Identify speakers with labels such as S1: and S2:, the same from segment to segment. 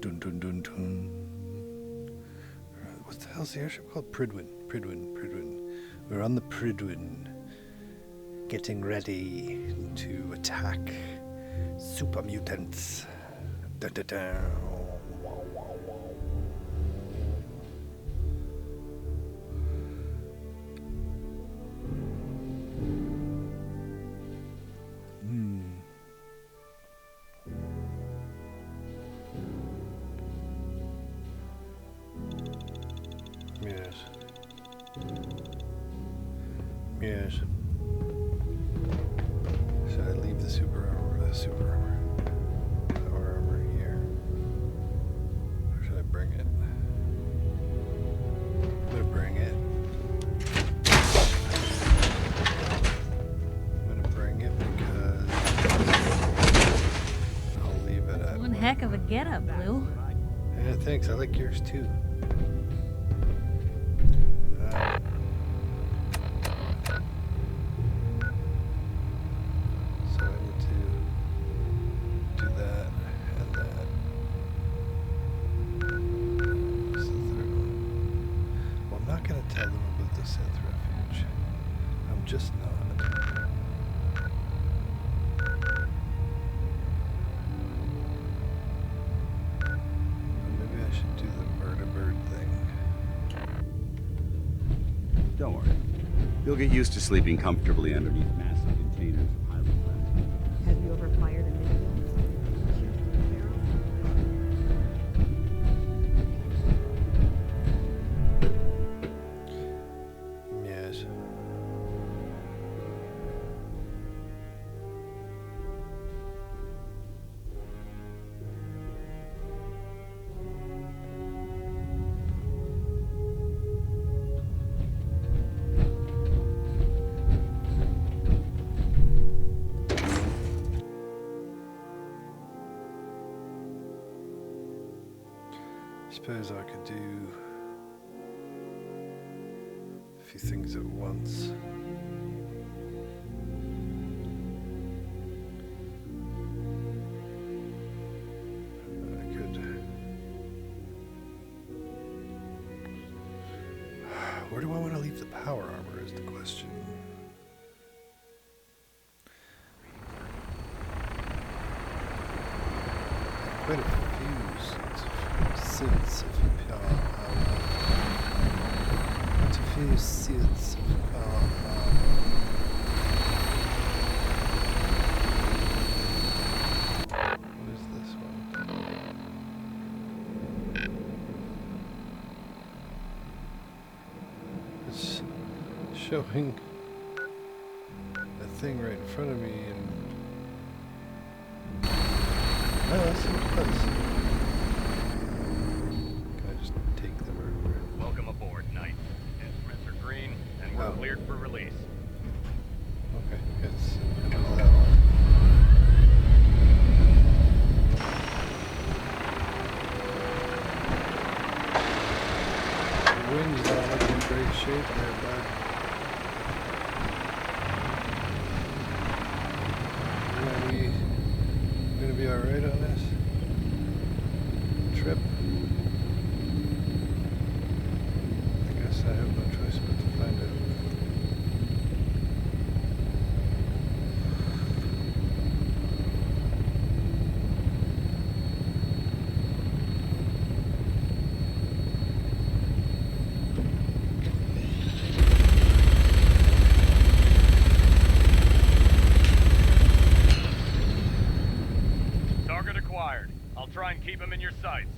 S1: Dun dun dun dun. What the hell's the airship called? Prydwen. We're on the Prydwen, getting ready to attack super mutants. Dun dun dun. Yes. Should I leave the super armor power armor here? Or should I bring it? I'm gonna bring it. Because I'll leave it at
S2: one heck of a getup, Blue.
S1: Yeah, thanks. I like yours too. Just not. Maybe I should do the murder bird thing.
S3: Don't worry. You'll get used to sleeping comfortably underneath massive containers of highly flammable.
S2: Have you ever fired a minigun?
S1: Suppose I could do a few things at once. I could. Where do I want to leave the power armor is the question. Quite a few suits of power. Quite a few suits of power. What is this one? It's showing a thing right in front of me, and oh, that's so close.
S4: Welcome aboard, Knight. Instruments are green, and we're cleared for release.
S1: Okay, it's that one. The wings don't look in great shape there, bud. We're gonna be alright on this trip. I have no choice but to find out.
S4: Target acquired. I'll try and keep him in your sights.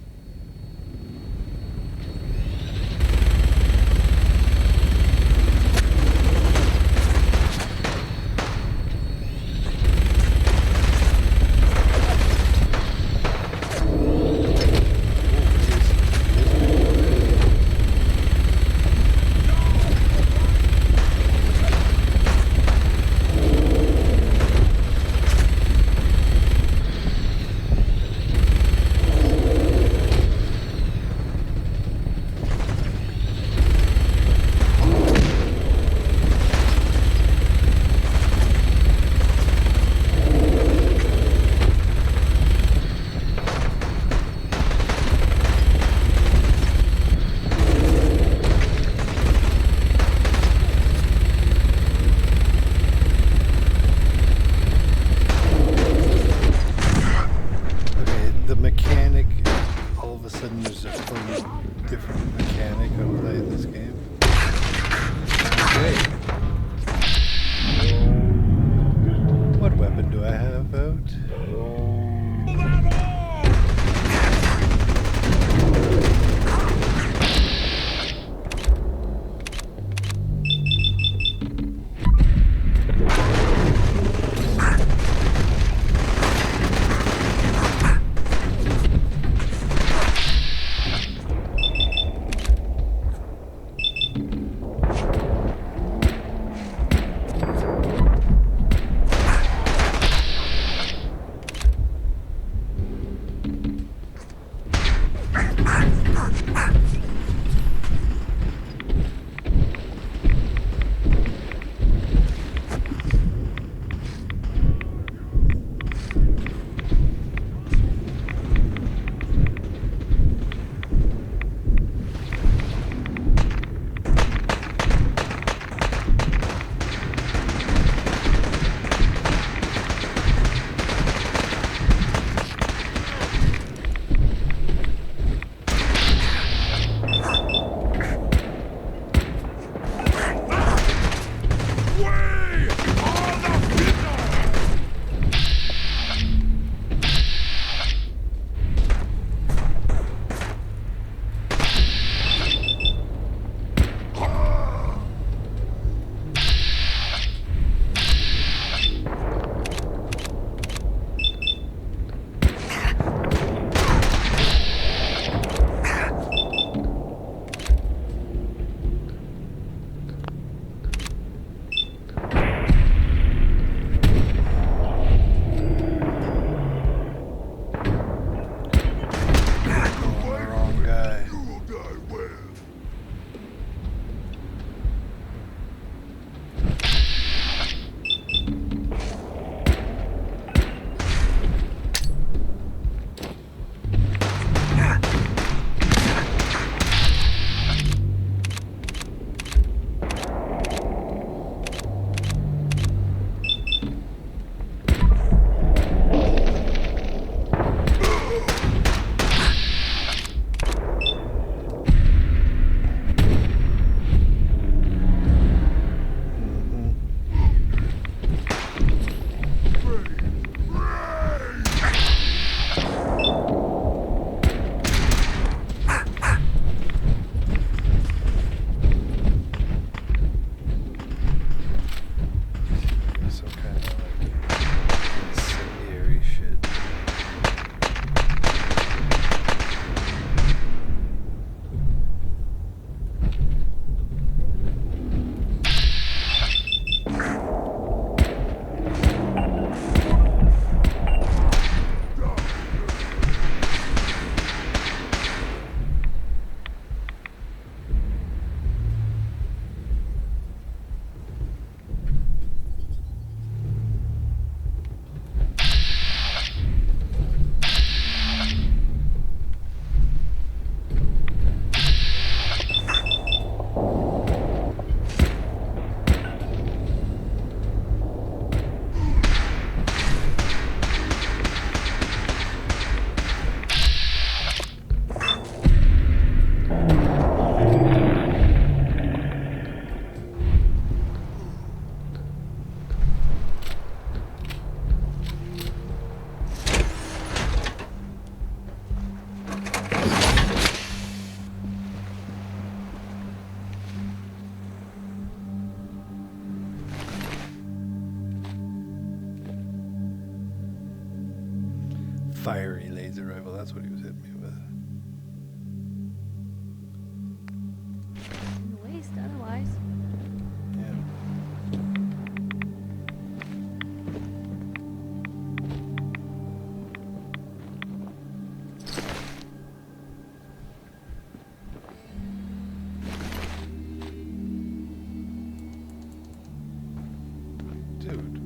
S1: fiery laser rifle. That's what he was hitting me with.
S2: In the waist, otherwise.
S1: Yeah. Dude.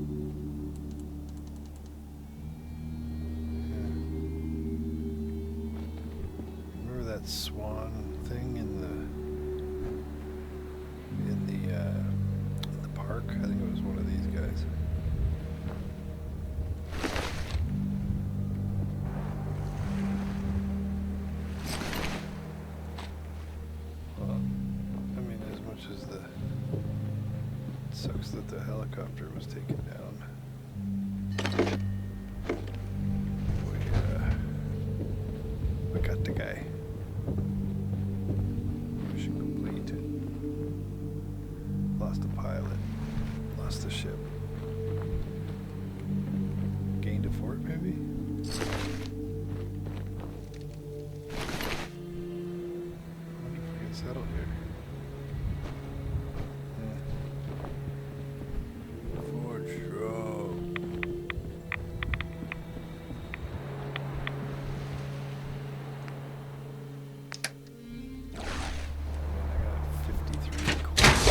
S1: Remember that swan thing in the park? I think it was one of these guys. Well, I mean, as much as it sucks that the helicopter was taken down. We got the guy. Mission complete. Lost a pilot. Lost the ship. Gained a fort, maybe? I wonder if we can settle here. Fort Shrove. I got 53 coins.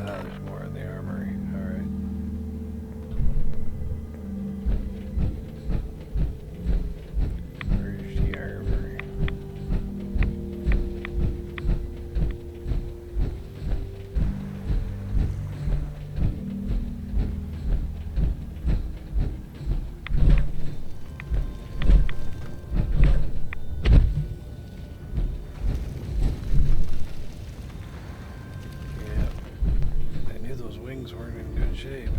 S1: There's more in the armory. All right. Where's the armory? Yeah. I knew those wings weren't in good shape.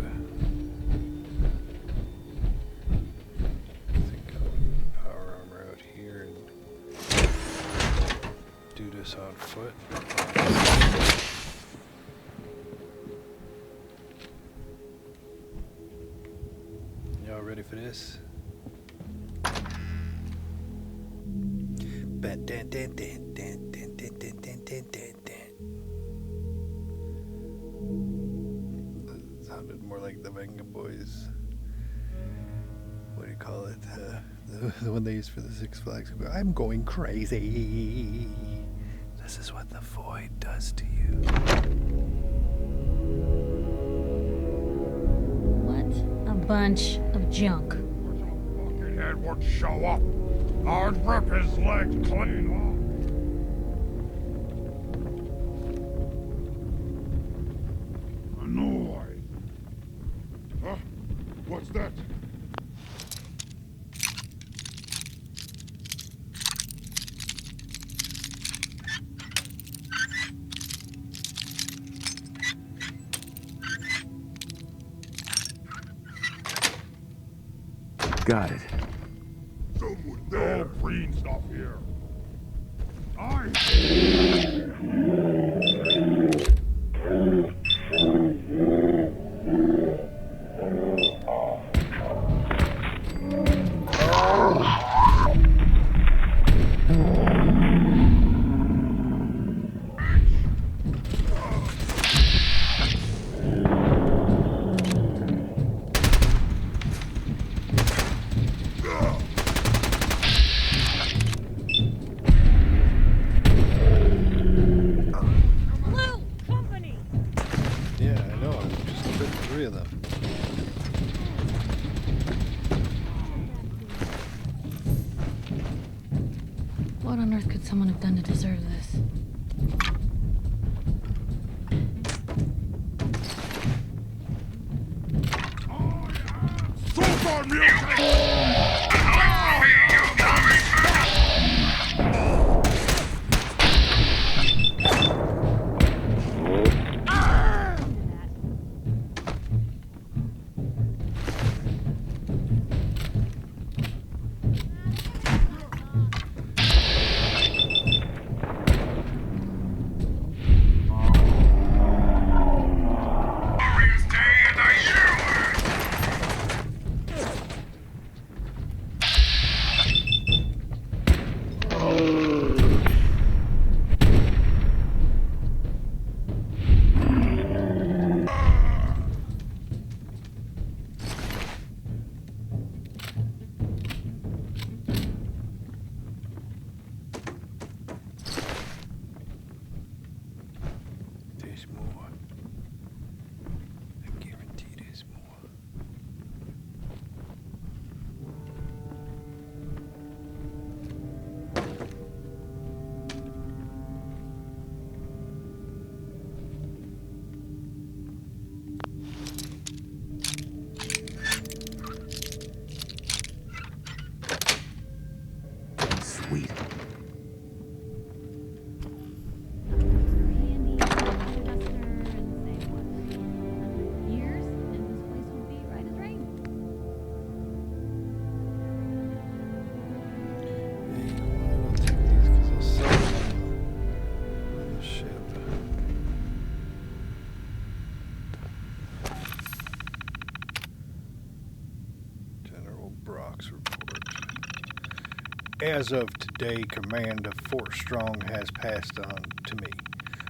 S1: I think I'll power armor out here and do this on foot. Y'all ready for this? Dun, dun, dun, dun, dun, dun, dun, dun, dun, dun, dun. That sounded more like the Venga Boys. What do you call it? The one they use for the Six Flags. I'm going crazy. This is what the void does to you.
S2: What a bunch of junk.
S5: Fucking head would show up. I'd rip his legs clean off. A noise. Huh? What's that?
S3: Got it.
S5: Someone there. No green stuff here. I.
S2: Blue! Company!
S1: Yeah, I know. I'm just putting 3 of them.
S2: What on earth could someone have done to deserve this?
S5: Super mutant!
S1: Talks report. As of today, command of Fort Strong has passed on to me.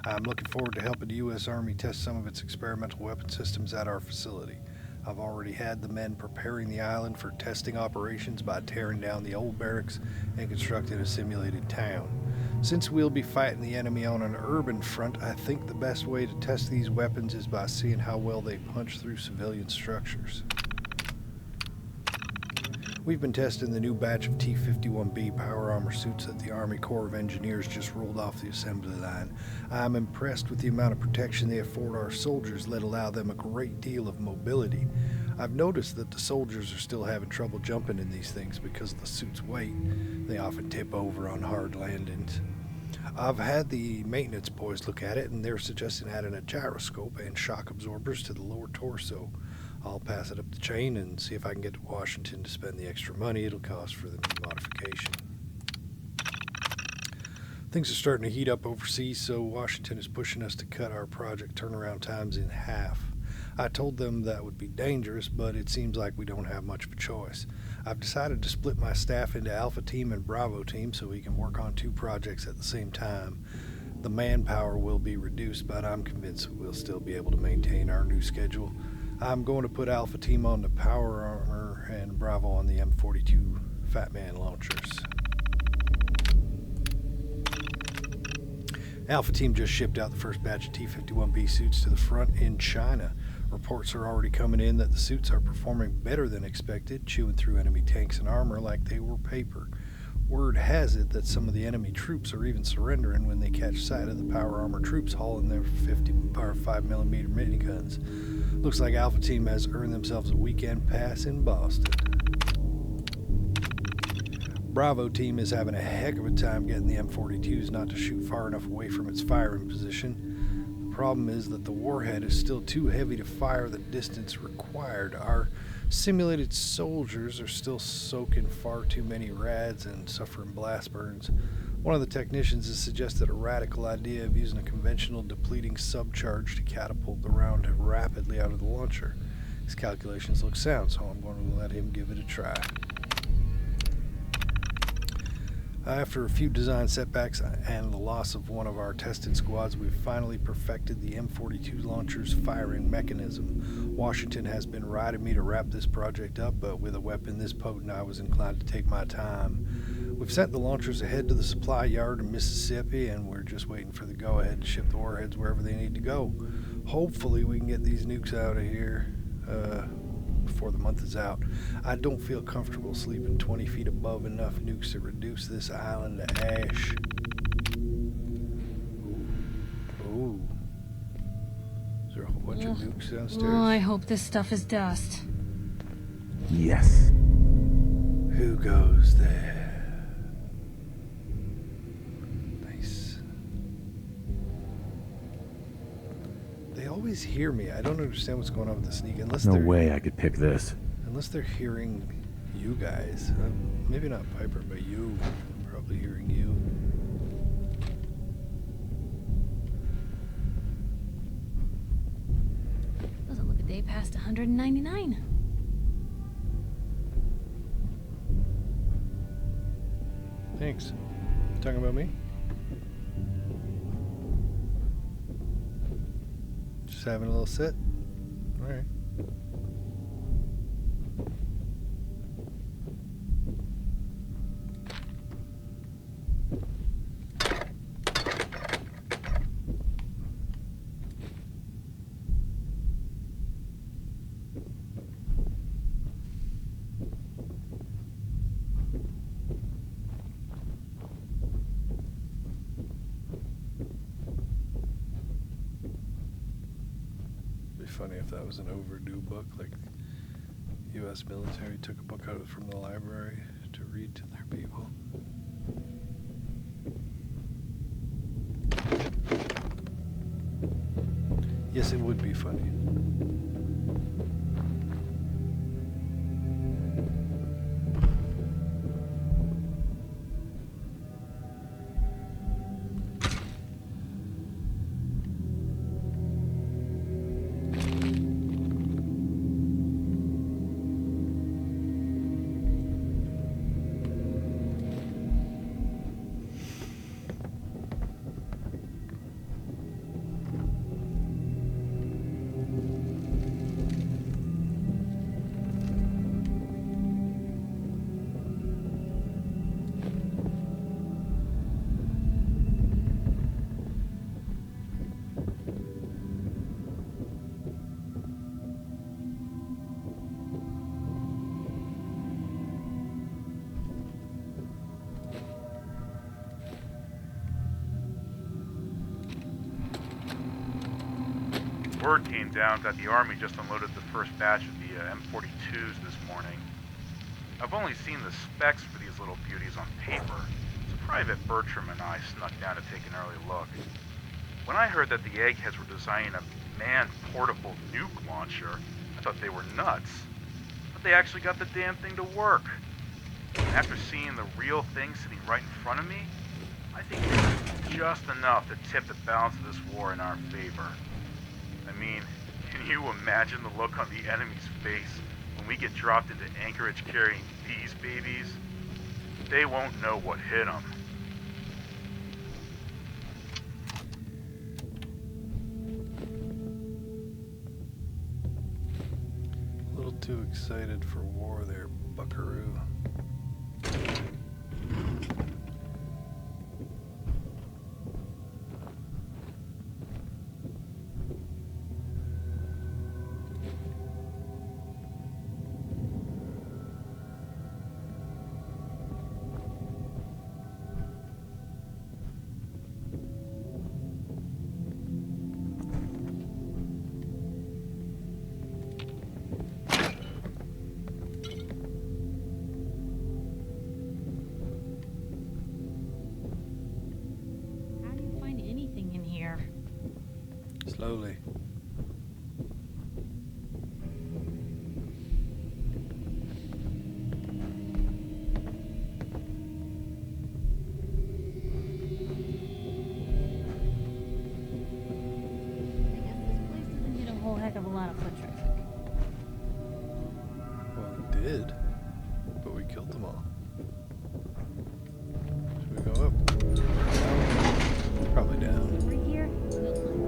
S1: I'm looking forward to helping the U.S. Army test some of its experimental weapon systems at our facility. I've already had the men preparing the island for testing operations by tearing down the old barracks and constructing a simulated town. Since we'll be fighting the enemy on an urban front, I think the best way to test these weapons is by seeing how well they punch through civilian structures. We've been testing the new batch of T-51B power armor suits that the Army Corps of Engineers just rolled off the assembly line. I'm impressed with the amount of protection they afford our soldiers, that allow them a great deal of mobility. I've noticed that the soldiers are still having trouble jumping in these things because of the suit's weight. They often tip over on hard landings. I've had the maintenance boys look at it, and they're suggesting adding a gyroscope and shock absorbers to the lower torso. I'll pass it up the chain and see if I can get to Washington to spend the extra money it'll cost for the new modification. Things are starting to heat up overseas, so Washington is pushing us to cut our project turnaround times in half. I told them that would be dangerous, but it seems like we don't have much of a choice. I've decided to split my staff into Alpha Team and Bravo Team so we can work on 2 projects at the same time. The manpower will be reduced, but I'm convinced we'll still be able to maintain our new schedule. I'm going to put Alpha Team on the power armor and Bravo on the M42 Fat Man launchers. Alpha Team just shipped out the first batch of T-51B suits to the front in China. Reports are already coming in that the suits are performing better than expected, chewing through enemy tanks and armor like they were paper. Word has it that some of the enemy troops are even surrendering when they catch sight of the power armor troops hauling their 5mm miniguns. Looks like Alpha Team has earned themselves a weekend pass in Boston. Bravo Team is having a heck of a time getting the M42s not to shoot far enough away from its firing position. The problem is that the warhead is still too heavy to fire the distance required. Our simulated soldiers are still soaking far too many rads and suffering blast burns. One of the technicians has suggested a radical idea of using a conventional depleting subcharge to catapult the round rapidly out of the launcher. His calculations look sound, so I'm going to let him give it a try. After a few design setbacks and the loss of one of our tested squads, we've finally perfected the M42 launcher's firing mechanism. Washington has been riding me to wrap this project up, but with a weapon this potent, I was inclined to take my time. We've sent the launchers ahead to the supply yard in Mississippi, and we're just waiting for the go-ahead to ship the warheads wherever they need to go. Hopefully we can get these nukes out of here before the month is out. I don't feel comfortable sleeping 20 feet above enough nukes to reduce this island to ash. Ooh. Is there a whole bunch of nukes downstairs?
S2: Oh, I hope this stuff is dust.
S3: Yes.
S1: Who goes there? Nice. They always hear me. I don't understand what's going on with the sneak.
S3: No way I could pick this.
S1: Unless they're hearing you guys. Maybe not Piper, but you. Probably hearing you.
S2: Doesn't look a day past 199.
S1: Thanks. Talking about me? Just having a little sit? Alright. Funny if that was an overdue book, like U.S. military took a book out from the library to read to their people. Yes, it would be funny.
S6: Word came down that the Army just unloaded the first batch of the M42s this morning. I've only seen the specs for these little beauties on paper, so Private Bertram and I snuck down to take an early look. When I heard that the eggheads were designing a man-portable nuke launcher, I thought they were nuts. But they actually got the damn thing to work. And after seeing the real thing sitting right in front of me, I think it's just enough to tip the balance of this war in our favor. I mean, can you imagine the look on the enemy's face when we get dropped into Anchorage carrying these babies? They won't know what hit them.
S1: A little too excited for war there, buckaroo.
S2: How do you find anything in here?
S1: Slowly.
S2: I guess this place doesn't get a whole heck of a lot of foot traffic.
S1: Well, it did, but we killed them all. Should we go up? Down? Probably down.
S2: Right here? No sign.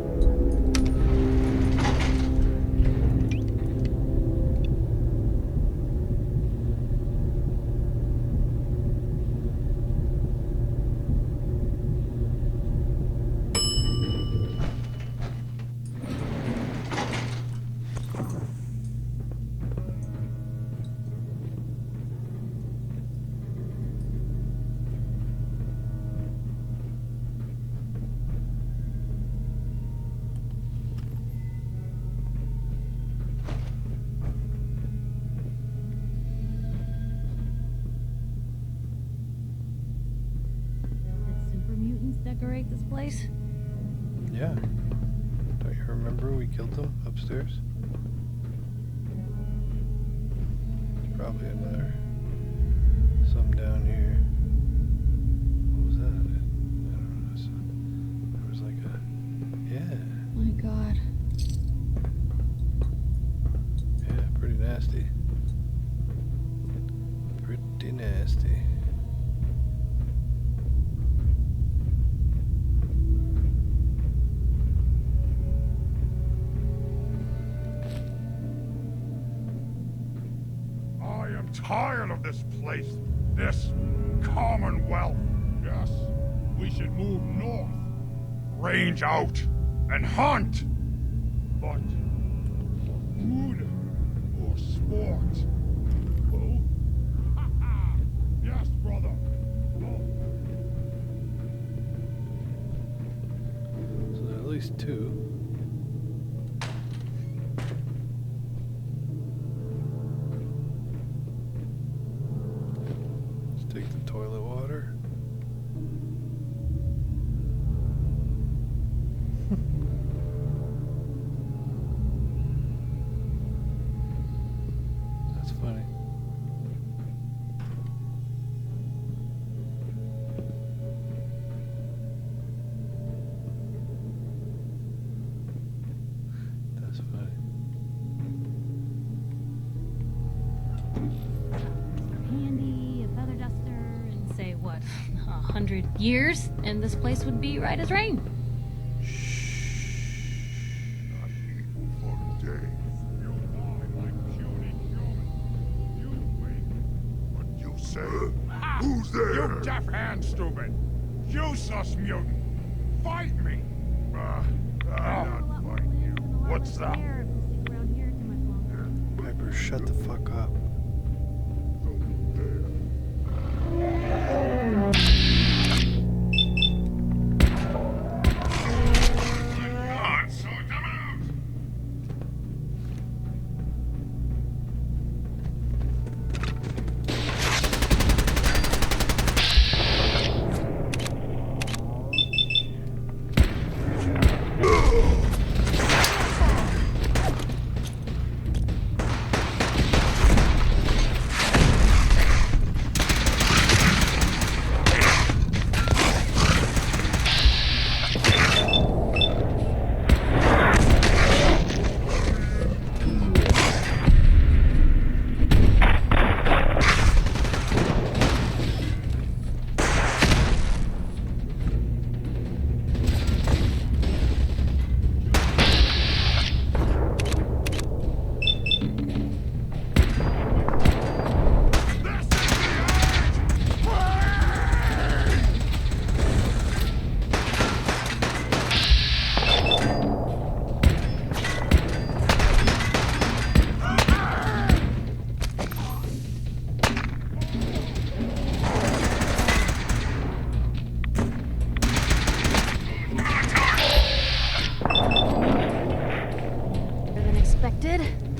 S2: Did super mutants decorate this place?
S1: Yeah. Don't you remember we killed them upstairs? There's probably another. Some down here. What was that? I don't know. There was like a. Yeah.
S2: My God.
S1: Yeah, pretty nasty. Pretty nasty.
S5: I am tired of this place, this Commonwealth. Yes, we should move north, range out, and hunt. But for food or sport? Oh, ha ha! Yes, brother. Oh.
S1: So there are at least two. Let's take the toilet water. That's funny. That's funny.
S2: Handy, a feather duster, and say what, 100 years, and this place would be right as rain.
S5: Not eaten for days. You lie like puny human. You wink, but you say, who's there? You deaf and stupid. Useless mutant. Fight me. I'm not fighting you. What's that?
S1: Piper, shut the fuck up.
S2: Distrokid.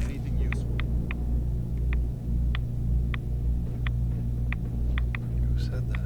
S3: Anything useful?
S1: Who said that?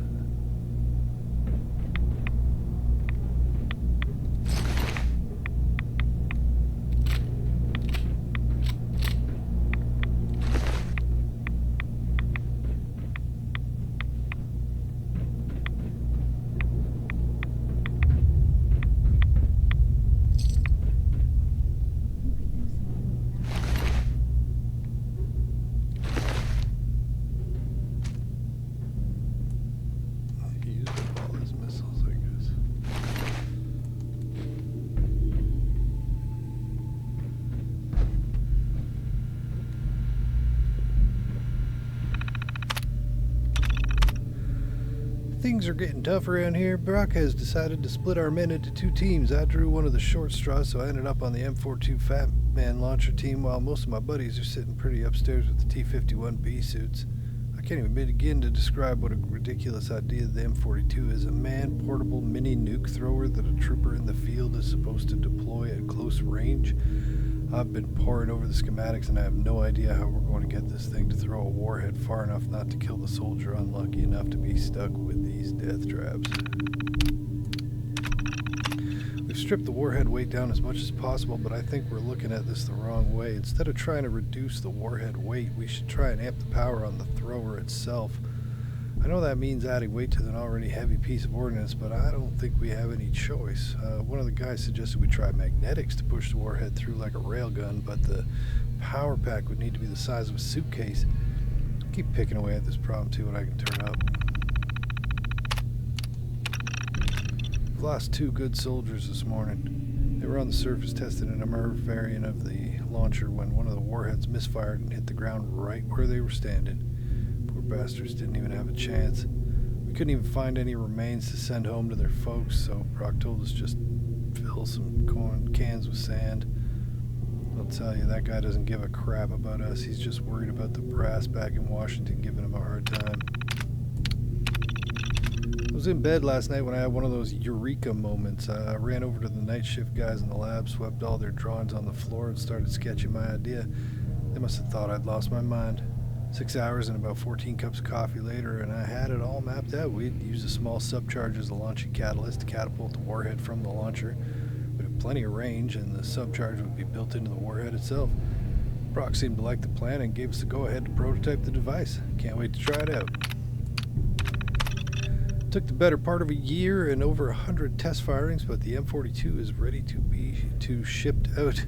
S1: He used up all his missiles, I guess. Things are getting tough around here. Brock has decided to split our men into two teams. I drew one of the short straws, so I ended up on the M42 Fat Man launcher team, while most of my buddies are sitting pretty upstairs with the T-51B suits. I can't even begin to describe what a ridiculous idea the M42 is. A man-portable mini nuke thrower that a trooper in the field is supposed to deploy at close range. I've been poring over the schematics and I have no idea how we're going to get this thing to throw a warhead far enough not to kill the soldier unlucky enough to be stuck with these death traps. We've stripped the warhead weight down as much as possible, but I think we're looking at this the wrong way. Instead of trying to reduce the warhead weight, we should try and amp the power on the thrower itself. I know that means adding weight to an already heavy piece of ordnance, but I don't think we have any choice. One of the guys suggested we try magnetics to push the warhead through like a railgun, but the power pack would need to be the size of a suitcase. I'll keep picking away at this problem, see what I can turn up. We've lost 2 good soldiers this morning. They were on the surface testing an MR variant of the launcher when one of the warheads misfired and hit the ground right where they were standing. Poor bastards didn't even have a chance. We couldn't even find any remains to send home to their folks, so Brock told us just fill some corn cans with sand. I'll tell you, that guy doesn't give a crap about us. He's just worried about the brass back in Washington giving him a hard time. I was in bed last night when I had one of those eureka moments. I ran over to the night shift guys in the lab, swept all their drawings on the floor, and started sketching my idea. They must have thought I'd lost my mind. 6 hours and about 14 cups of coffee later, and I had it all mapped out. We'd use a small subcharge as the launching catalyst to catapult the warhead from the launcher. We'd have plenty of range, and the subcharge would be built into the warhead itself. Brock seemed to like the plan and gave us the go-ahead to prototype the device. Can't wait to try it out. It took the better part of a year and over 100 test firings, but the M42 is ready to be shipped out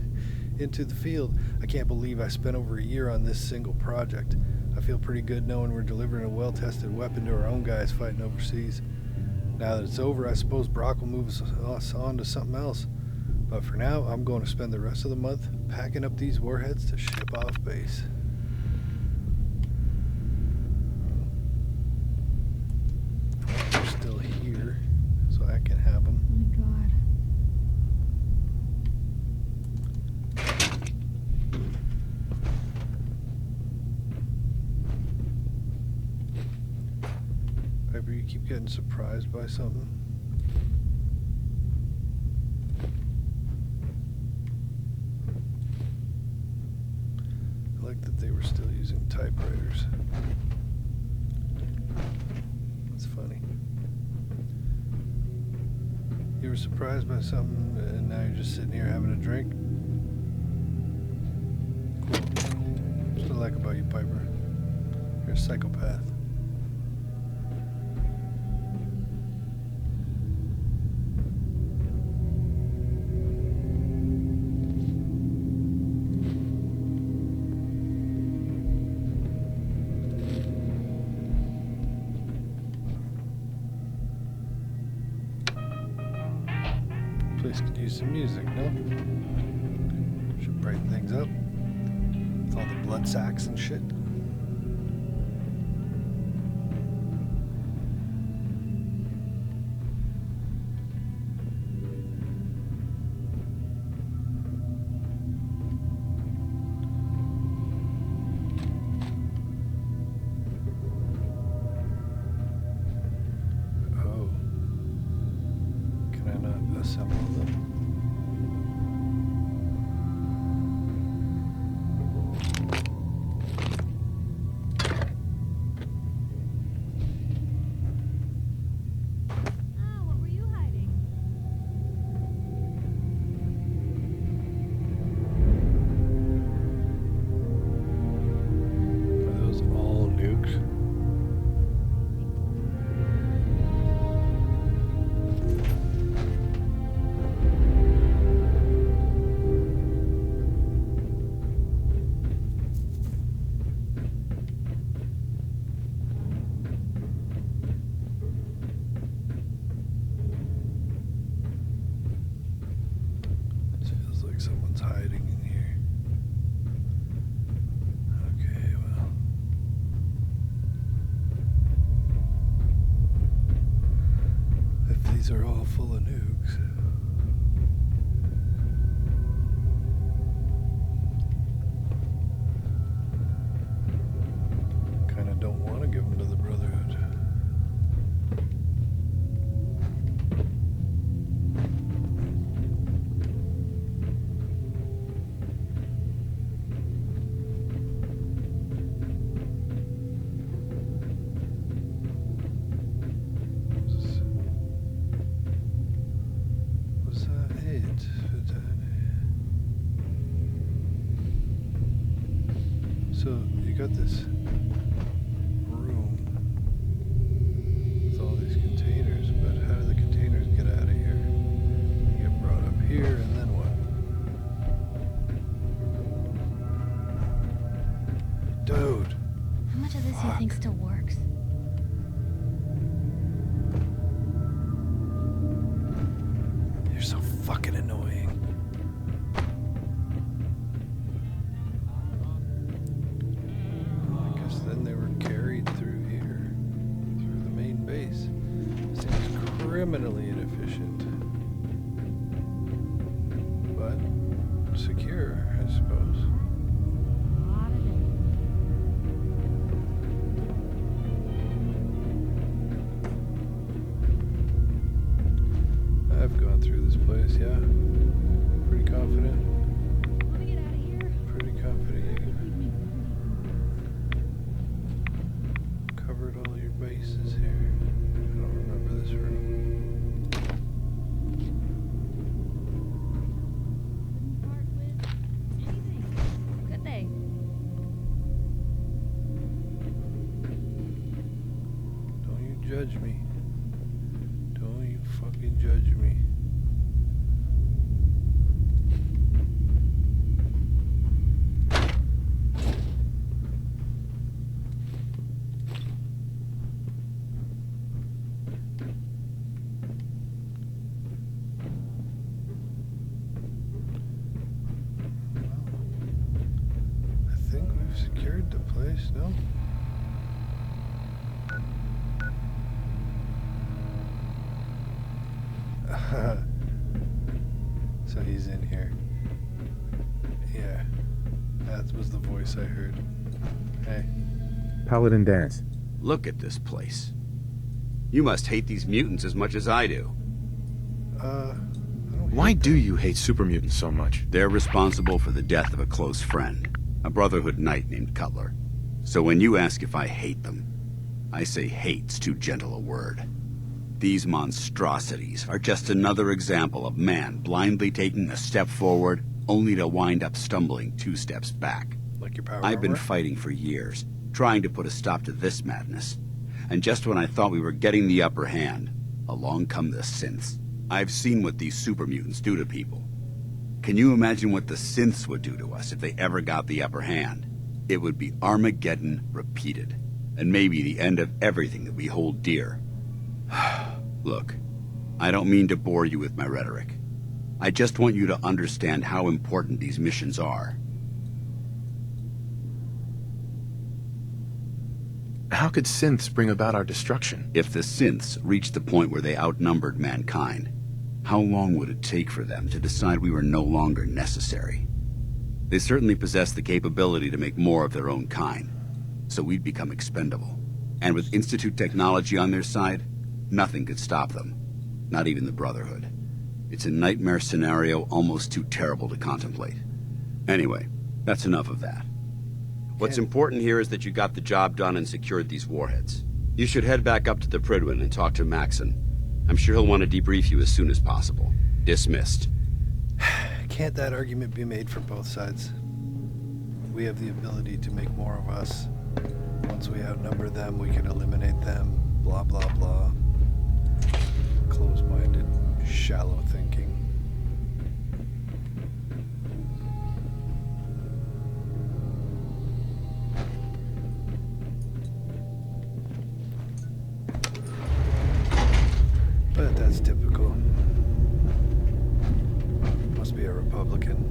S1: into the field. I can't believe I spent over a year on this single project. I feel pretty good knowing we're delivering a well-tested weapon to our own guys fighting overseas. Now that it's over, I suppose Brock will move us on to something else. But for now, I'm going to spend the rest of the month packing up these warheads to ship off base. They're still here, so I can have them.
S2: Oh my god.
S1: Piper, you keep getting surprised by something? I like that they were still using typewriters. That's funny. You were surprised by something and now you're just sitting here having a drink? Cool. That's what I like about you, Piper. You're a psychopath. Place could use some music, no? Should brighten things up. With all the blood sacks and shit. these are all full of nukes. Kinda don't want to give them to the Brotherhood. So you got this room with all these containers, but how do the containers get out of here? You get brought up here, and then what? Dude!
S2: How much of this do you think still works?
S1: You're so fucking annoying. Then they were carried through here, through the main base. Seems criminally inefficient, but secure, I suppose. I've gone through this place, yeah. Pretty confident.
S2: Want to get out of here?
S1: Pretty confident. Covered all your bases here. I don't remember this room.
S2: Couldn't part with anything, could they?
S1: Don't you judge me. Don't you fucking judge me. I think we've secured the place, no? So he's in here. Yeah. That was the voice I heard. Hey.
S7: Paladin Dance.
S3: Look at this place. You must hate these mutants as much as I do.
S1: I don't
S7: Why
S1: hate
S7: do you hate super mutants so much?
S3: They're responsible for the death of a close friend, a Brotherhood knight named Cutler. So when you ask if I hate them, I say hate's too gentle a word. These monstrosities are just another example of man blindly taking a step forward, only to wind up stumbling 2 steps back.
S1: Like your power
S3: I've been
S1: armor?
S3: fighting for years, trying to put a stop to this madness. And just when I thought we were getting the upper hand, along come the synths. I've seen what these super mutants do to people. Can you imagine what the synths would do to us if they ever got the upper hand? It would be Armageddon repeated, and maybe the end of everything that we hold dear. Look, I don't mean to bore you with my rhetoric. I just want you to understand how important these missions are.
S7: How could synths bring about our destruction?
S3: If the synths reached the point where they outnumbered mankind, how long would it take for them to decide we were no longer necessary? They certainly possess the capability to make more of their own kind, so we'd become expendable. And with Institute technology on their side, nothing could stop them. Not even the Brotherhood. It's a nightmare scenario almost too terrible to contemplate. Anyway, that's enough of that. What's important here is that you got the job done and secured these warheads. You should head back up to the Prydwen and talk to Maxon. I'm sure he'll want to debrief you as soon as possible. Dismissed.
S1: Can't that argument be made for both sides? We have the ability to make more of us. Once we outnumber them, we can eliminate them. Blah, blah, blah. Close-minded, shallow thinking. But that's typical. Must be a Republican.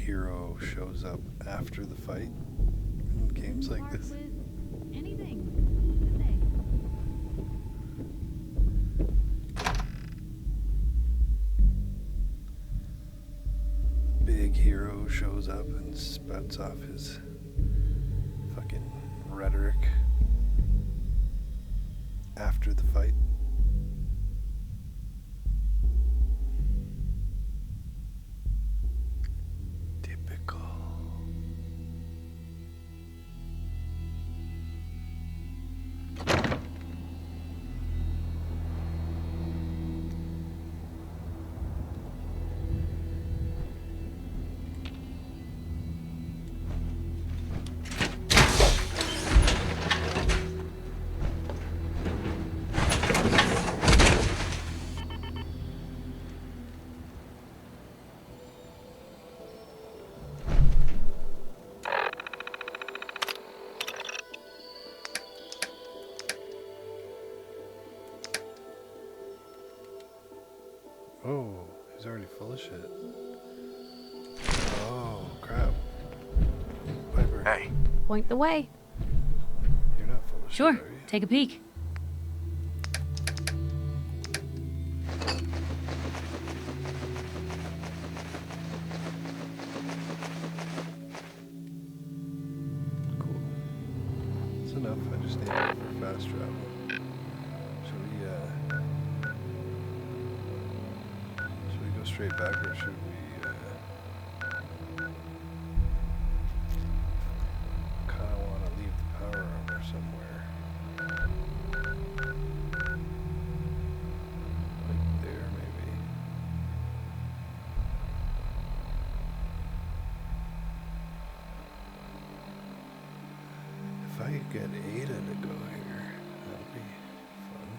S1: hero shows up after the fight in games like this.
S2: With anything, did they?
S1: Big hero shows up and spouts off his fucking rhetoric after the fight. Typical. Oh, he's already full of shit. Oh, crap. Piper.
S7: Hey.
S2: Point the way.
S1: You're not full of
S2: Sure,
S1: shit, are you?
S2: take a peek.
S1: Cool. That's enough. I just need it for fast travel. Should we go straight back, or should we, kinda wanna leave the power armor somewhere? Like there, maybe. If I could get Ada to go here, that'd be fun.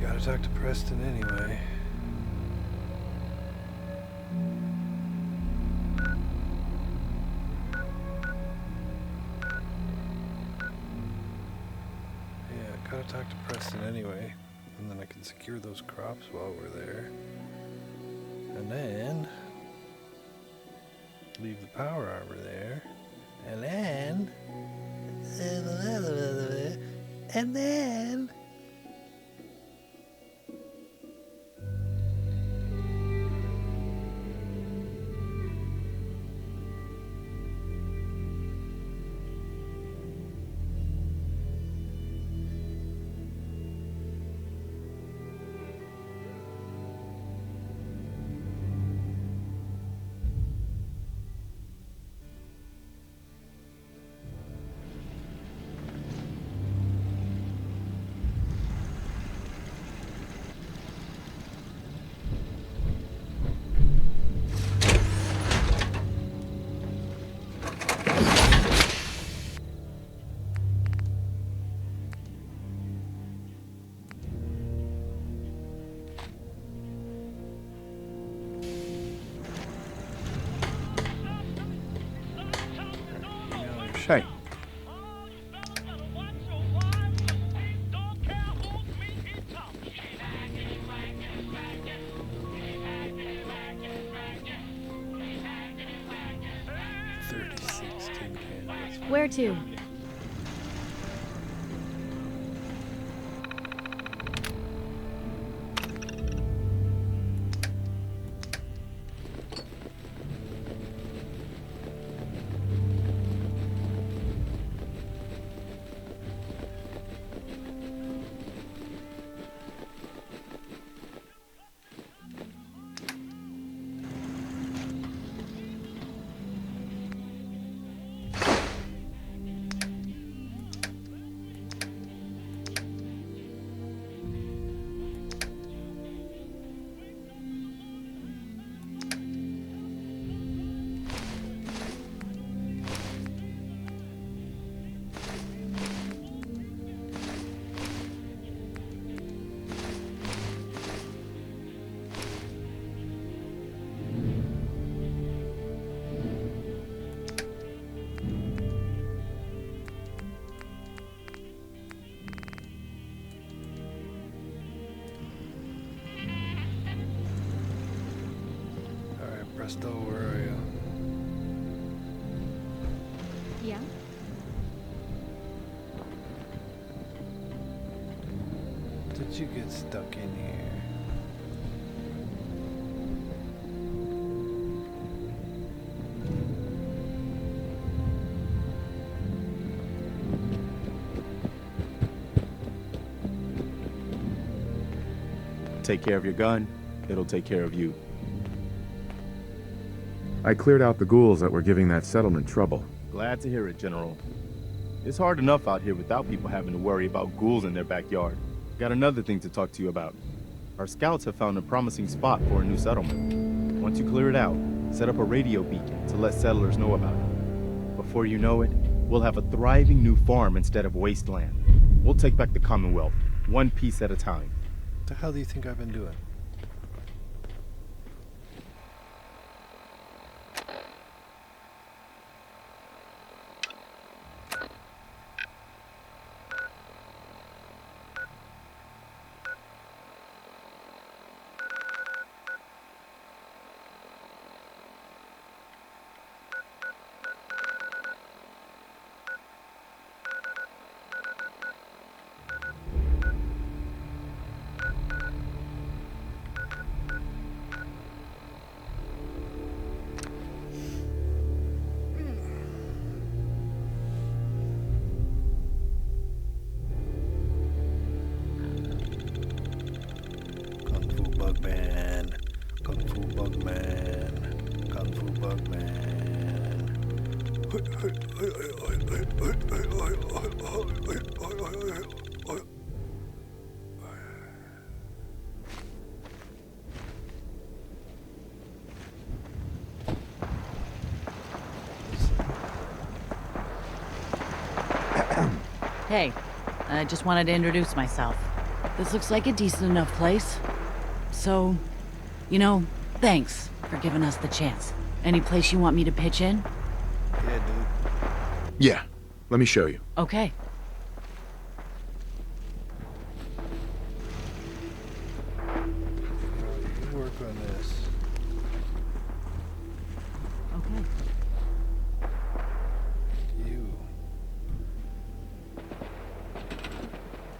S1: Gotta talk to Preston anyway. Yeah, gotta talk to Preston anyway. And then I can secure those crops while we're there. And then leave the power armor there. And then
S7: Hey.
S2: Where to?
S1: Presto, where are you?
S2: Yeah?
S1: Did you get stuck in here?
S8: Take care of your gun, it'll take care of you.
S9: I cleared out the ghouls that were giving that settlement trouble.
S8: Glad to hear it, General. It's hard enough out here without people having to worry about ghouls in their backyard. Got another thing to talk to you about. Our scouts have found a promising spot for a new settlement. Once you clear it out, set up a radio beacon to let settlers know about it. Before you know it, we'll have a thriving new farm instead of wasteland. We'll take back the Commonwealth, one piece at a time.
S1: What the hell do you think I've been doing? Bugman, Kung Fu Bugman, Kung Fu Bugman.
S10: Hey, I just wanted to introduce myself. This looks like a decent enough place. So, you know, thanks for giving us the chance. Any place you want me to pitch in?
S1: Yeah, dude.
S9: Yeah, let me show you.
S10: Okay.
S1: You work on this.
S10: Okay.
S1: You.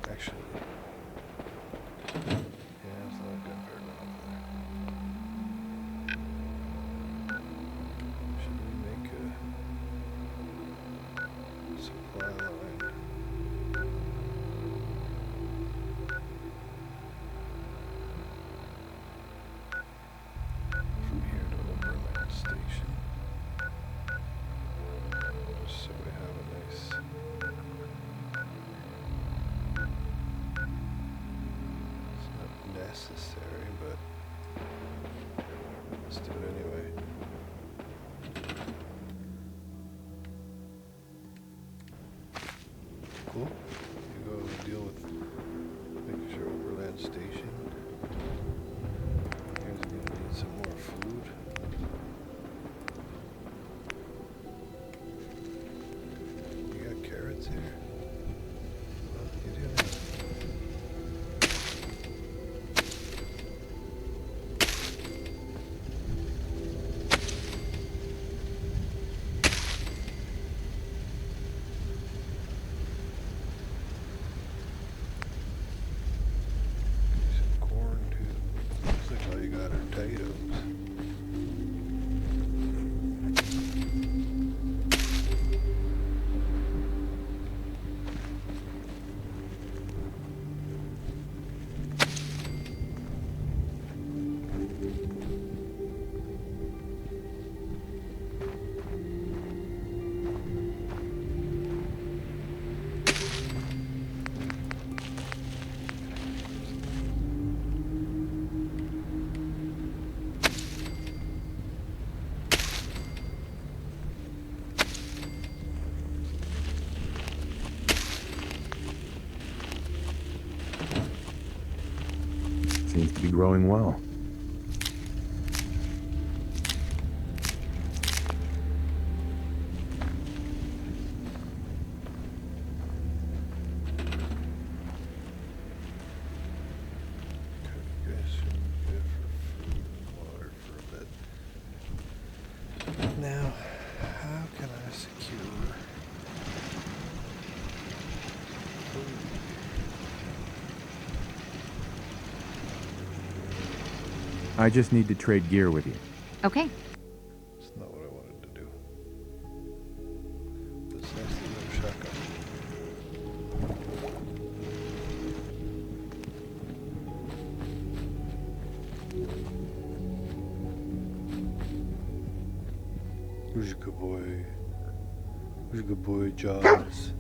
S1: Actually. Yeah, it's not good for enough there. Should we make a supply line? From here to Overland Station. Just so we have a nice... It's not necessary, but let's do it anyway. Cool. You go deal with making sure Overland Station. Here's gonna need some more food. You got carrots here? Well, you do. Some corn too. Looks like all you got are potatoes.
S9: Seems to be growing well.
S1: You guys should be good for food and water for a bit.
S9: I just need to trade gear with you.
S2: Okay.
S1: That's not what I wanted to do. This has the little shotgun. Who's your good boy? Who's your good boy, Jaws?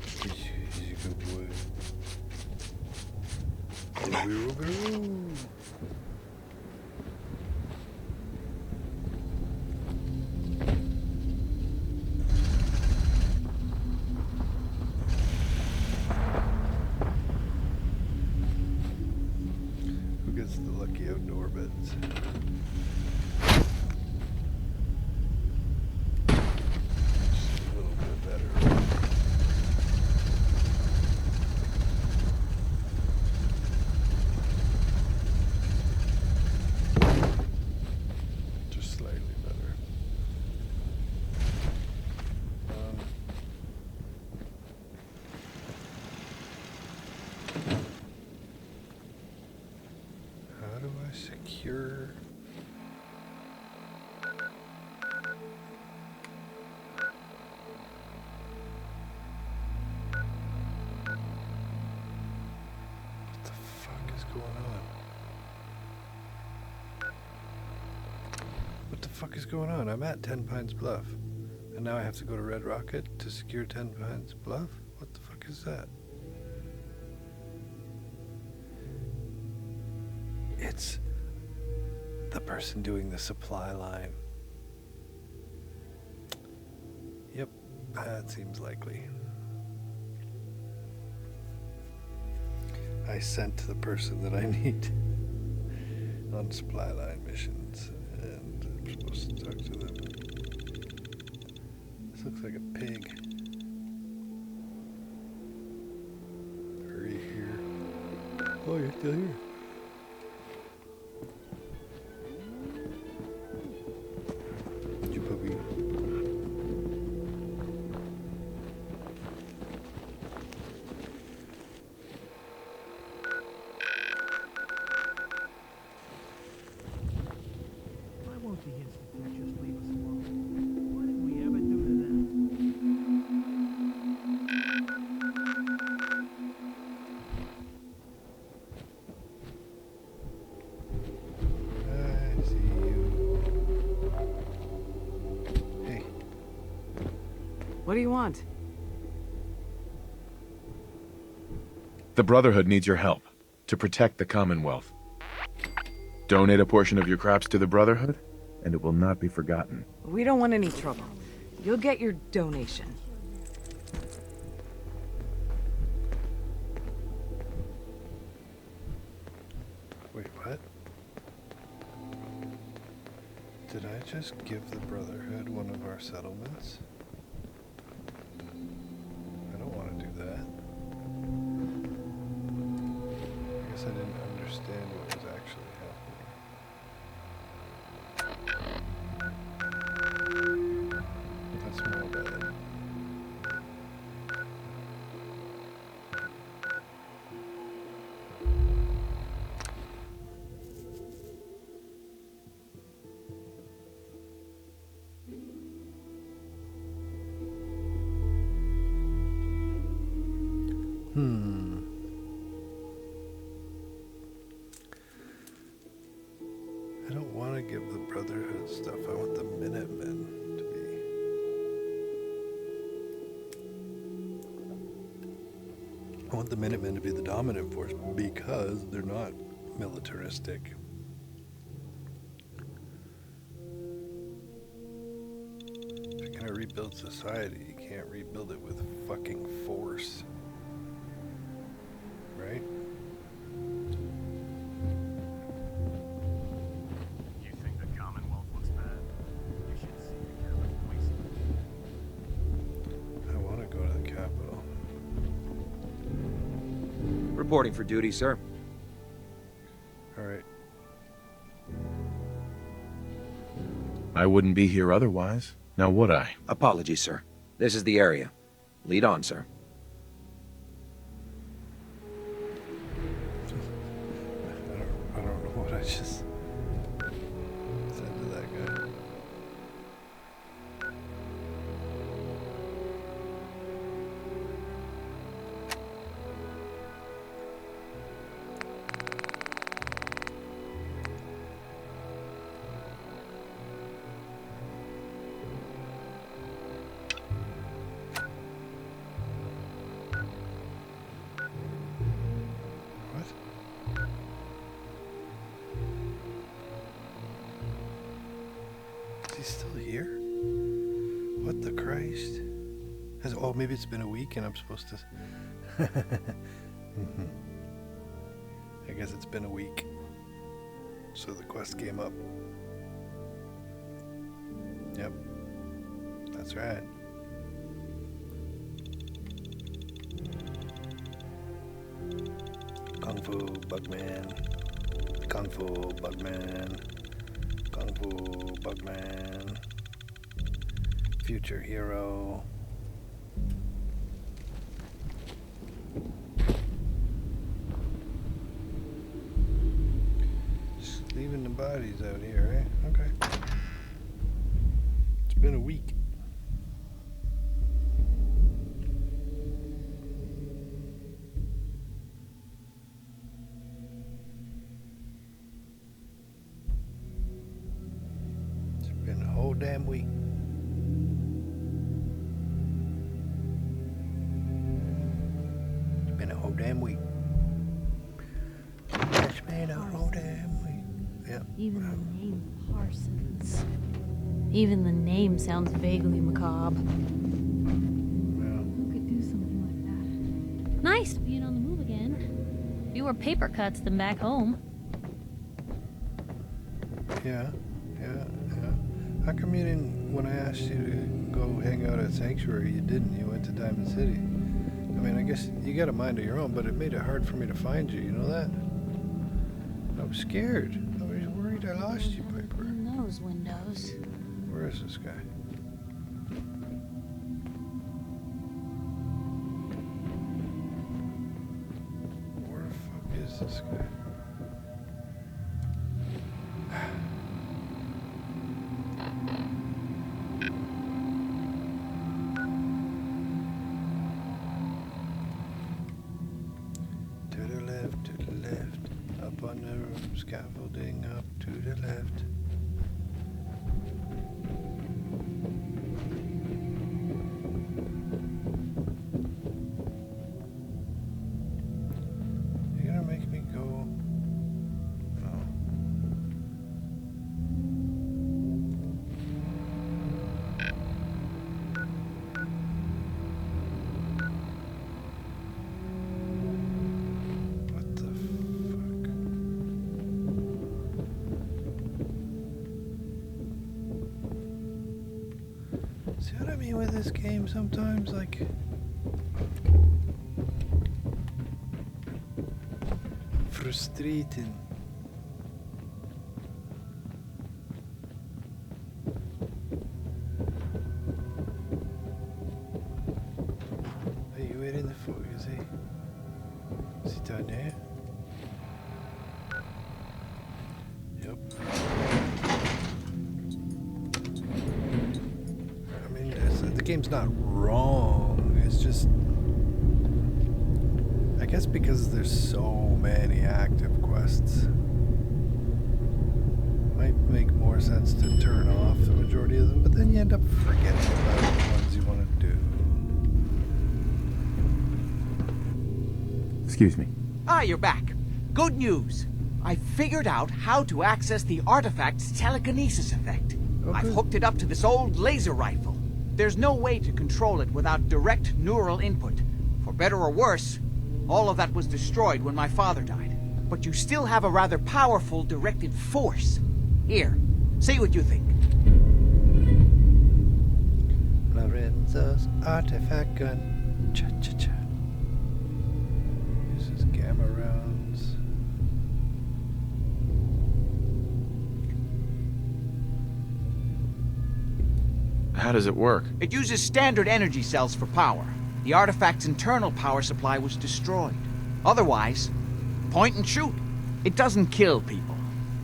S1: He's a good boy. Ruby. Who gets the lucky outdoor beds? A little bit better. Just slightly better. How do I secure? What the fuck is going on? What the fuck is going on? I'm at 10 Pines Bluff. And now I have to go to Red Rocket to secure 10 Pines Bluff? What the fuck is that? It's the person doing the supply line. Yep, that seems likely. I sent the person that I need on supply line missions, and I'm supposed to talk to them. This looks like a pig. Hurry here. Oh, you're still here. You puppy.
S11: Why won't the Institute just leave us alone? What did we ever do to them?
S1: I see you. Hey,
S10: What do you want?
S9: The Brotherhood needs your help to protect the Commonwealth. Donate a portion of your crops to the Brotherhood, and it will not be forgotten.
S12: We don't want any trouble. You'll get your donation.
S1: wait, what? Did I just give the Brotherhood one of our settlements? I don't want to do that. I guess I didn't understand what was actually happening. That's more bad. I don't want to give the Brotherhood stuff. I want the Minutemen to be. I want the Minutemen to be the dominant force because they're not militaristic. If you're gonna rebuild society, you can't rebuild it with fucking force. Right?
S4: You think the Commonwealth looks bad? You should see the capital wasted.
S1: I want to go to the capital.
S13: Reporting for duty, sir.
S1: Alright.
S9: I wouldn't be here otherwise. Now would I?
S13: Apologies, sir. This is the area. Lead on, sir.
S1: He's still here? What the Christ? Oh, maybe it's been a week and I'm supposed to... I guess it's been a week. So the quest came up. Yep. That's right. Kung Fu Bugman. Kung Fu Bugman. Kung Fu Bugman. Future hero. Just leaving the bodies out here, eh? Okay. It's been a week. It's been a whole damn week. Damn week. It's been a whole damn week. Yep.
S2: Even the name Parsons. Even the name sounds vaguely macabre.
S1: Yeah.
S2: Who could do something like that? Nice being on the move again. Fewer paper cuts than back home.
S1: Yeah. How come you didn't, when I asked you to go hang out at Sanctuary, you didn't? You went to Diamond City. I mean, I guess you got a mind of your own, but it made it hard for me to find you, you know that? I was scared. I was worried I lost you, Piper.
S2: In those windows.
S1: Where is this guy? Where the fuck is this guy? Scaffolding up to the left. You're gonna make me go. No. See what I mean with this game sometimes? Like, frustrating. Hey, where in the fuck is he? Is he down there? Yep. The game's not wrong, it's just, I guess because there's so many active quests, might make more sense to turn off the majority of them, but then you end up forgetting about the ones you want to do.
S9: Excuse me.
S14: Ah, you're back. Good news. I figured out how to access the artifact's telekinesis effect.
S1: Okay.
S14: I've hooked it up to this old laser rifle. There's no way to control it without direct neural input. For better or worse, all of that was destroyed when my father died. But you still have a rather powerful directed force. Here, see what you think.
S1: Lorenzo's artifact gun. Cha-cha-cha. Uses gamma rounds.
S9: How does it work?
S14: It uses standard energy cells for power. The artifact's internal power supply was destroyed. Otherwise, point and shoot. It doesn't kill people,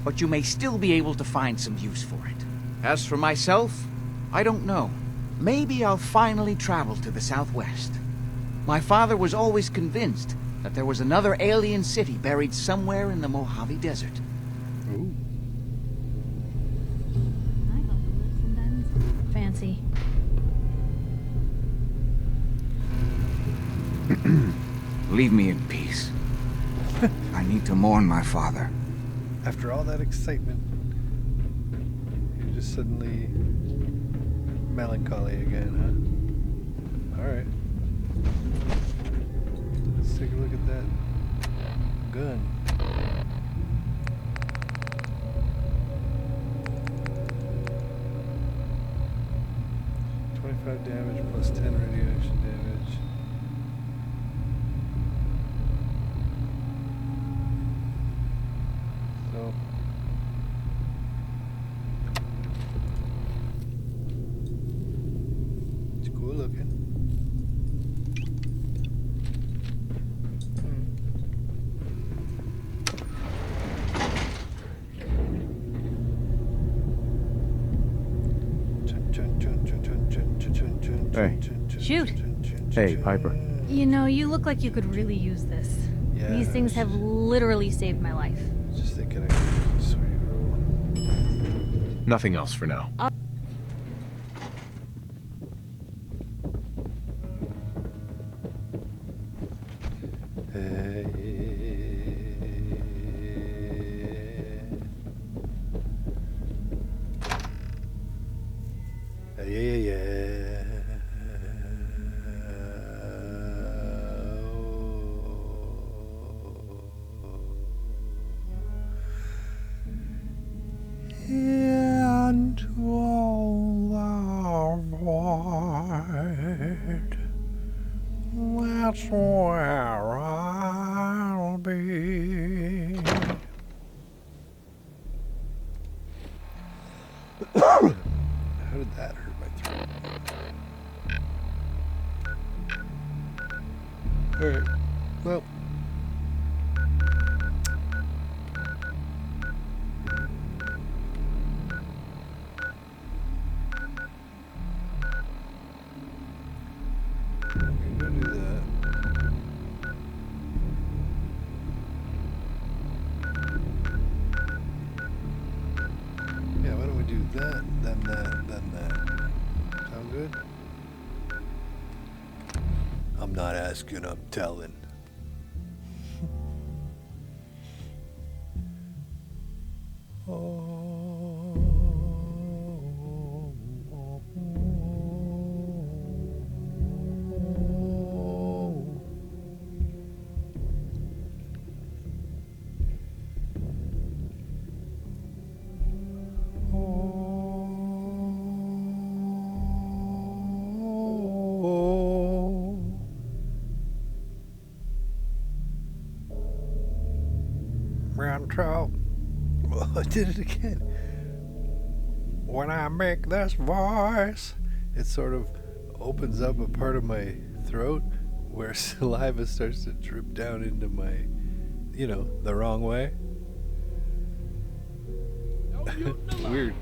S14: but you may still be able to find some use for it. As for myself, I don't know. Maybe I'll finally travel to the southwest. My father was always convinced that there was another alien city buried somewhere in the Mojave Desert.
S1: Ooh.
S2: I thought the lips and diamonds were fancy.
S14: Leave me in peace. I need to mourn my father.
S1: After all that excitement, you're just suddenly melancholy again, huh? Alright. Let's take a look at that gun. Damage plus 10 radiation damage. So it's cool looking.
S9: Hey.
S2: Shoot.
S9: Hey, Piper.
S2: You know, you look like you could really use this.
S1: Yeah,
S2: These things have literally saved my life.
S1: Just thinking I could swing
S9: Nothing else for now.
S1: That's where I'll be. How did that hurt my throat? Alright, well. I'm not asking, I'm telling. Trout. Well, I did it again. When I make this voice, it sort of opens up a part of my throat where saliva starts to drip down into my, you know, the wrong way. Weird.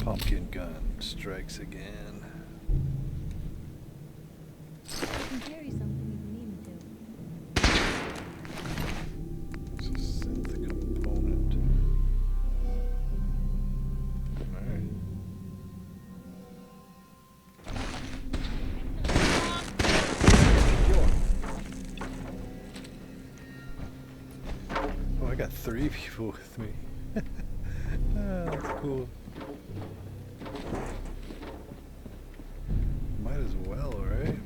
S1: Pumpkin gun strikes again.
S2: I can carry something if you need me to.
S1: It's a synth component. Alright. Oh, I got 3 people with me. That's cool. Might as well, right?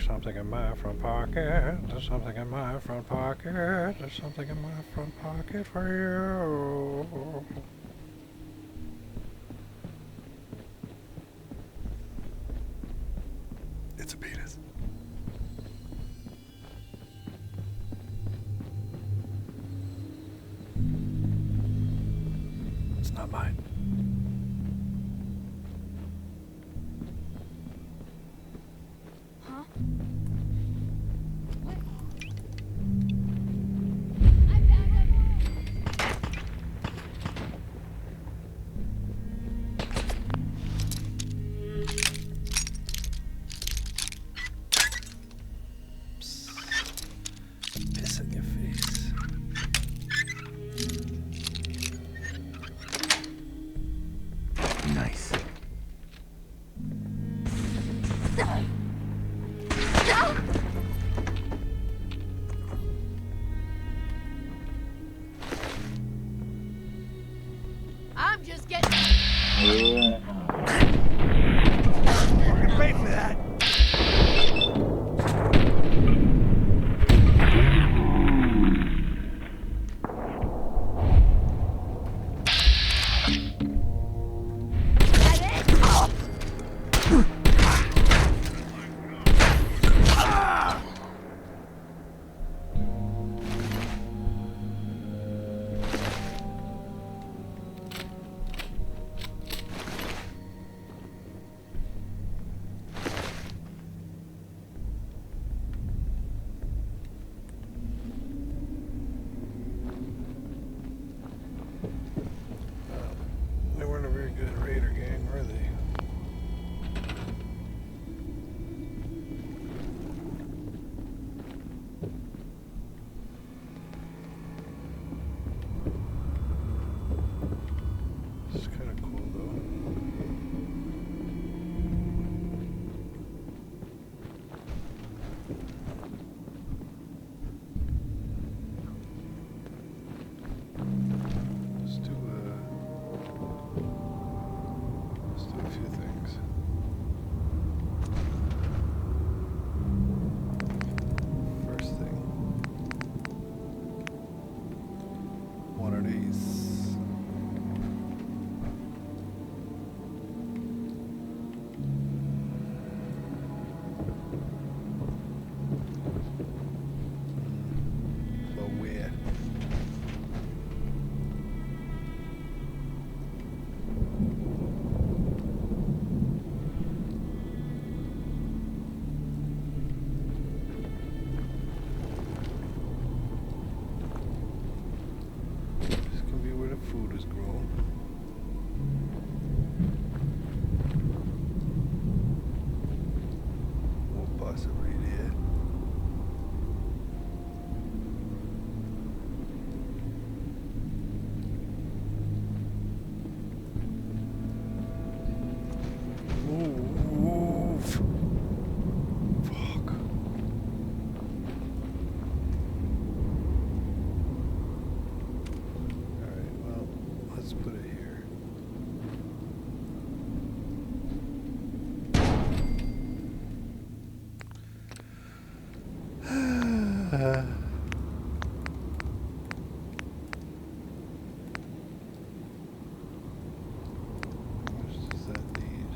S1: There's something in my front pocket. There's something in my front pocket. There's something in my front pocket for you. It's a penis. It's not mine.
S2: Huh?
S1: Piss in your face.
S3: Nice.
S15: I'm just getting.
S11: Wait for that.
S1: They weren't a very good raider gang, were they? It's kind of cool though. Let's do a few things. First thing. One of these. But where? This can be where the food is grown. Or possibly there. Move. Fuck. Alright, well, let's put it here. How much does that need?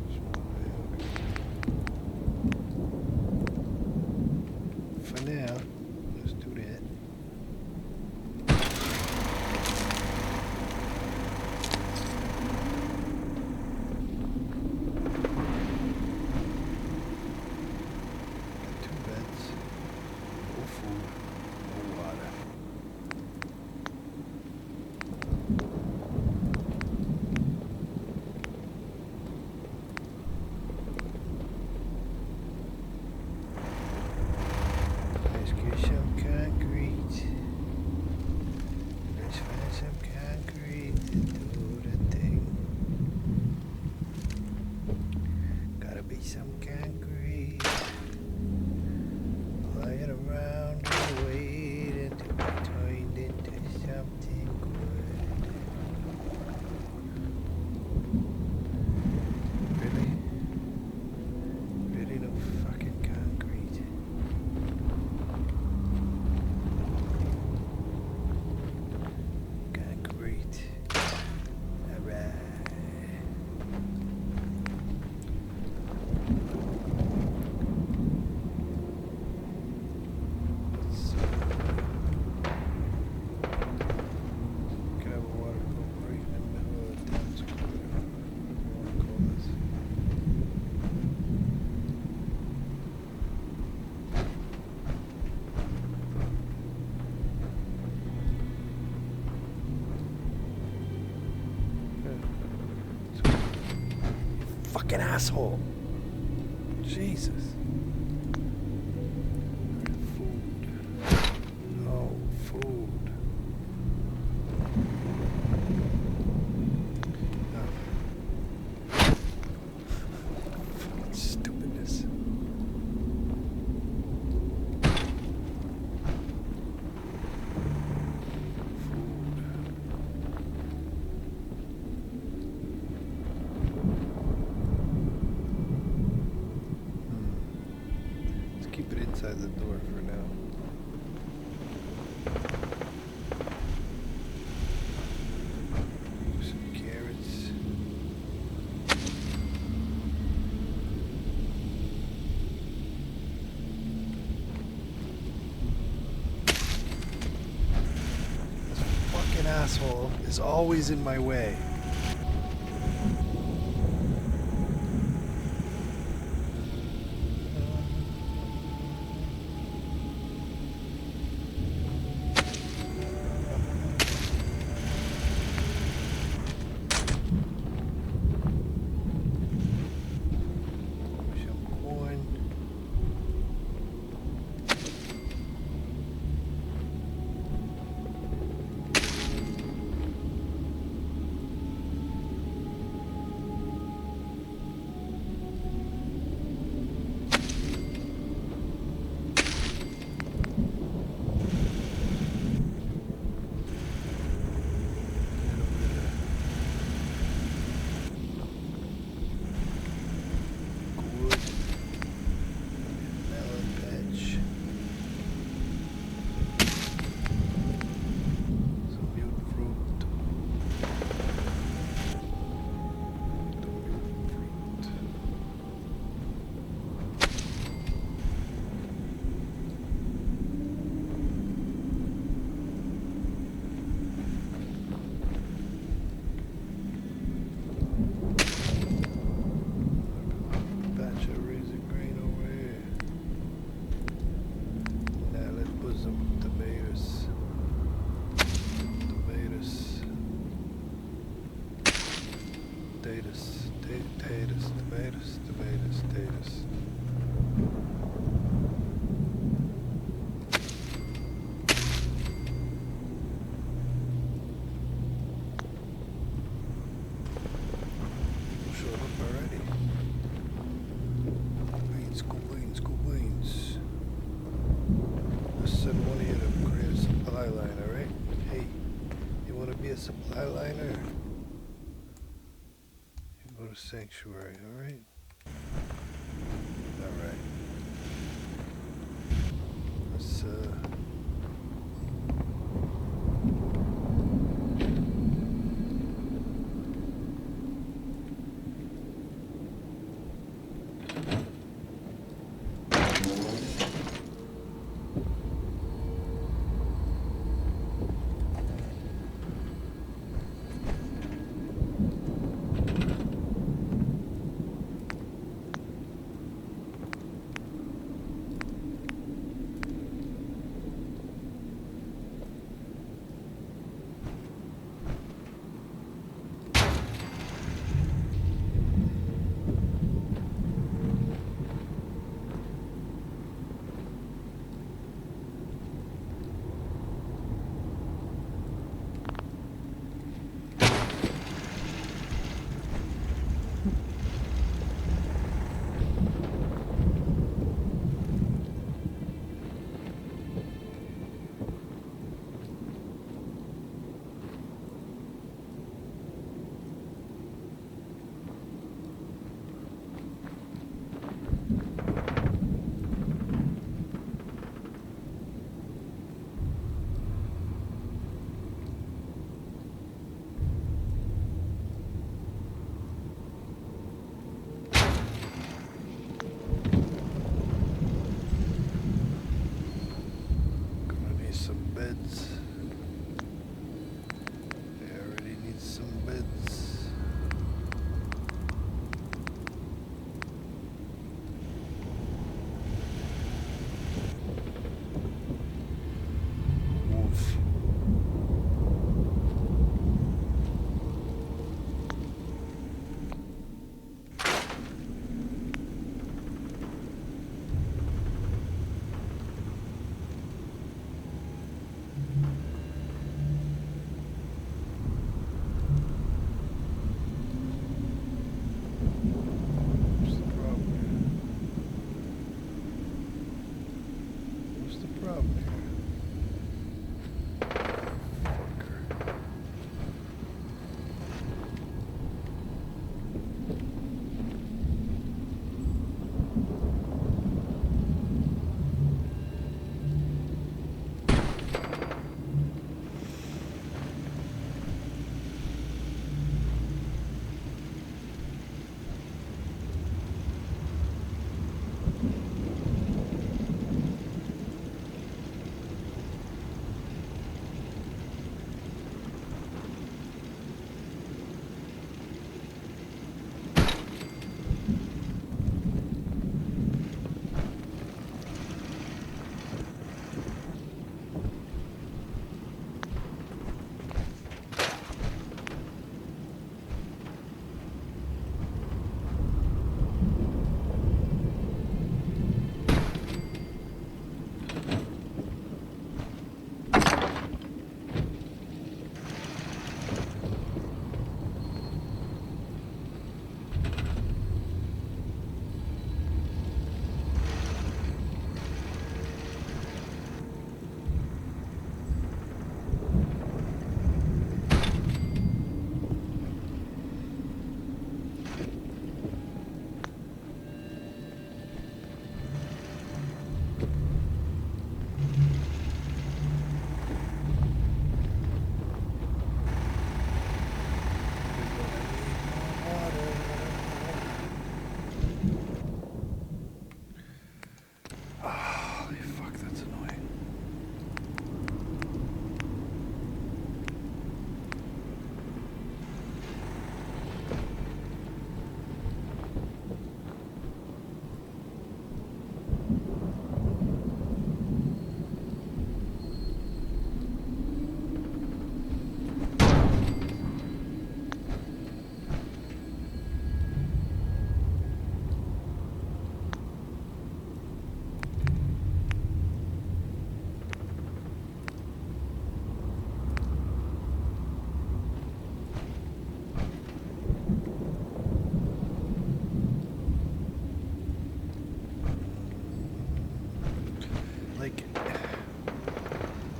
S1: Just one way, okay. For now, let's do that. asshole. Jesus. Food. Oh, food. Stupidness. Let's keep it inside the door for now. Some carrots. Fucking asshole is always in my way. Some corn. Good. Melon patch. Some mutant fruit. The mutant fruit. Batch of raisin grain over here. Now let's put some tomatoes. Tomatoes. Tomatoes. People showed up already. Cool beans. Let's send one of you to create a supply line, alright? Hey, you wanna be a supply liner? You go to Sanctuary, alright? Alright. Let's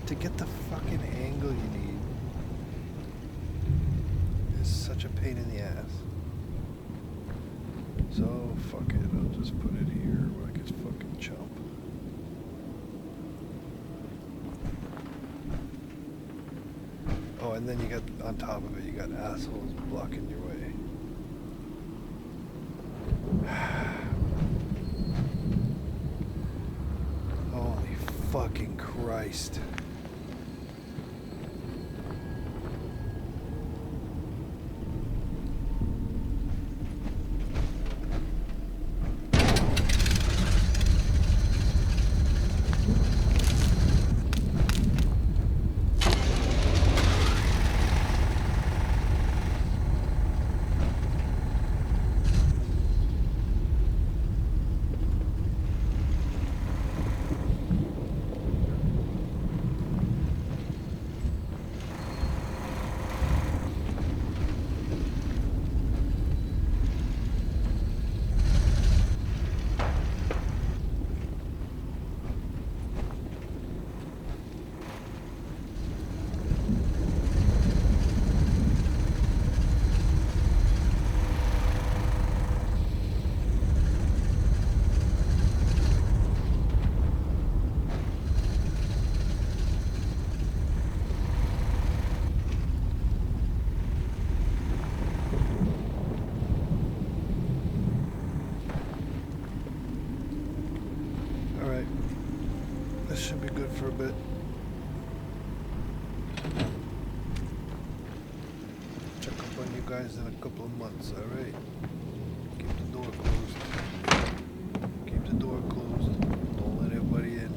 S1: to get the fucking angle you need is such a pain in the ass. So fuck it, I'll just put it here where I can fucking chomp. Oh, and then you got, on top of it, you got assholes blocking your way. Holy fucking Christ. Should be good for a bit. Check up on you guys in a couple of months, alright? Keep the door closed. Keep the door closed. Don't let anybody in.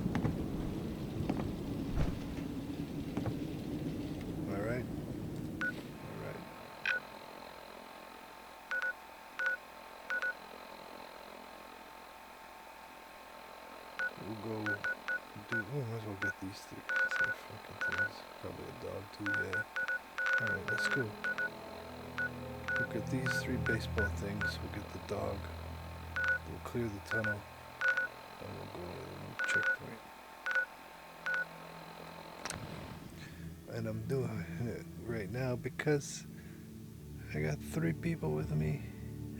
S1: Alright? Alright. We'll go. Dude, we might as well get these three. Some fucking things. Probably a dog too, yeah. Alright, let's go. We'll get these three baseball things. We'll get the dog. We'll clear the tunnel. And we'll go to the checkpoint. And I'm doing it right now because I got 3 people with me.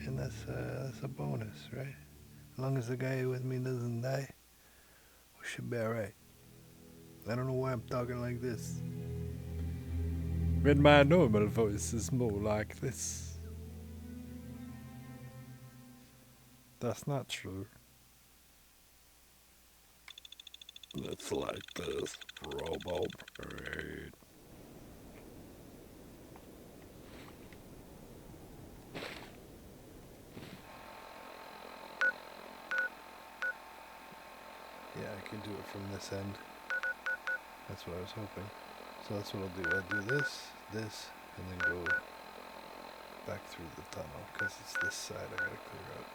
S1: And that's a bonus, right? As long as the guy with me doesn't die. Should be alright. I don't know why I'm talking like this. When my normal voice is more like this. That's not true. It's like this. Robo Parade. Yeah, I can do it from this end. That's what I was hoping. So that's what I'll do. I'll do this, and then go back through the tunnel, because it's this side I gotta clear out.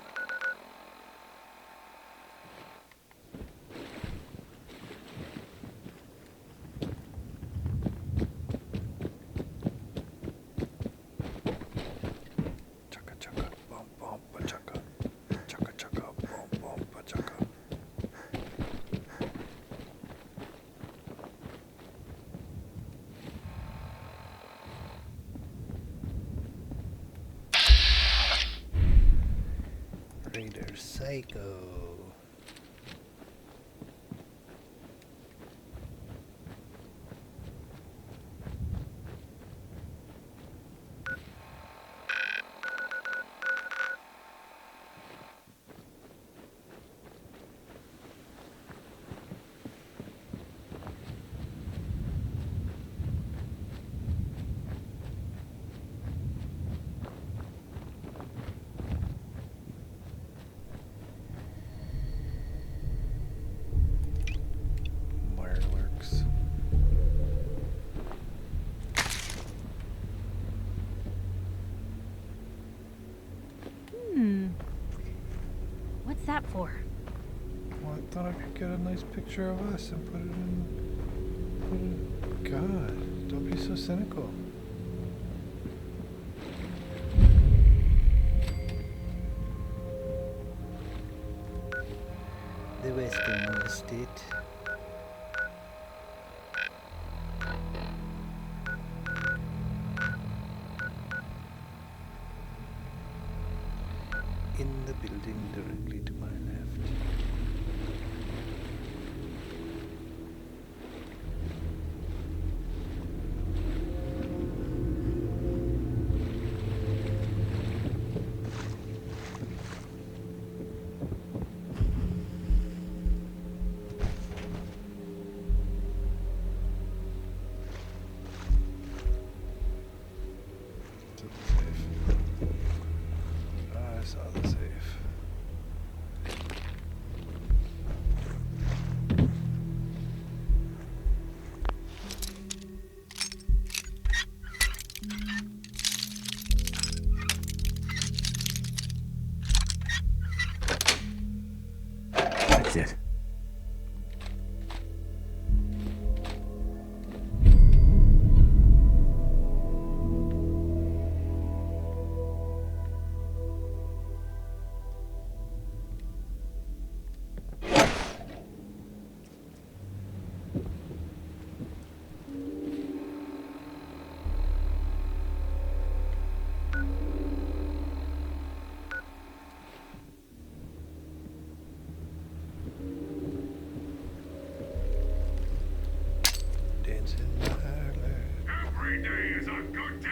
S1: Chaka chaka, bum bum pa chaka. Chaka chaka, bum bum pa chaka. Raider Psycho.
S2: What's that for?
S1: Well, I thought I could get a nice picture of us and put it in. God, don't be so cynical. The westernmost state. dancing parlor.
S5: Every day is a good day.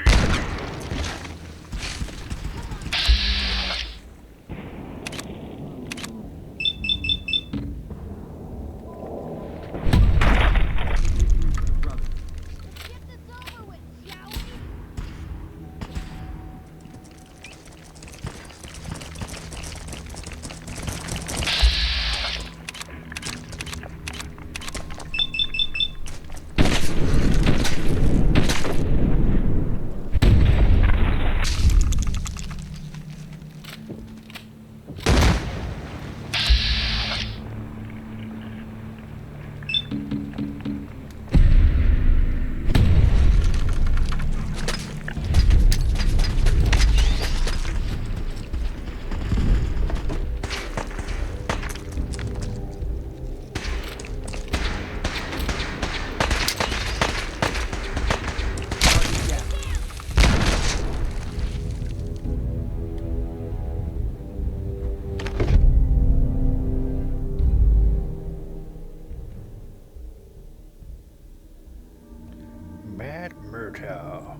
S1: Matt Murtaugh.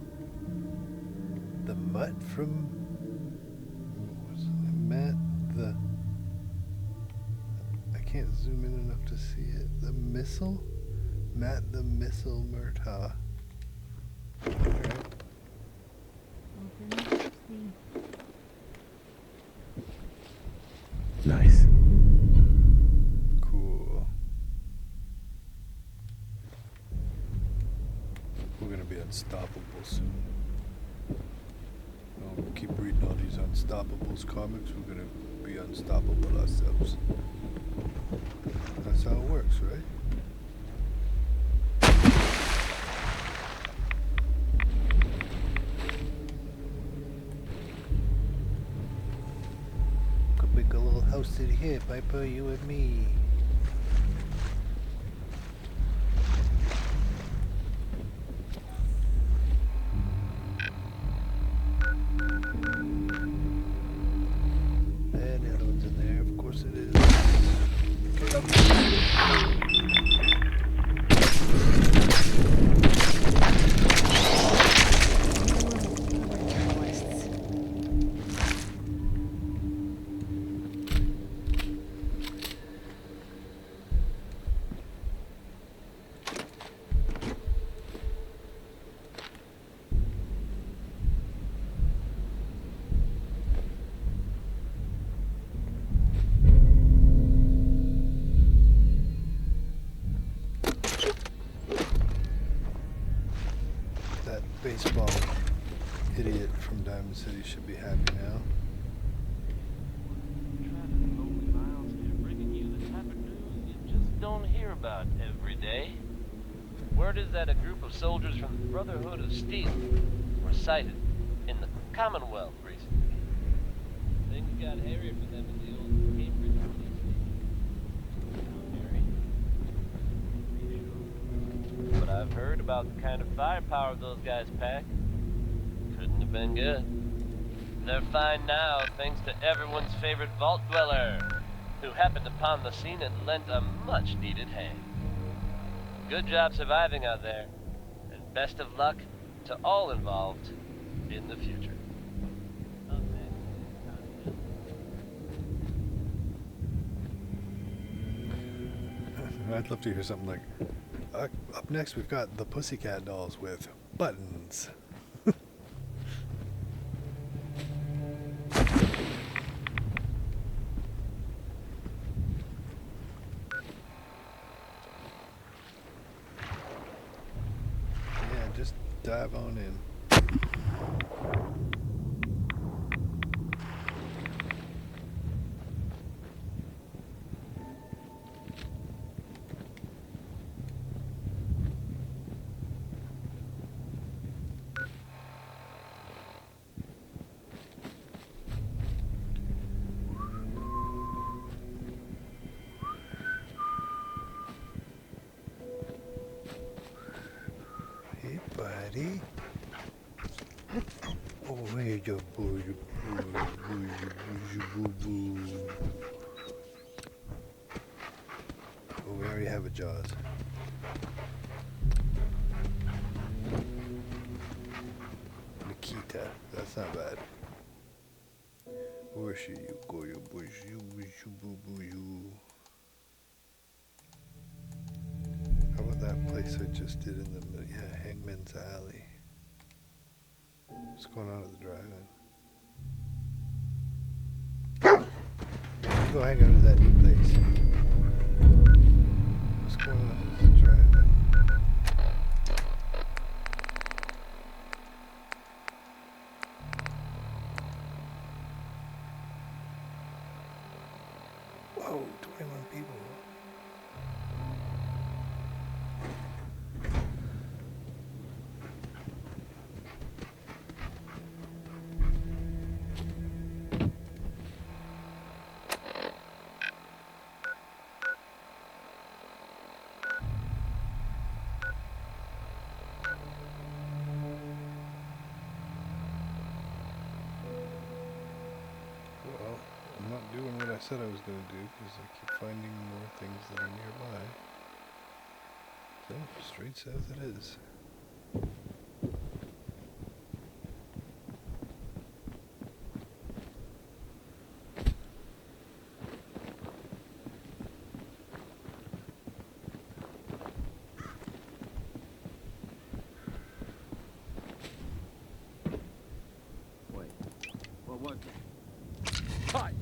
S1: The mutt from... Was it Matt the... I can't zoom in enough to see it. The Missile? Matt the Missile Murtaugh. Alright.
S9: Nice.
S1: Cool. We're gonna be unstoppable soon. Keep reading all these Unstoppables comics, we're gonna be unstoppable ourselves. That's how it works, right? Could make a little house in here, Piper, you and me. And the other one's in there, of course it is. That baseball idiot from Diamond City should be happy now.
S16: Don't hear about every day. Word is that a group of soldiers from the Brotherhood of Steel were sighted in the Commonwealth recently. Things got hairier for them in the old Cambridge police station. But I've heard about the kind of firepower those guys pack. Couldn't have been good. They're fine now thanks to everyone's favorite vault dweller, who happened upon the scene and lent a much-needed hand. Good job surviving out there, and best of luck to all involved in the future.
S1: I'd love to hear something like, up next we've got the Pussycat Dolls with buttons. Just dive on in. Hey, buddy. Oh, hey, your boy, Oh, we already have a Jaws. That's not bad. Bushy, you go, you bush, you wish you boo boo you. How about that place I just did in the middle? Yeah, Hangman's Alley. What's going on at the drive-in? Go hang out at that new place. What's going on at the drive-in? Whoa, 21 people. Well, I'm not doing what I said I was going to do because I keep finding more things that are nearby. So, straight south it is.
S11: Wait. Well, what? Cut!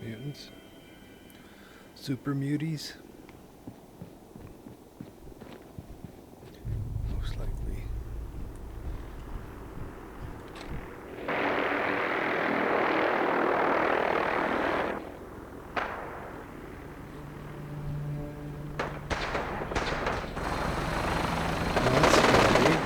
S1: Mutants. Super muties. Most likely. That's scary.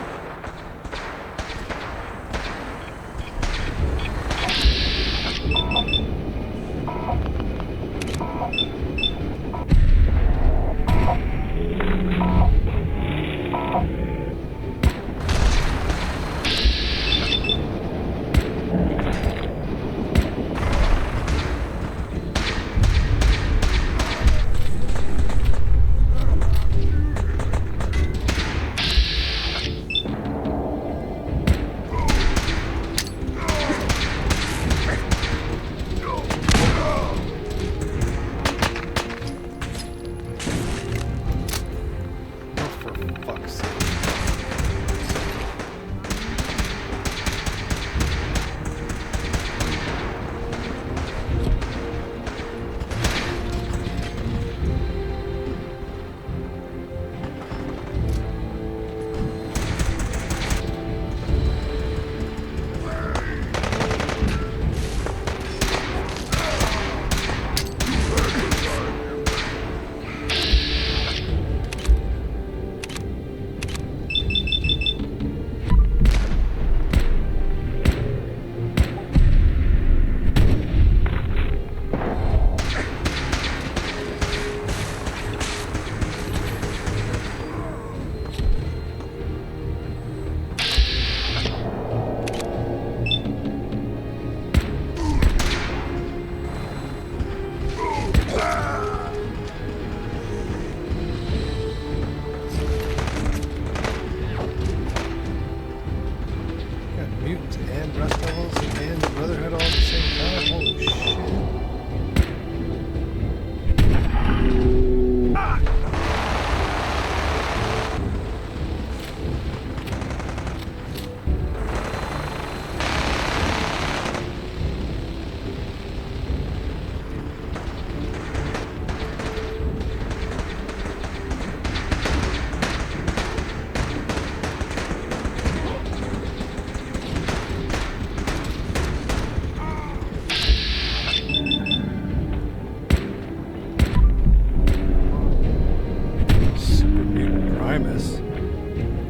S1: Mutants and Rust Devils and the Brotherhood all at the same time? Holy shit.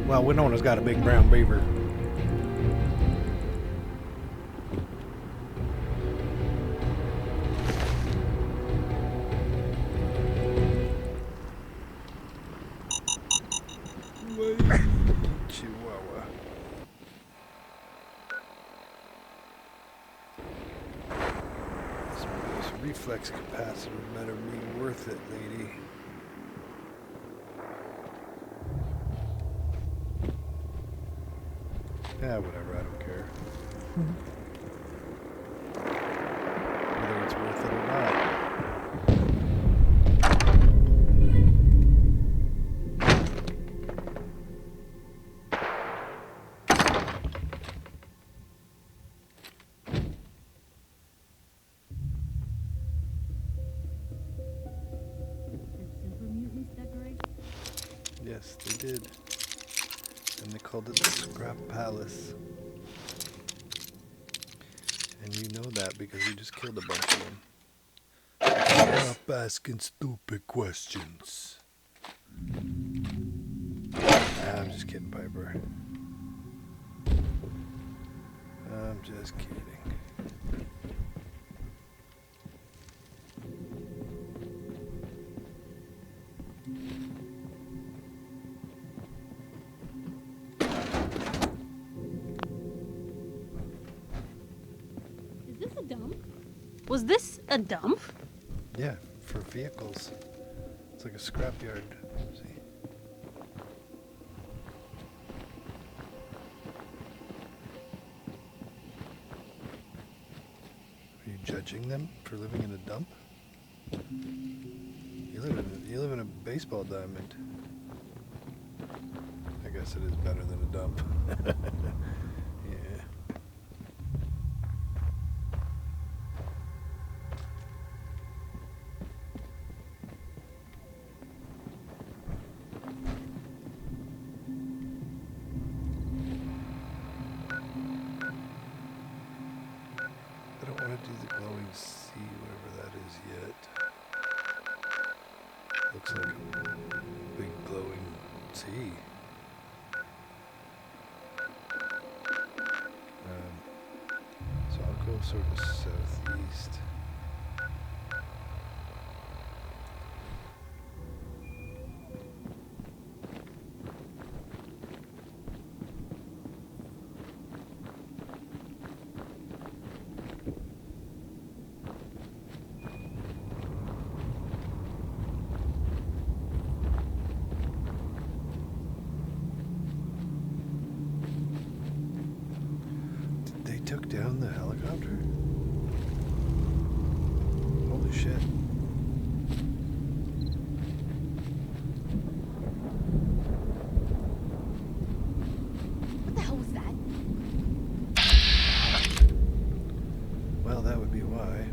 S1: Well, Winona's got a big brown beaver. reflex capacitor better be worth it, lady. Yeah, whatever, I don't care. Whether it's worth it or not.
S2: Super Mutants decoration?
S1: Yes, they did. And they called it the Scrap Palace. And you know that because you just killed a bunch of them. Stop asking stupid questions. I'm just kidding, Piper. I'm just kidding.
S2: Is this a dump? Was this a dump?
S1: Yeah, for vehicles. It's like a scrapyard. See? Are you judging them for living in a dump? You live in a baseball diamond. I guess it is better than a dump. Yeah. I don't want to do the glowing sea, whatever that is, yet. Looks like a big glowing sea. So I'll go sort of southeast. They took down the helicopter? Holy shit.
S15: What the hell was that?
S1: Well, that would be why.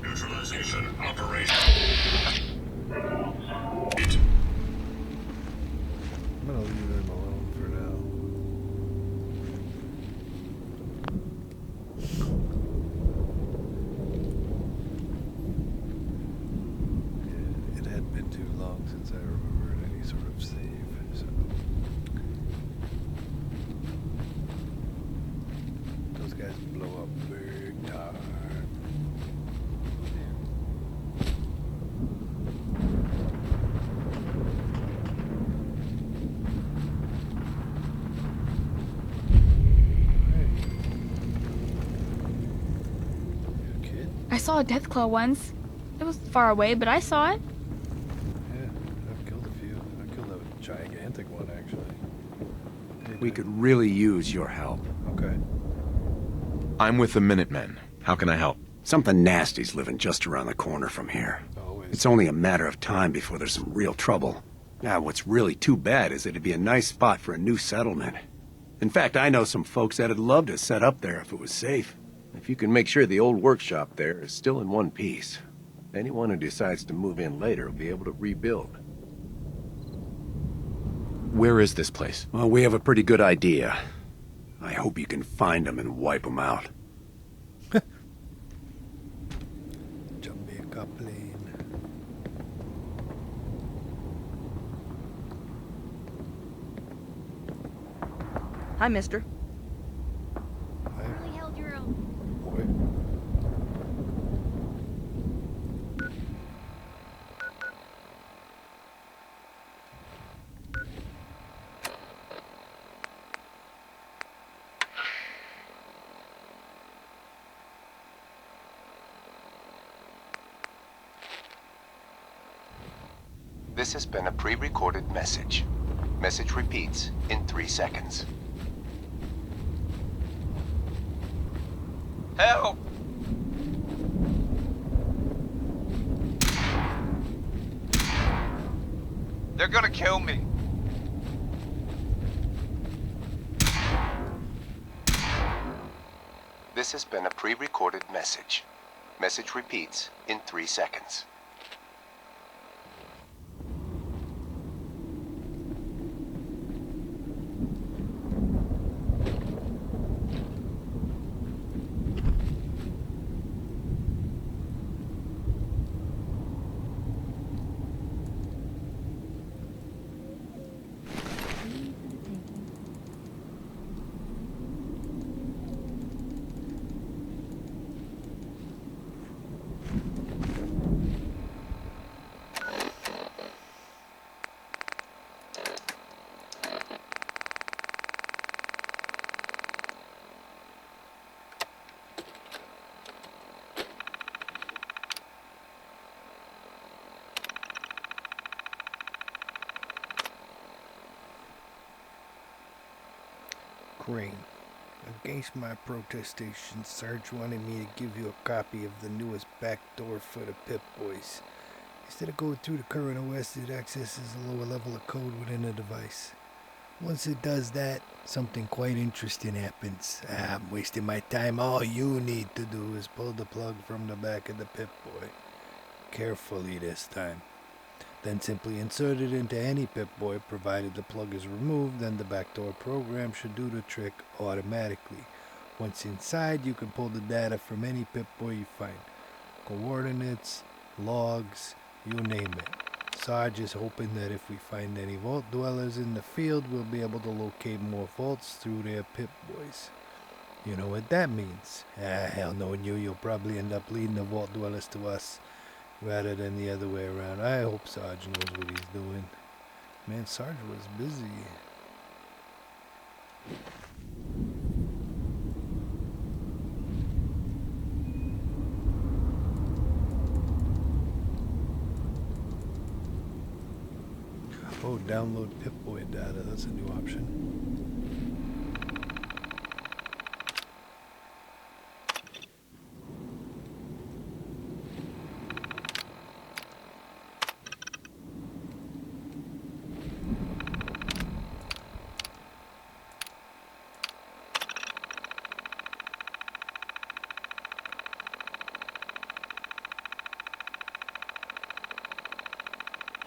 S5: Neutralization operation.
S1: I'm gonna leave them alone for now. It had been too long since I remembered any sort of save, so. Those guys blow up big time.
S17: I saw a Deathclaw once. It was far away, but I saw it.
S1: Yeah, I've killed a few. I killed a gigantic one, actually.
S13: We could really use your help.
S1: Okay.
S9: I'm with the Minutemen. How can I help?
S18: Something nasty's living just around the corner from here.
S1: Always.
S18: It's only a matter of time before there's some real trouble. Now, what's really too bad is it'd be a nice spot for a new settlement. In fact, I know some folks that'd love to set up there if it was safe.
S13: If you can make sure the old workshop there is still in one piece, anyone who decides to move in later will be able to rebuild.
S9: Where is this place?
S18: Well, we have a pretty good idea. I hope you can find them and wipe them out.
S1: Jamaica plane.
S12: Hi, mister.
S2: Really held your own.
S1: Boy.
S13: This has been a pre-recorded message. Message repeats in 3 seconds.
S14: Help! They're gonna kill me.
S13: This has been a pre-recorded message. Message repeats in 3 seconds.
S1: Crane. Against my protestation, Sarge wanted me to give you a copy of the newest backdoor for the Pip Boys. Instead of going through the current OS, it accesses a lower level of code within the device. Once it does that, something quite interesting happens. I'm wasting my time. All you need to do is pull the plug from the back of the Pip Boy. Carefully this time. Then simply insert it into any Pip-Boy, provided the plug is removed, then the backdoor program should do the trick automatically. Once inside, you can pull the data from any Pip-Boy you find. Coordinates, logs, you name it. Sarge is hoping that if we find any vault dwellers in the field, we'll be able to locate more vaults through their Pip-Boys. You know what that means. Hell, knowing you, you'll probably end up leading the vault dwellers to us, rather than the other way around. I hope Sarge knows what he's doing. Man, Sarge was busy. Oh, download Pip-Boy data. That's a new option.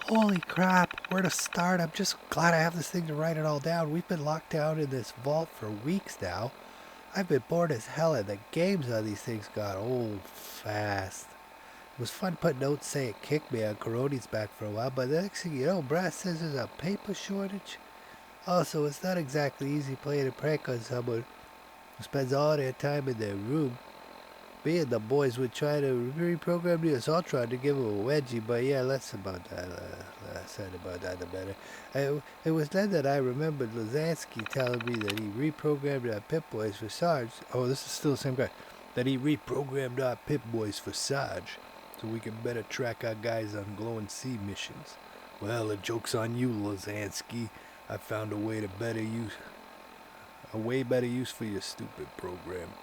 S1: Holy crap, where to start? I'm just glad I have this thing to write it all down. We've been locked down in this vault for weeks now. I've been bored as hell, and the games on these things got old fast. It was fun putting notes saying it kicked me on Coroni's back for a while, but the next thing you know, Brass says there's a paper shortage. Also, it's not exactly easy playing a prank on someone who spends all their time in their room. Me and the boys would try to reprogram the Assaultron to give him a wedgie, but yeah, less about that. Less about that, the better. It was then that I remembered Lazansky telling me that he reprogrammed our Pip-Boys for Sarge. Oh, this is still the same guy. That he reprogrammed our Pip-Boys for Sarge, so we can better track our guys on Glowing Sea missions. Well, the joke's on you, Lazansky. I found a way better use for your stupid program.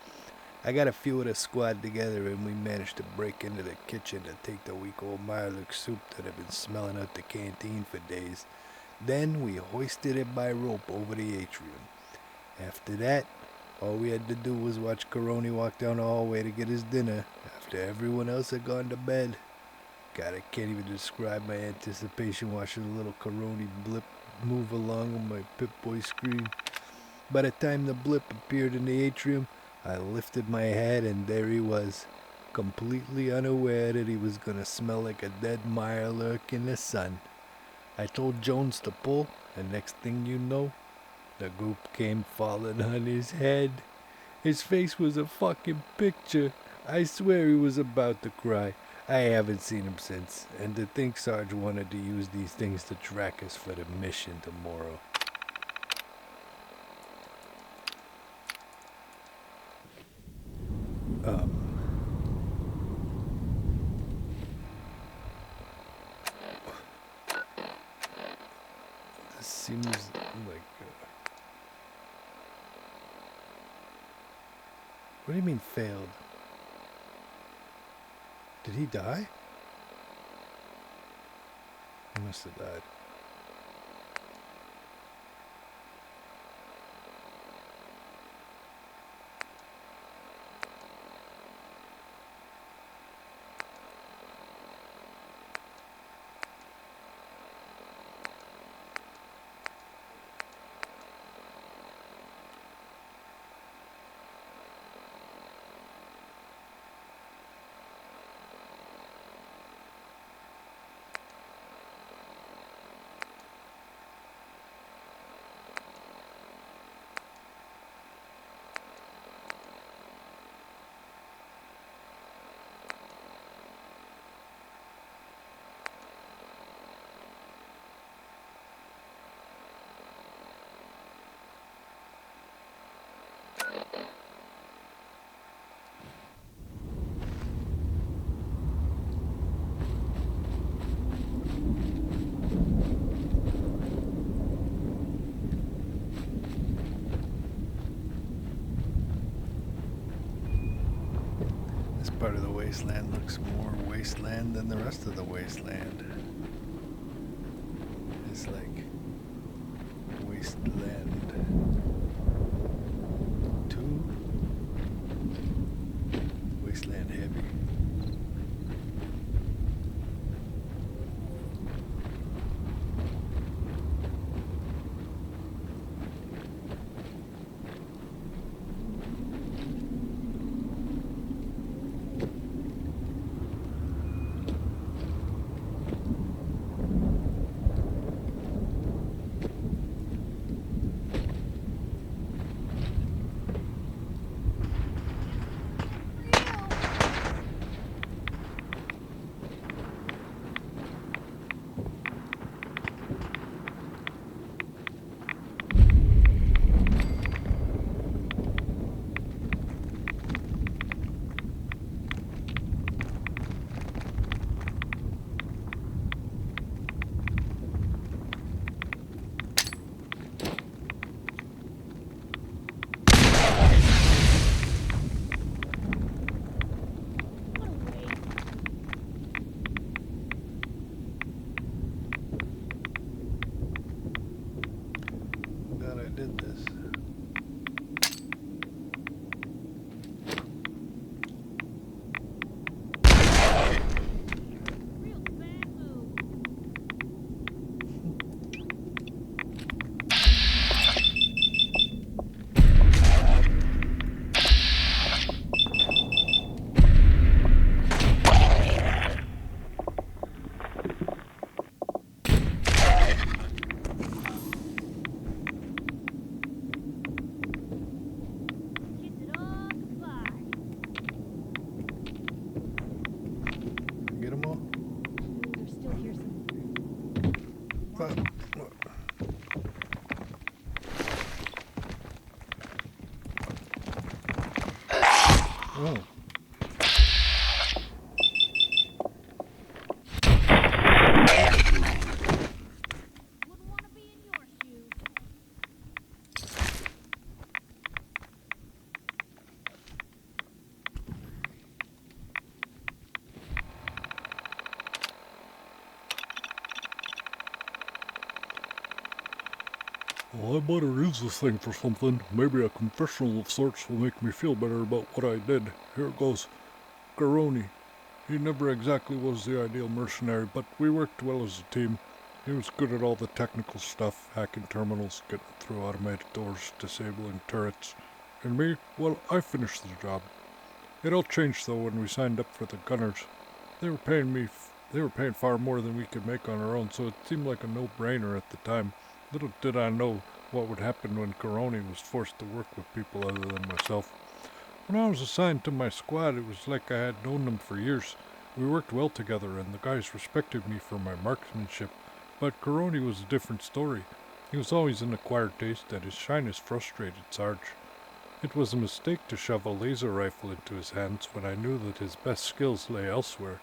S1: I got a few of the squad together and we managed to break into the kitchen to take the week-old Mirelurk soup that had been smelling out the canteen for days. Then we hoisted it by rope over the atrium. After that, all we had to do was watch Coroni walk down the hallway to get his dinner after everyone else had gone to bed. God, I can't even describe my anticipation watching the little Coroni blip move along on my Pip-Boy screen. By the time the blip appeared in the atrium, I lifted my head and there he was, completely unaware that he was gonna smell like a dead Mirelurk in the sun. I told Jones to pull, and next thing you know, The goop came falling on his head. His face was a fucking picture. I swear he was about to cry. I haven't seen him since, and to think Sarge wanted to use these things to track us for the mission tomorrow. This seems like... what do you mean failed? Did he die? He must have died. Part of the wasteland looks more wasteland than the rest of the wasteland. It's like wasteland 2, wasteland heavy. Did this. Oh.
S19: Well, I might have used this thing for something. Maybe a confessional of sorts will make me feel better about what I did. Here it goes. Garoni. He never exactly was the ideal mercenary, but we worked well as a team. He was good at all the technical stuff, hacking terminals, getting through automated doors, disabling turrets. And me, well, I finished the job. It all changed though when we signed up for the Gunners. They were paying far more than we could make on our own, so it seemed like a no-brainer at the time. Little did I know what would happen when Caroni was forced to work with people other than myself. When I was assigned to my squad, it was like I had known them for years. We worked well together, and the guys respected me for my marksmanship. But Caroni was a different story. He was always an acquired taste, and his shyness frustrated Sarge. It was a mistake to shove a laser rifle into his hands when I knew that his best skills lay elsewhere.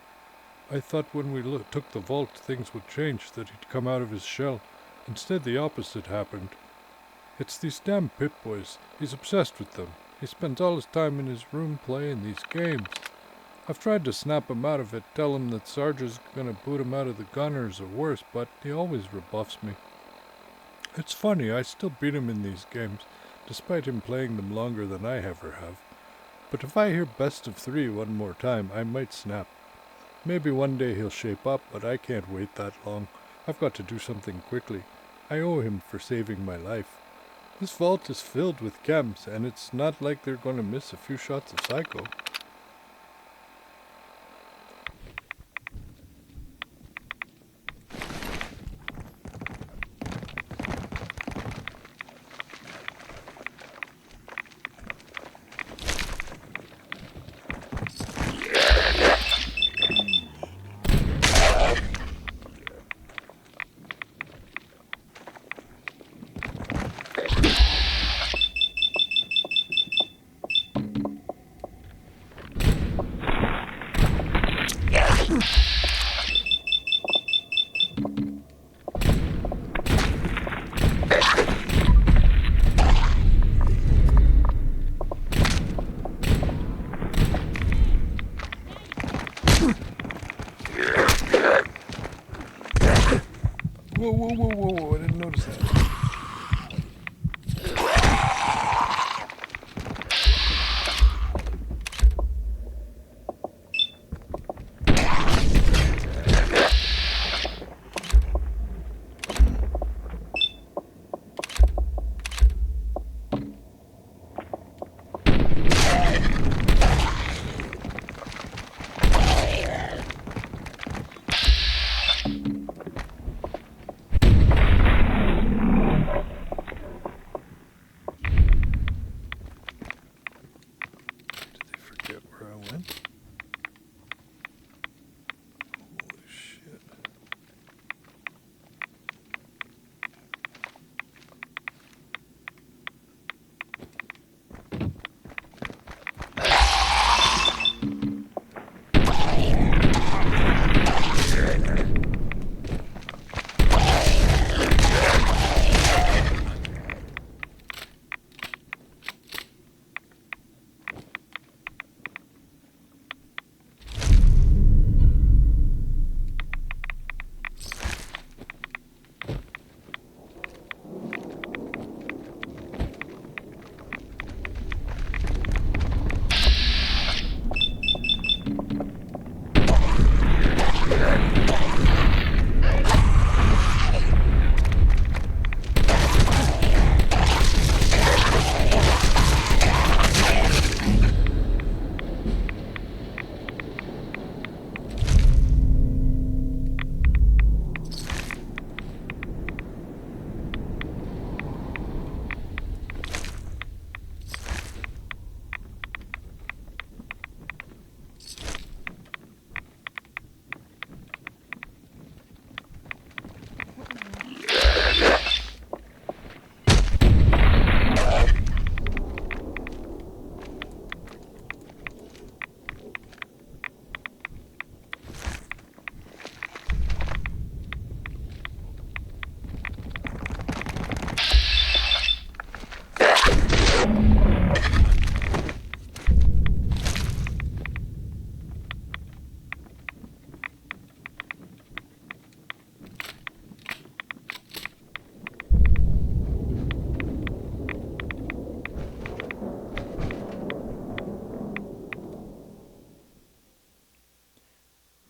S19: I thought when we took the vault things would change, that he'd come out of his shell. Instead, the opposite happened. It's these damn Pit Boys. He's obsessed with them. He spends all his time in his room playing these games. I've tried to snap him out of it, tell him that Sarge is gonna boot him out of the gunners or worse, but he always rebuffs me. It's funny, I still beat him in these games, despite him playing them longer than I ever have. But if I hear best of 3 one more time, I might snap. Maybe one day he'll shape up, but I can't wait that long. I've got to do something quickly. I owe him for saving my life. This vault is filled with chems, and it's not like they're going to miss a few shots of Psycho. Whoa, I didn't notice that.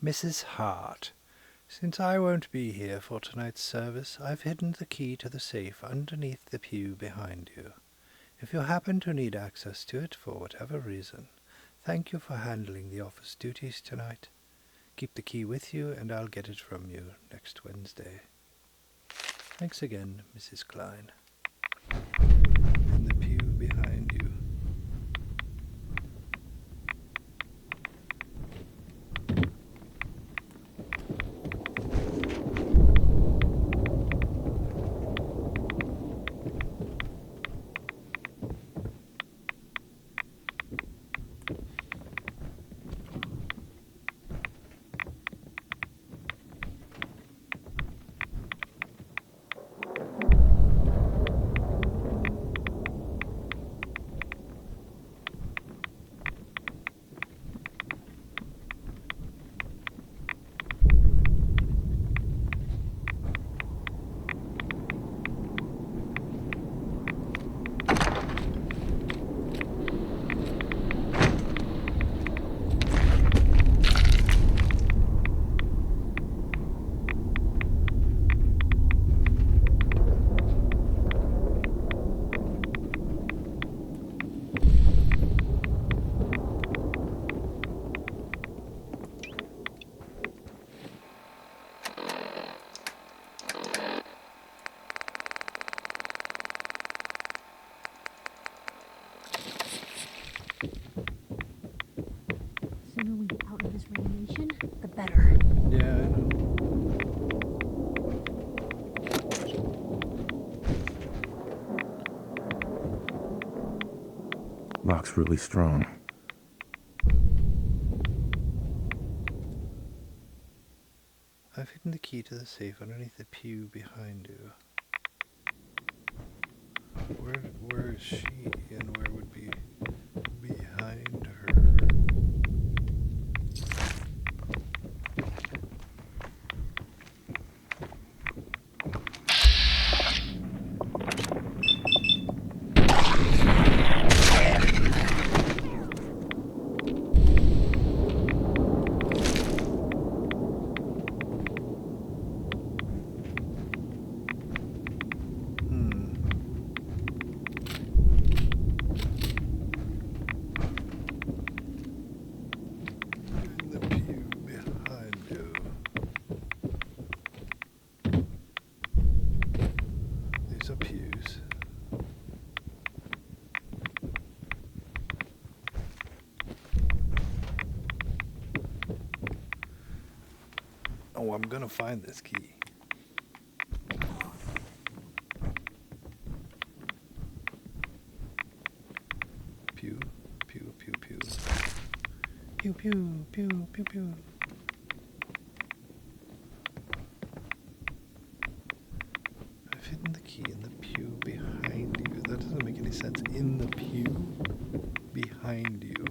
S19: Mrs. Hart, since I won't be here for tonight's service, I've hidden the key to the safe underneath the pew behind you. If you happen to need access to it for whatever reason, thank you for handling the office duties tonight. Keep the key with you, and I'll get it from you next Wednesday. Thanks again, Mrs. Klein.
S9: lock's really strong.
S1: I've hidden the key to the safe underneath the pew behind you. Where is she, and where would be behind her? Oh, I'm gonna find this key. Pew, pew, pew, pew. Pew, pew, pew, pew, pew. I've hidden the key in the pew behind you. That doesn't make any sense. In the pew behind you.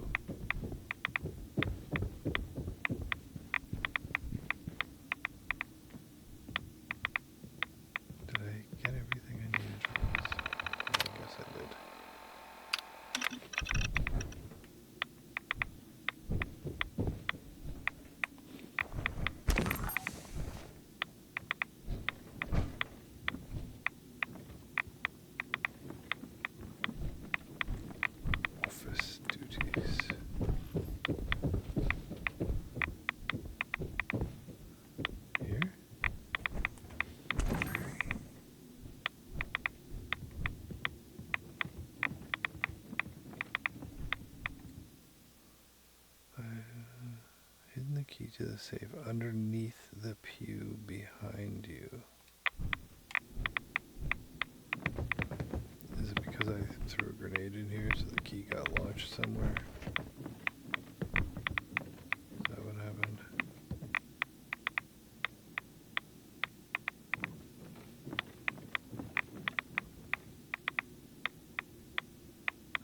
S1: Key to the safe underneath the pew behind you. Is it because I threw a grenade in here so the key got launched somewhere? Is that what happened?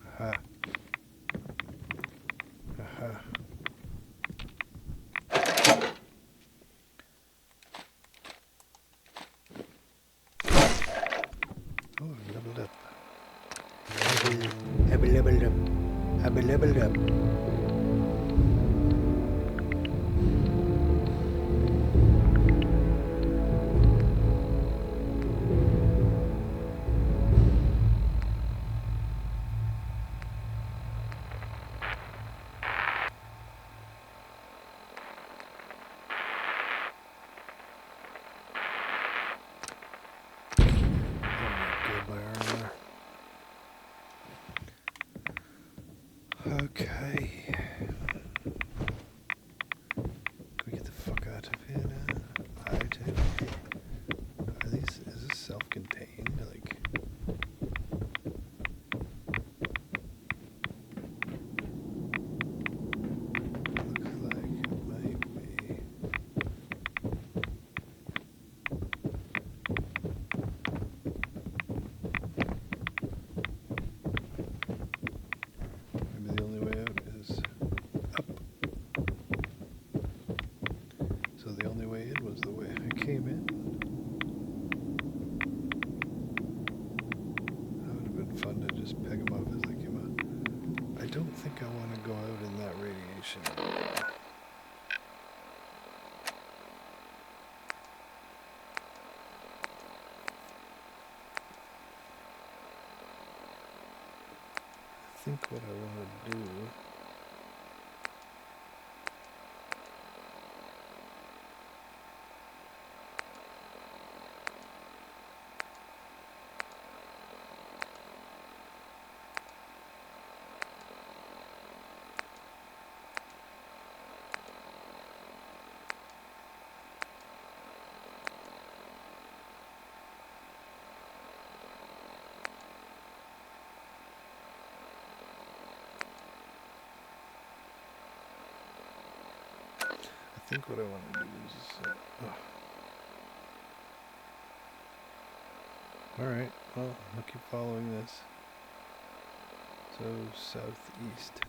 S1: Aha. Aha. Leveled up. Okay. Can we get the fuck out of here now? Is this self-contained? Like... Looks like it might be. Maybe the only way out is up. So the only way in was the way I came in. That would have been fun to just peg them off as they came out. I don't think I want to go out in that radiation. I think what I want to do think what I want to do is... Alright, well, I'll keep following this. So, southeast.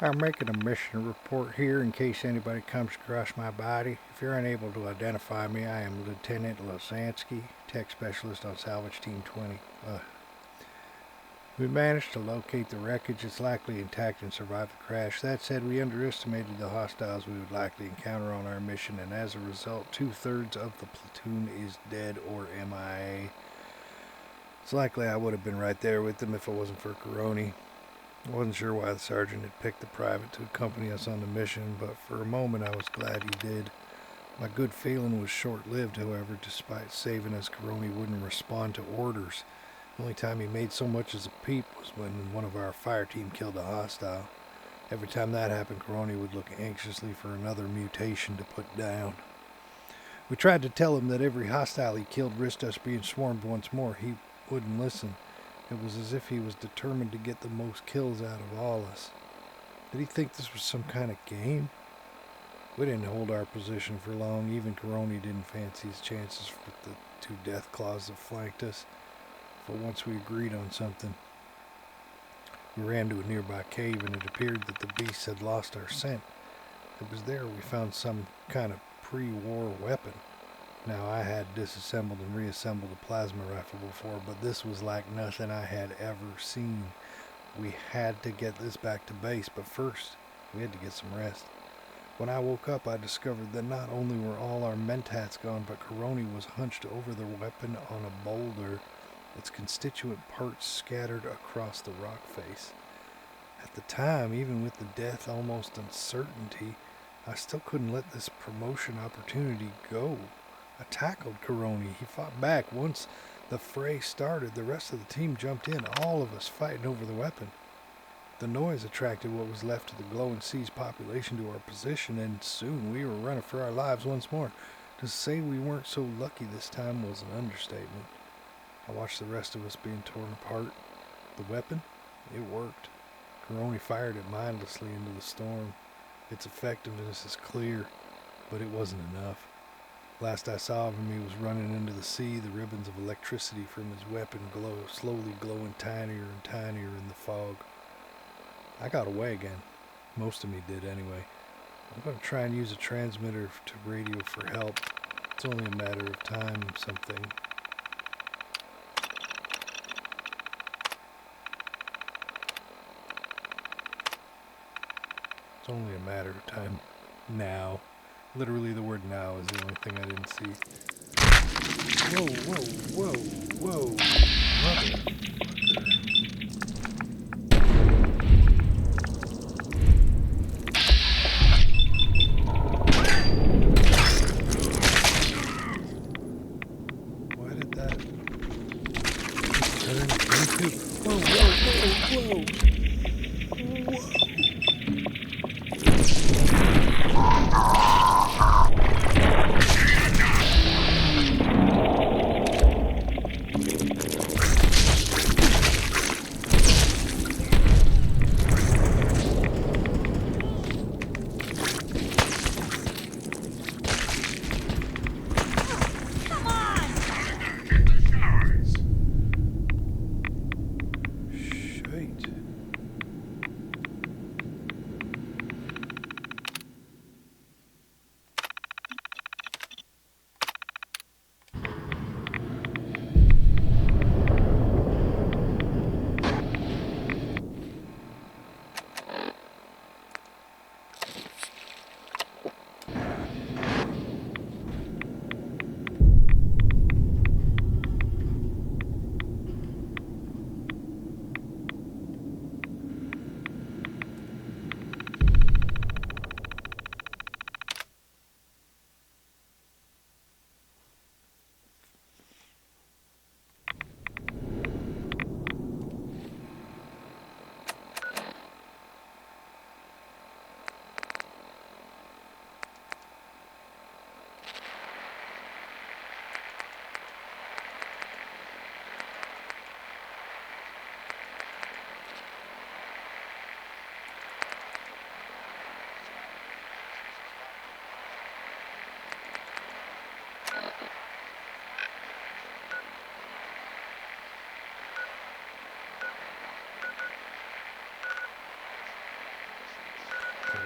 S1: I'm making a mission report here in case anybody comes across my body. If you're unable to identify me, I am Lieutenant Losansky, Tech Specialist on Salvage Team 20. We managed to locate the wreckage. It's likely intact and survived the crash. That said, we underestimated the hostiles we would likely encounter on our mission, and as a result, 2/3 of the platoon is dead or MIA. It's likely I would have been right there with them if it wasn't for Karoni. I wasn't sure why the sergeant had picked the private to accompany us on the mission, but for a moment I was glad he did. My good feeling was short-lived, however. Despite saving us, Karoni wouldn't respond to orders. The only time he made so much as a peep was when one of our fire team killed a hostile. Every time that happened, Karoni would look anxiously for another mutation to put down. We tried to tell him that every hostile he killed risked us being swarmed once more. He wouldn't listen. It was as if he was determined to get the most kills out of all us. Did he think this was some kind of game? We didn't hold our position for long. Even Karoni didn't fancy his chances with the 2 death claws that flanked us. For once we agreed on something. We ran to a nearby cave, and it appeared that the beasts had lost our scent. It was there we found some kind of pre-war weapon. Now, I had disassembled and reassembled a plasma rifle before, but this was like nothing I had ever seen. We had to get this back to base, but first, we had to get some rest. When I woke up, I discovered that not only were all our mentats gone, but Karoni was hunched over the weapon on a boulder, its constituent parts scattered across the rock face. At the time, even with the death almost uncertainty, I still couldn't let this promotion opportunity go. I tackled Karoni. He fought back. Once the fray started, the rest of the team jumped in, all of us fighting over the weapon. The noise attracted what was left of the Glowing Seas population to our position, and soon we were running for our lives once more. To say we weren't so lucky this time was an understatement. I watched the rest of us being torn apart. The weapon? It worked. Karoni fired it mindlessly into the storm. Its effectiveness is clear, but it wasn't enough. Last I saw of him, he was running into the sea, the ribbons of electricity from his weapon slowly glowing tinier and tinier in the fog. I got away again. Most of me did anyway. I'm going to try and use a transmitter to radio for help. It's only a matter of time, something. It's only a matter of time. Now. Literally the word now is the only thing I didn't see. Whoa, whoa, whoa, whoa. Motherfucker. Why did that turn into... Whoa, whoa, whoa, whoa.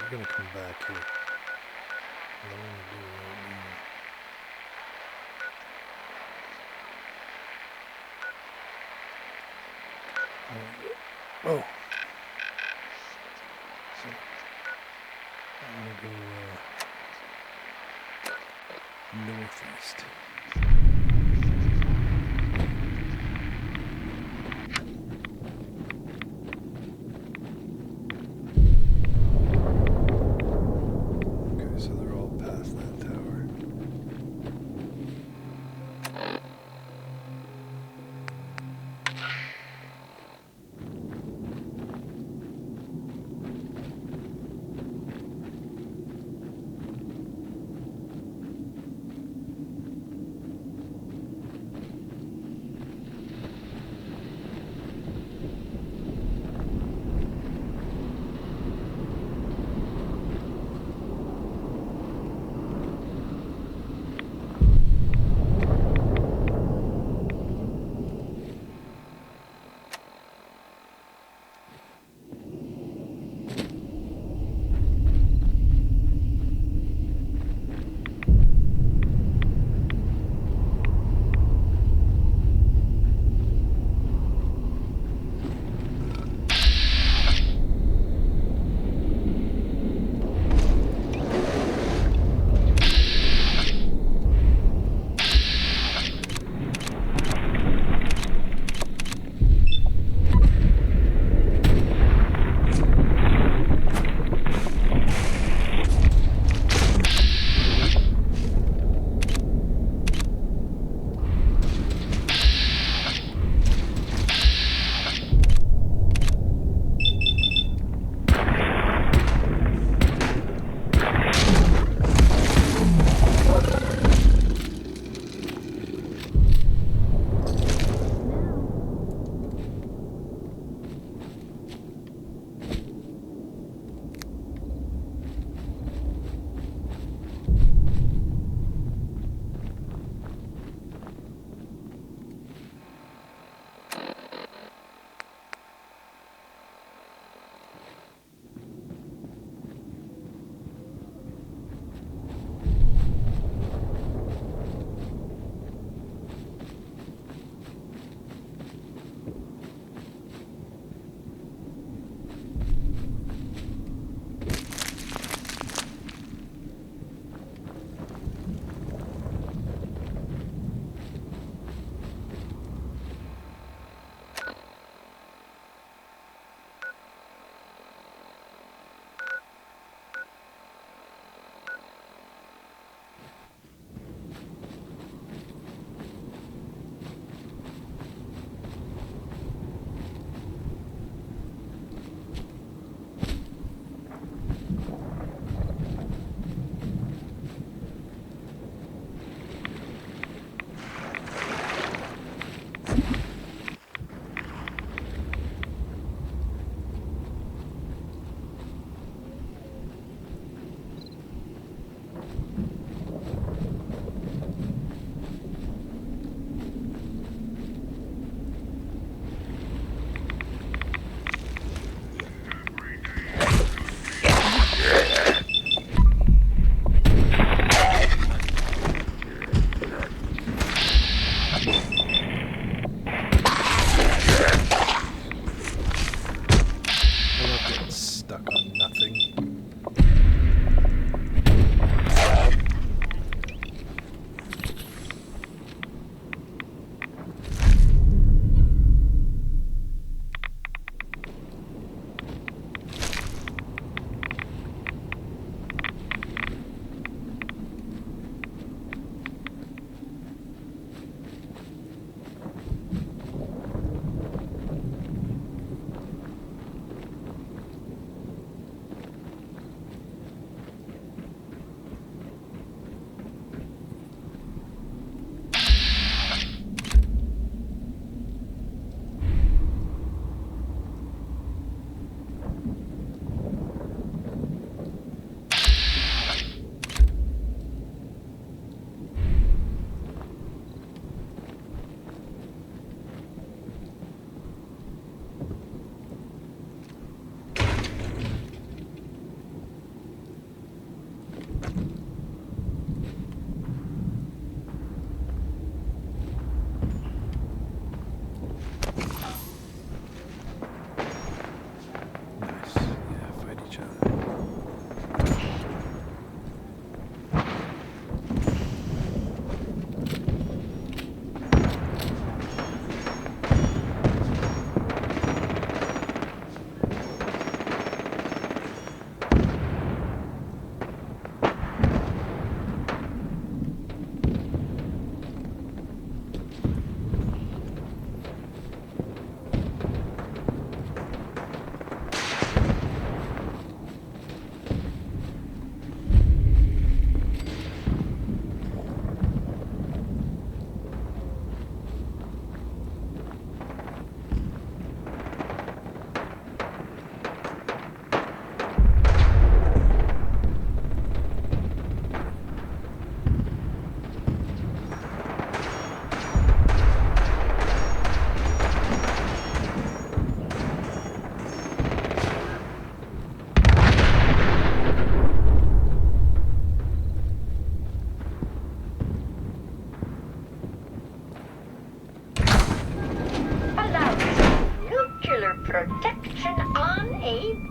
S1: we're gonna come back here. What I want to do right now. Oh. So I'm gonna go northeast. Okay, so they're all past that tower.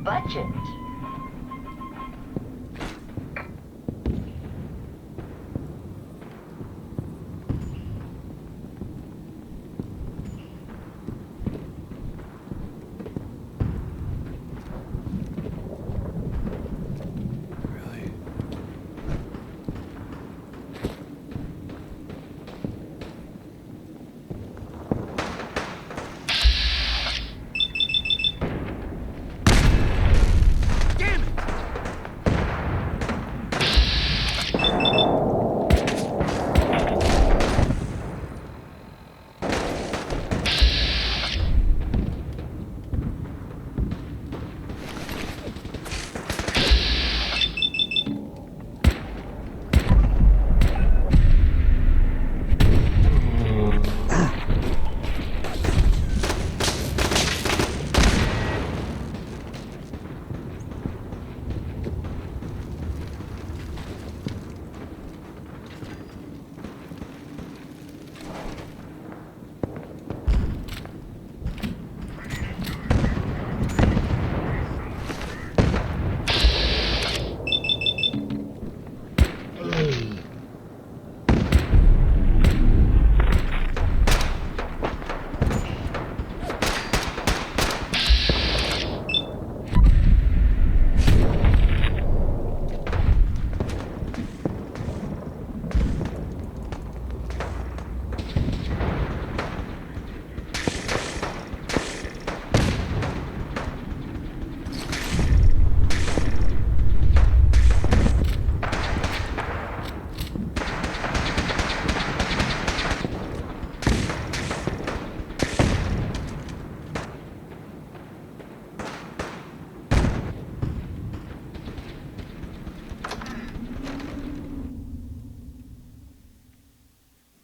S20: budget.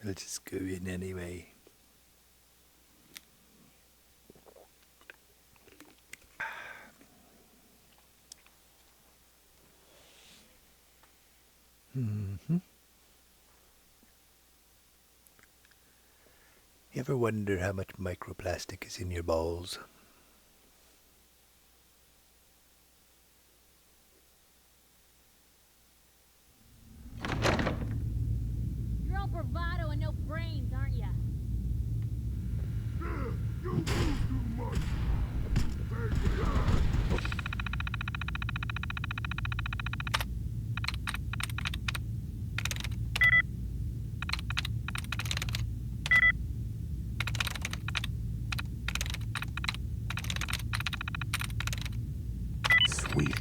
S1: I'll just go in anyway. Mm-hmm. You ever wonder how much microplastic is in your balls?
S2: You're all bravado and no brains, aren't ya?
S5: You move too much.
S13: Sweet.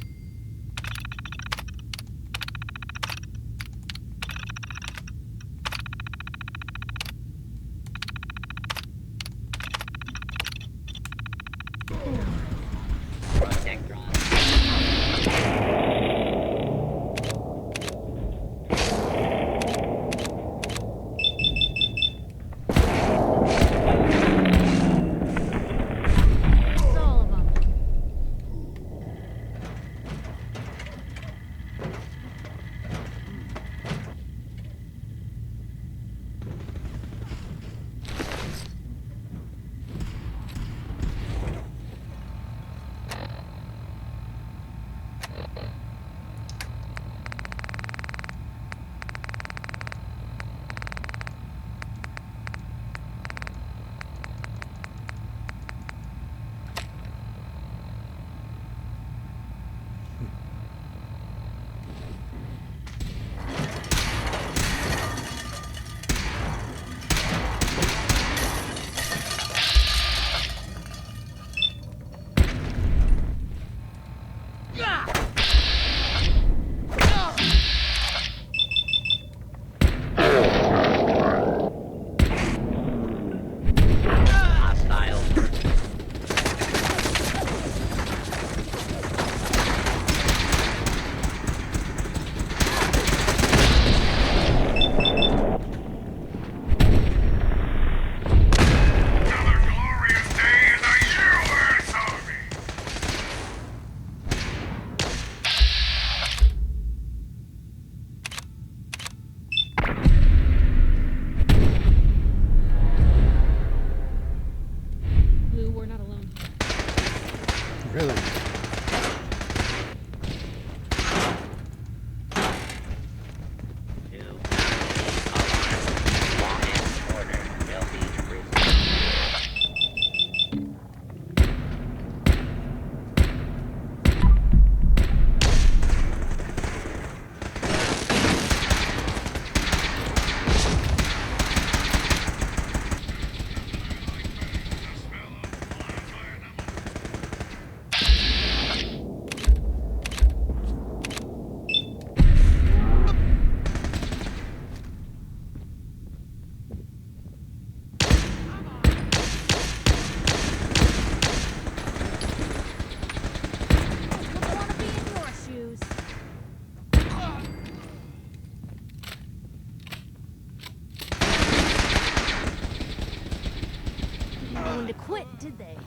S2: Blue, we're not alone.
S1: Really?
S2: day.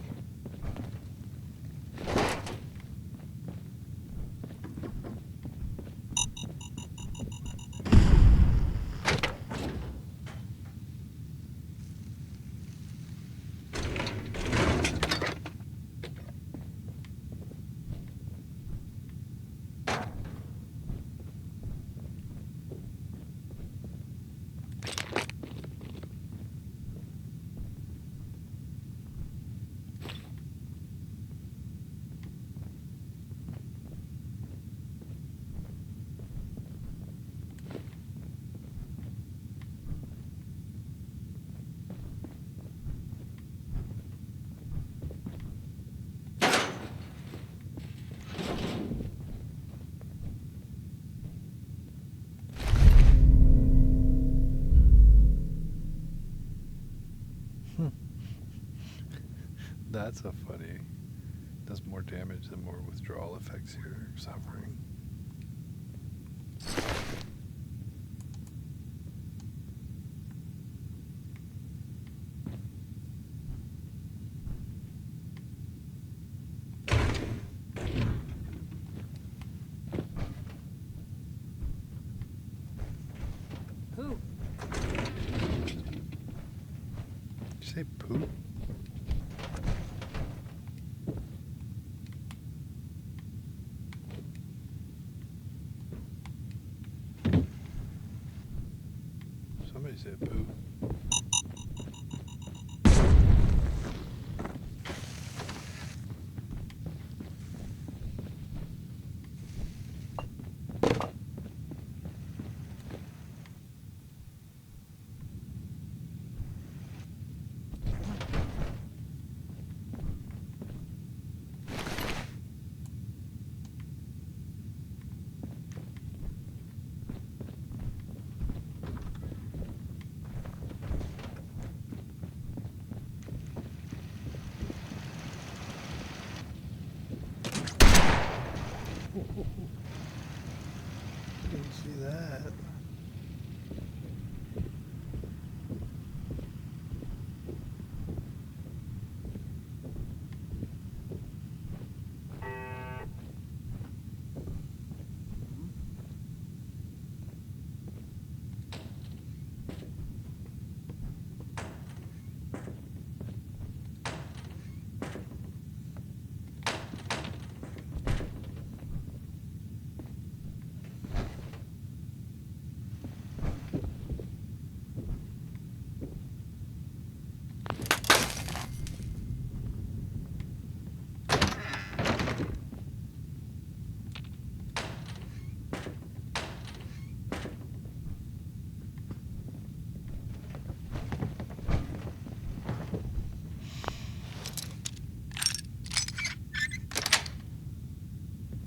S1: That's a funny. Does more damage than more withdrawal effects you're suffering.
S2: Who?
S1: Did you say poop? Somebody said poop. Didn't see that.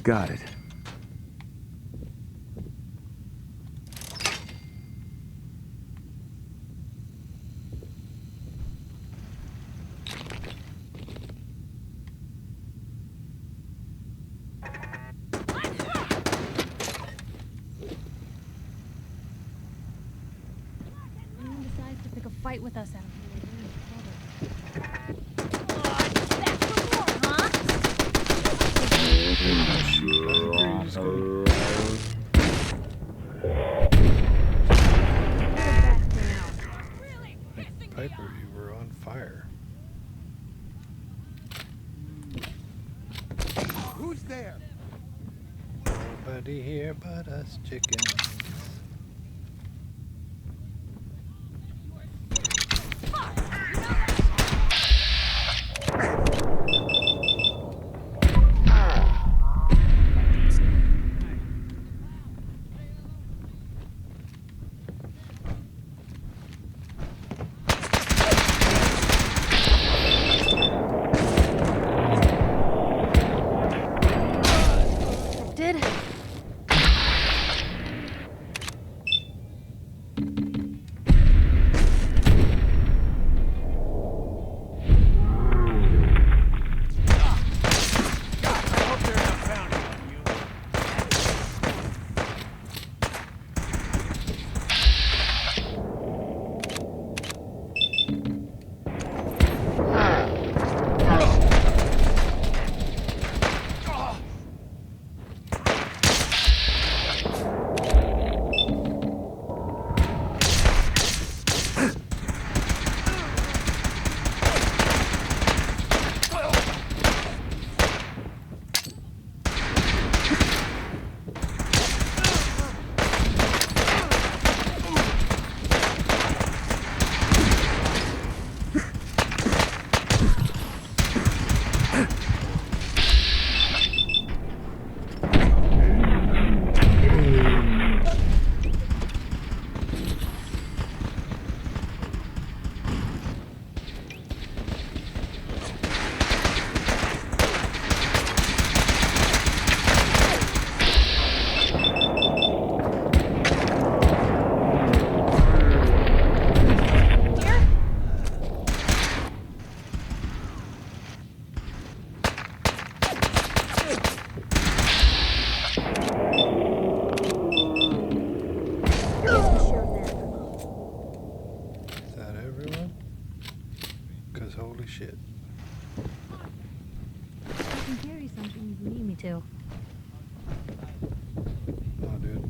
S9: Got it.
S2: Anyone decides to pick a fight with us out here, we're in trouble.
S1: Piper, you were on fire.
S5: Who's there?
S1: Nobody here but us chickens.
S2: can carry something if you need me to.
S1: Oh, dude.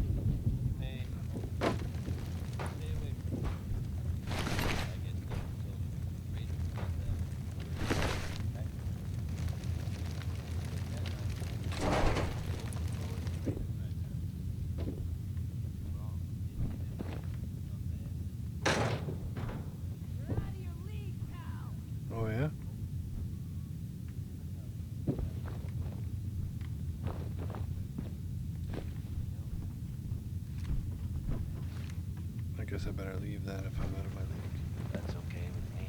S1: Oh, yeah? I guess I better leave that if I'm out of my league.
S16: That's okay with me.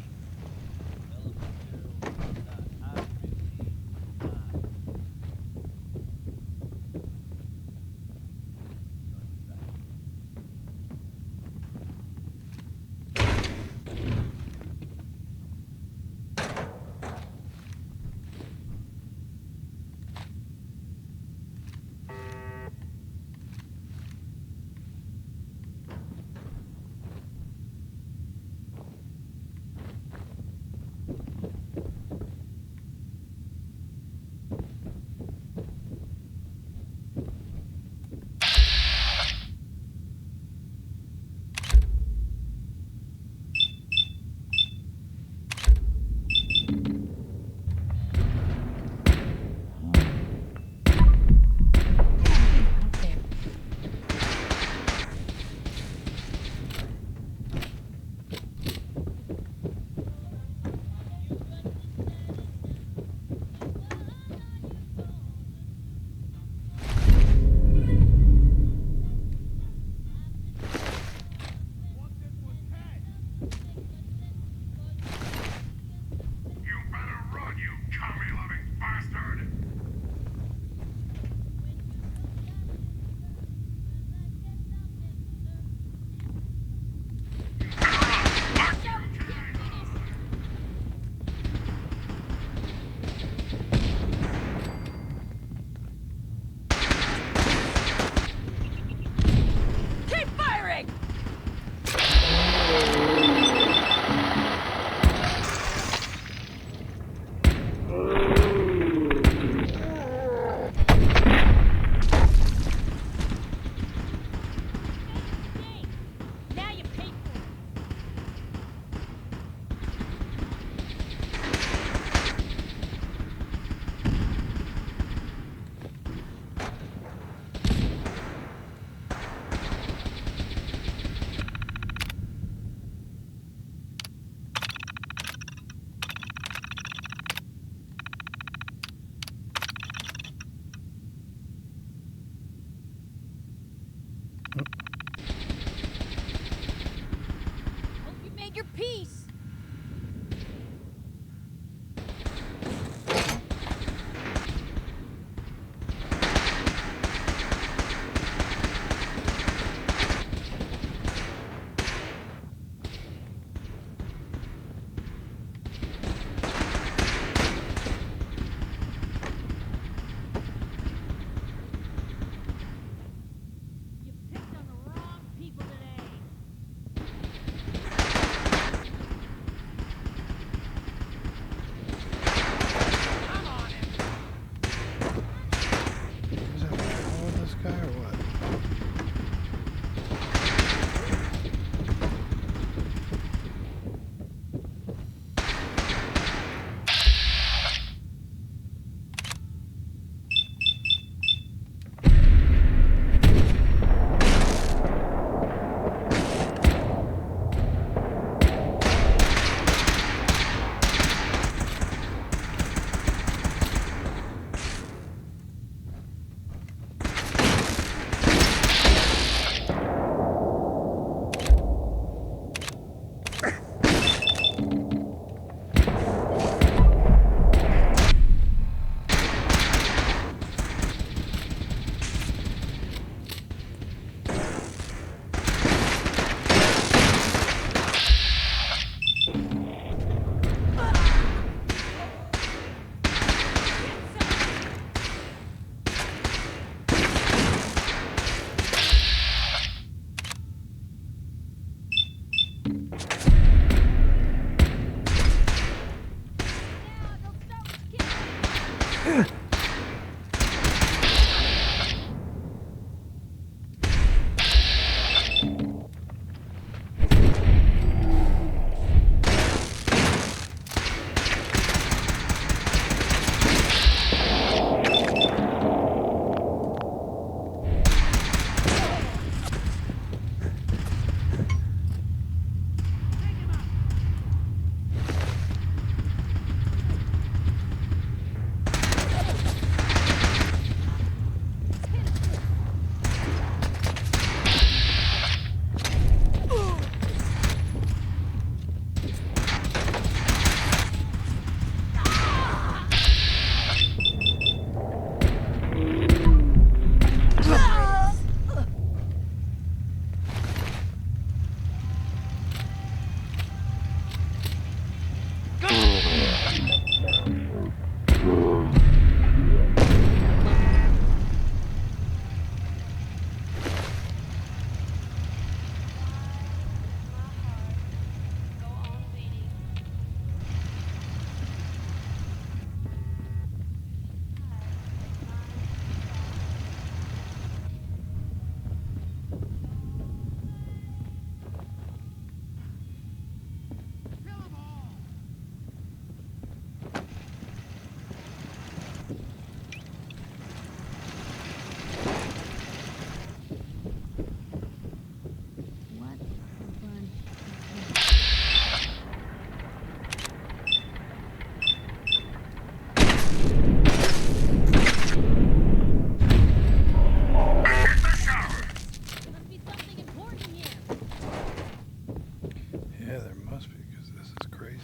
S1: Yeah, there must be, because this is crazy.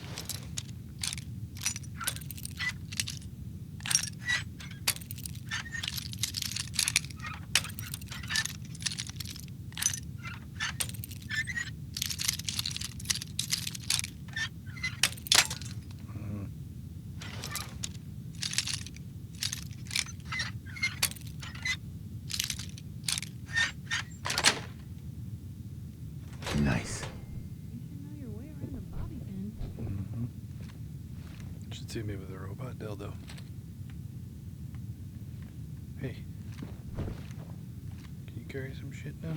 S9: Nice.
S1: Should see me with a robot dildo. Hey. Can you carry some shit now?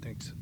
S1: Thanks.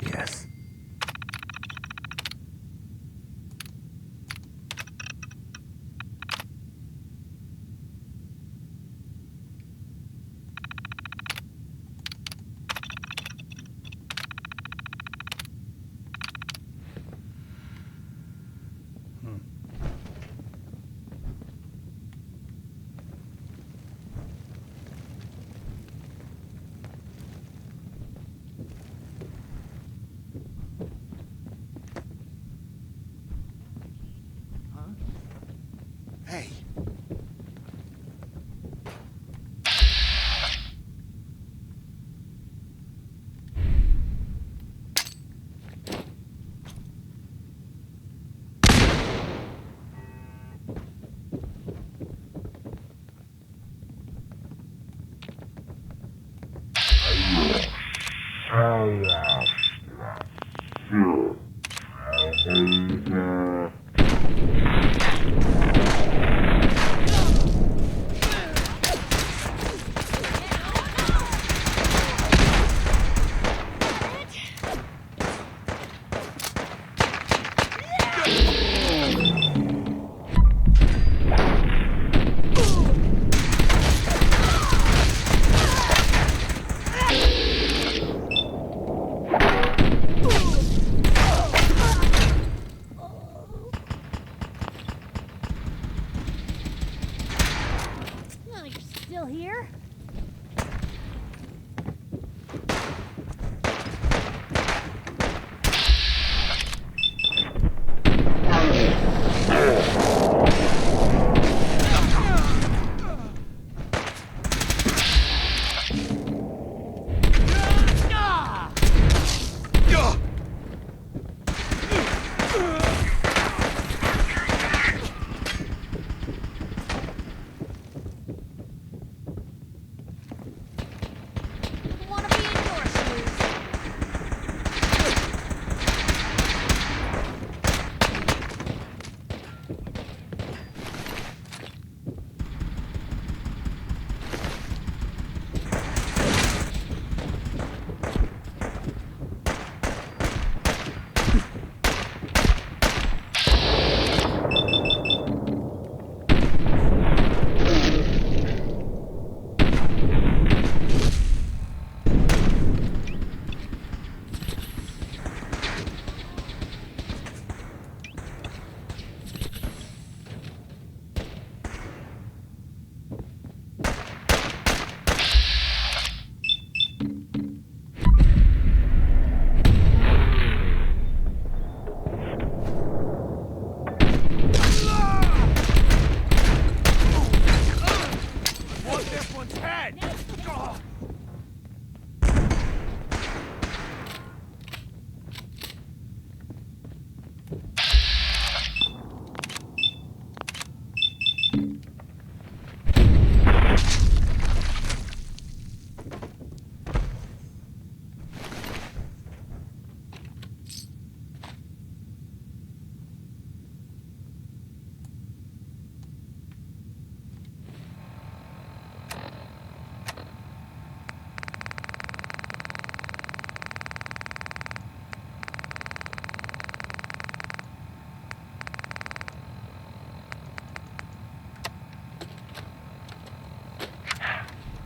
S9: Yes.
S14: Hey.
S2: Still here?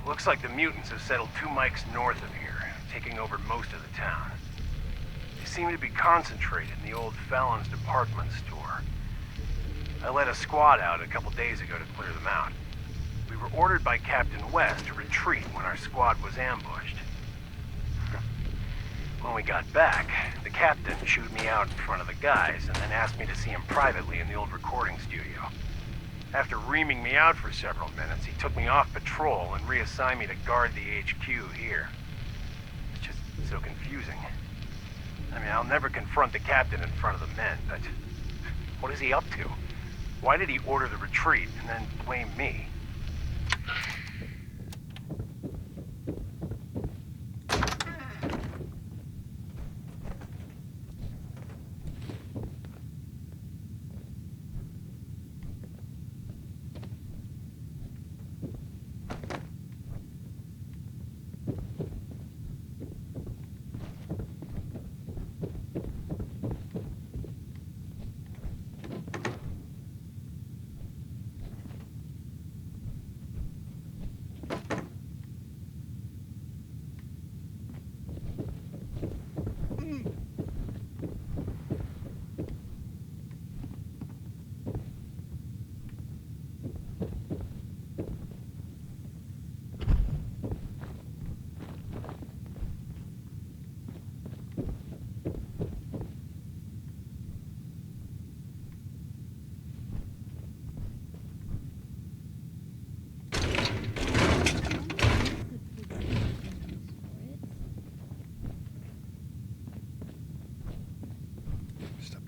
S18: Looks like the mutants have settled 2 mics north of here, taking over most of the town. They seem to be concentrated in the old Fallon's department store. I led a squad out a couple days ago to clear them out. We were ordered by Captain West to retreat when our squad was ambushed. When we got back, the captain chewed me out in front of the guys and then asked me to see him privately in the old recording studio. After reaming me out for several minutes, he took me off patrol and reassigned me to guard the HQ here. It's just so confusing. I mean, I'll never confront the captain in front of the men, but what is he up to? Why did he order the retreat and then blame me?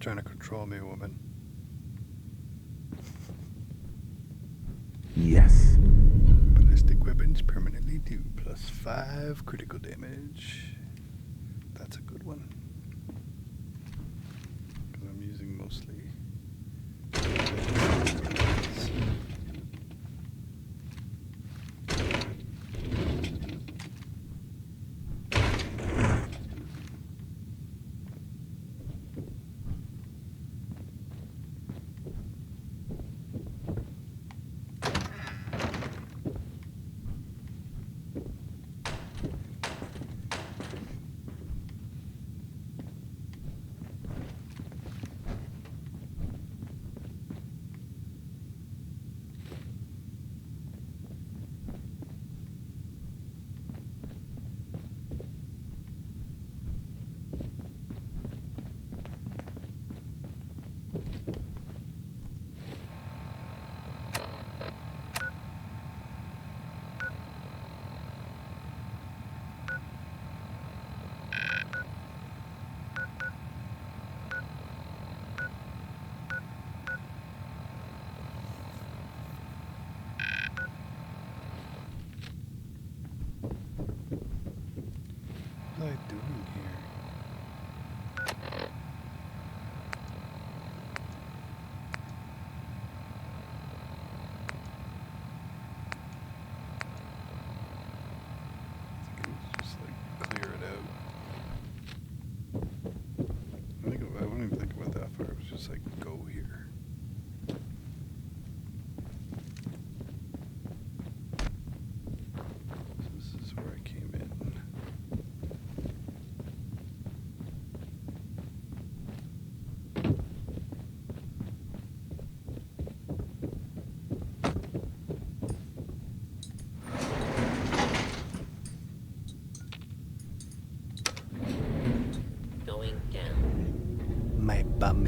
S1: Trying to control me, woman.
S9: Yes.
S1: Ballistic weapons permanently do +5 critical damage. That's a good one. Because I'm using mostly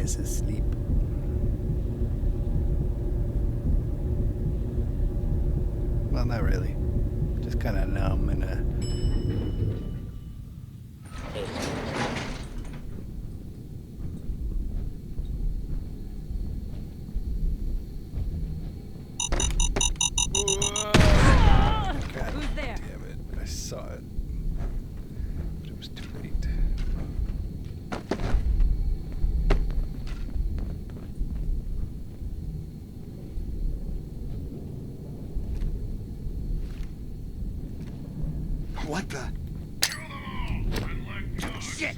S1: misses sleep. Well, not really. Just kind of numb and God
S12: Who's there?
S1: damn it. I saw it. But it was too late.
S14: What the? Shit!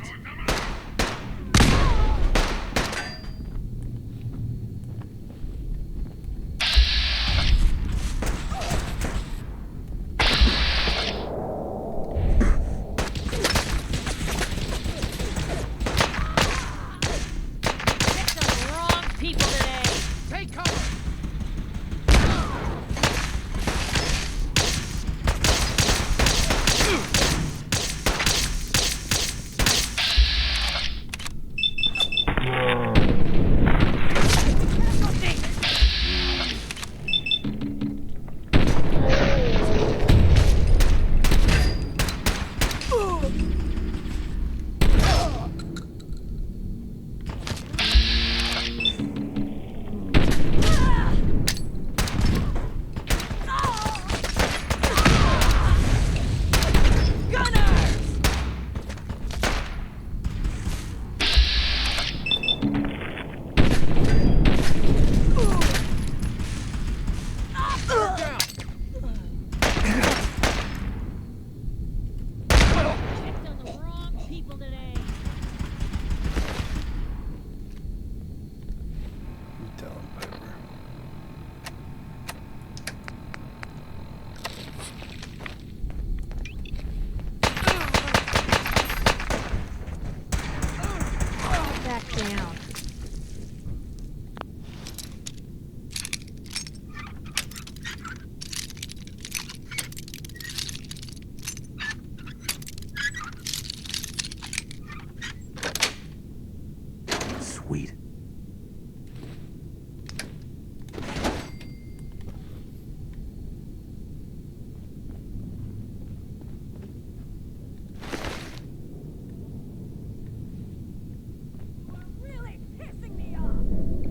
S3: Sweet.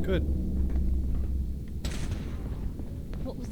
S1: Good.
S2: What was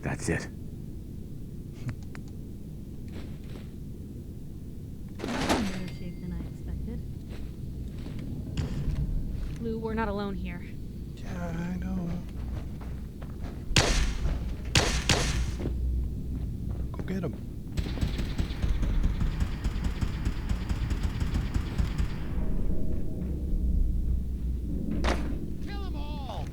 S8: That's it.
S2: Better shape than I expected. Lou, we're not alone here.
S1: Yeah, I know. Go get him.
S14: Kill them all!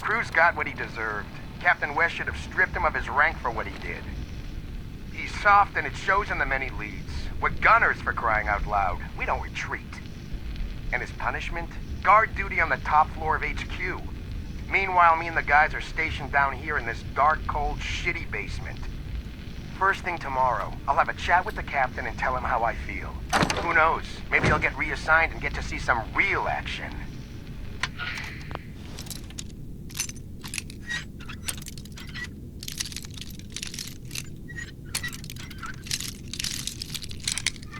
S20: Cruz got what he deserved. Captain West should have stripped him of his rank for what he did. He's soft and it shows in the men he leads. We're gunners, for crying out loud. We don't retreat. And his punishment? Guard duty on the top floor of HQ. Meanwhile, me and the guys are stationed down here in this dark, cold, shitty basement. First thing tomorrow, I'll have a chat with the captain and tell him how I feel. Who knows? Maybe I'll get reassigned and get to see some real action.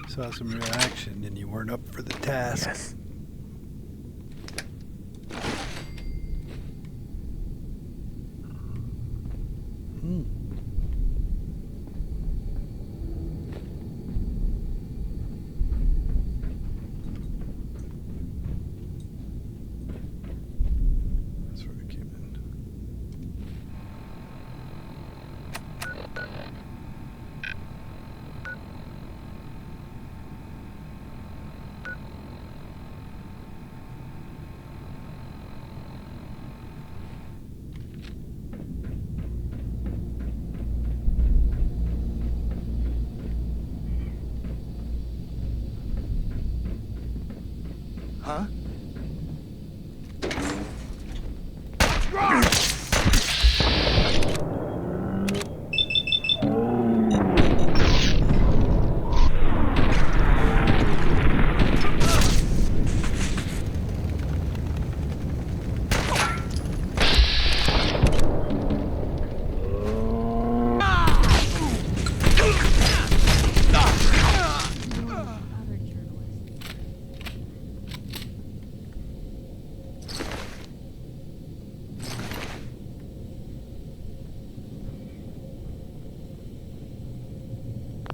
S1: Saw some real action and you weren't up for the task.
S8: Yes.
S1: That's where I came in.
S20: Huh?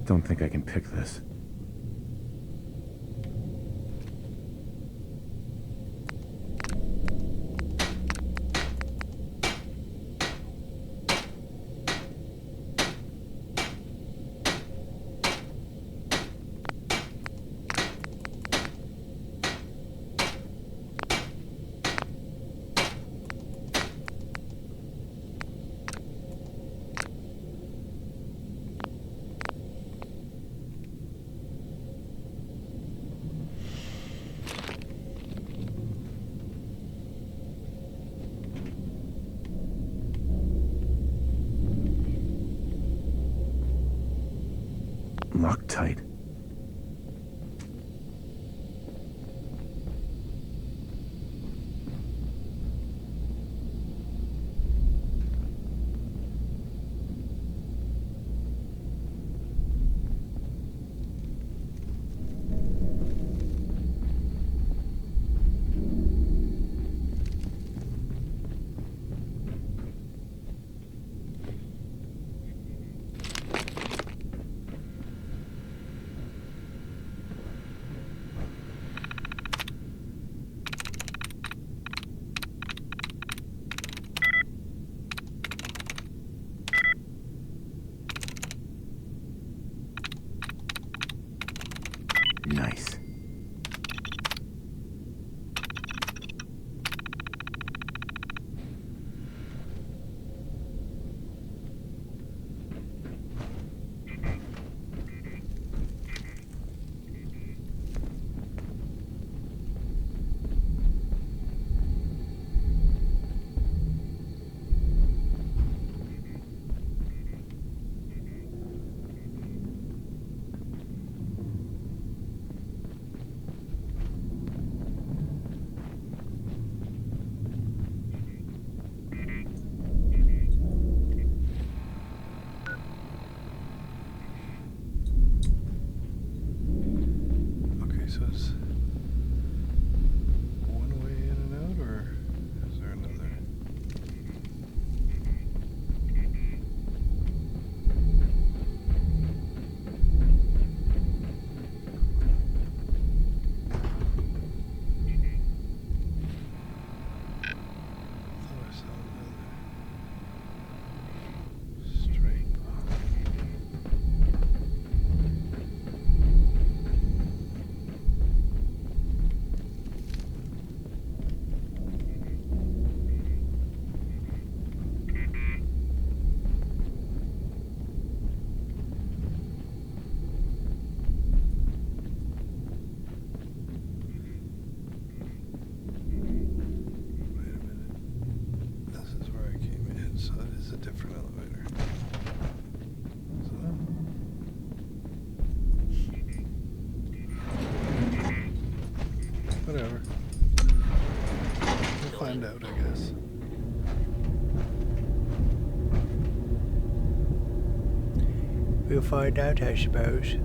S8: Don't think I can pick this.
S9: Locked tight. Nice.
S1: So it's one way in and out, or is there another? I thought I saw another straight off. So it is a different elevator. So, whatever. We'll find out, I guess. We'll find out, I suppose.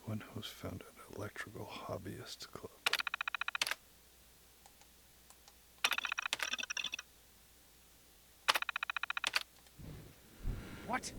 S1: One host founded an electrical hobbyist club.
S14: What?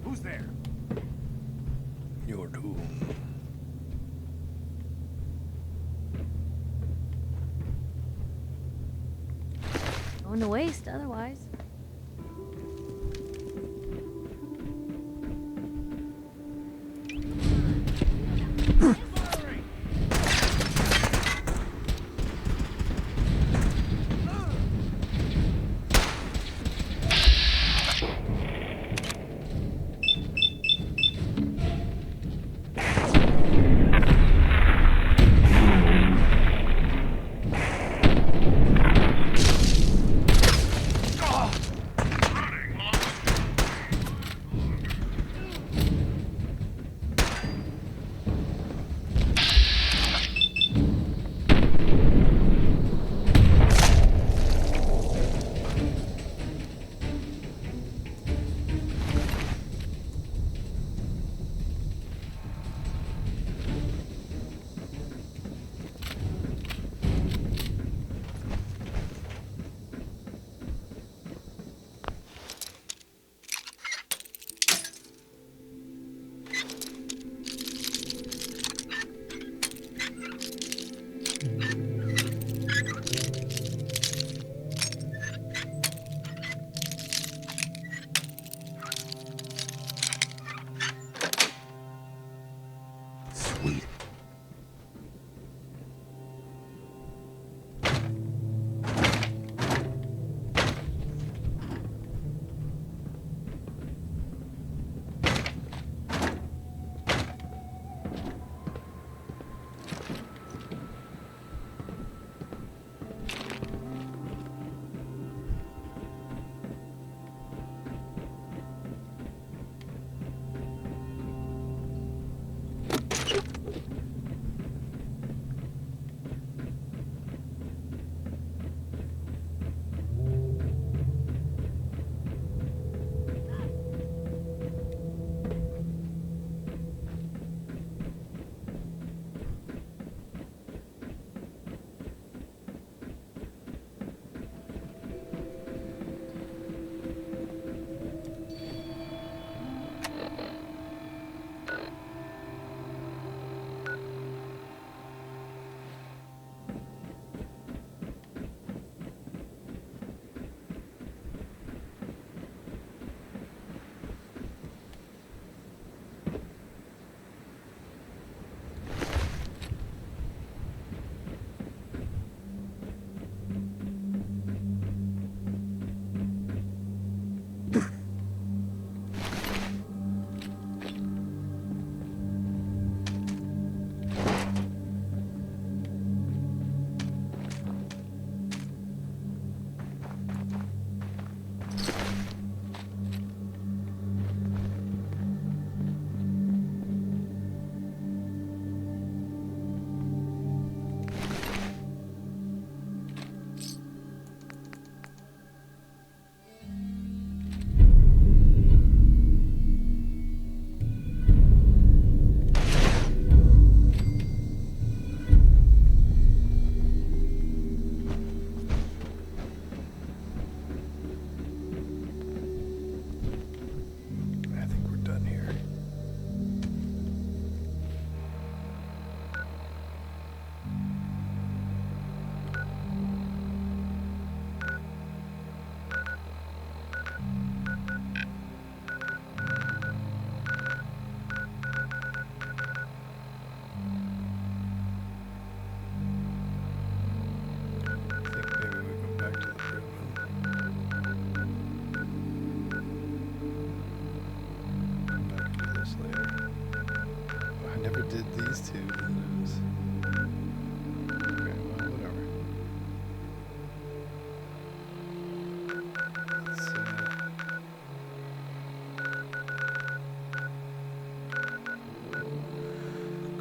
S14: Who's there?
S1: Your doom.
S2: Going to waste otherwise.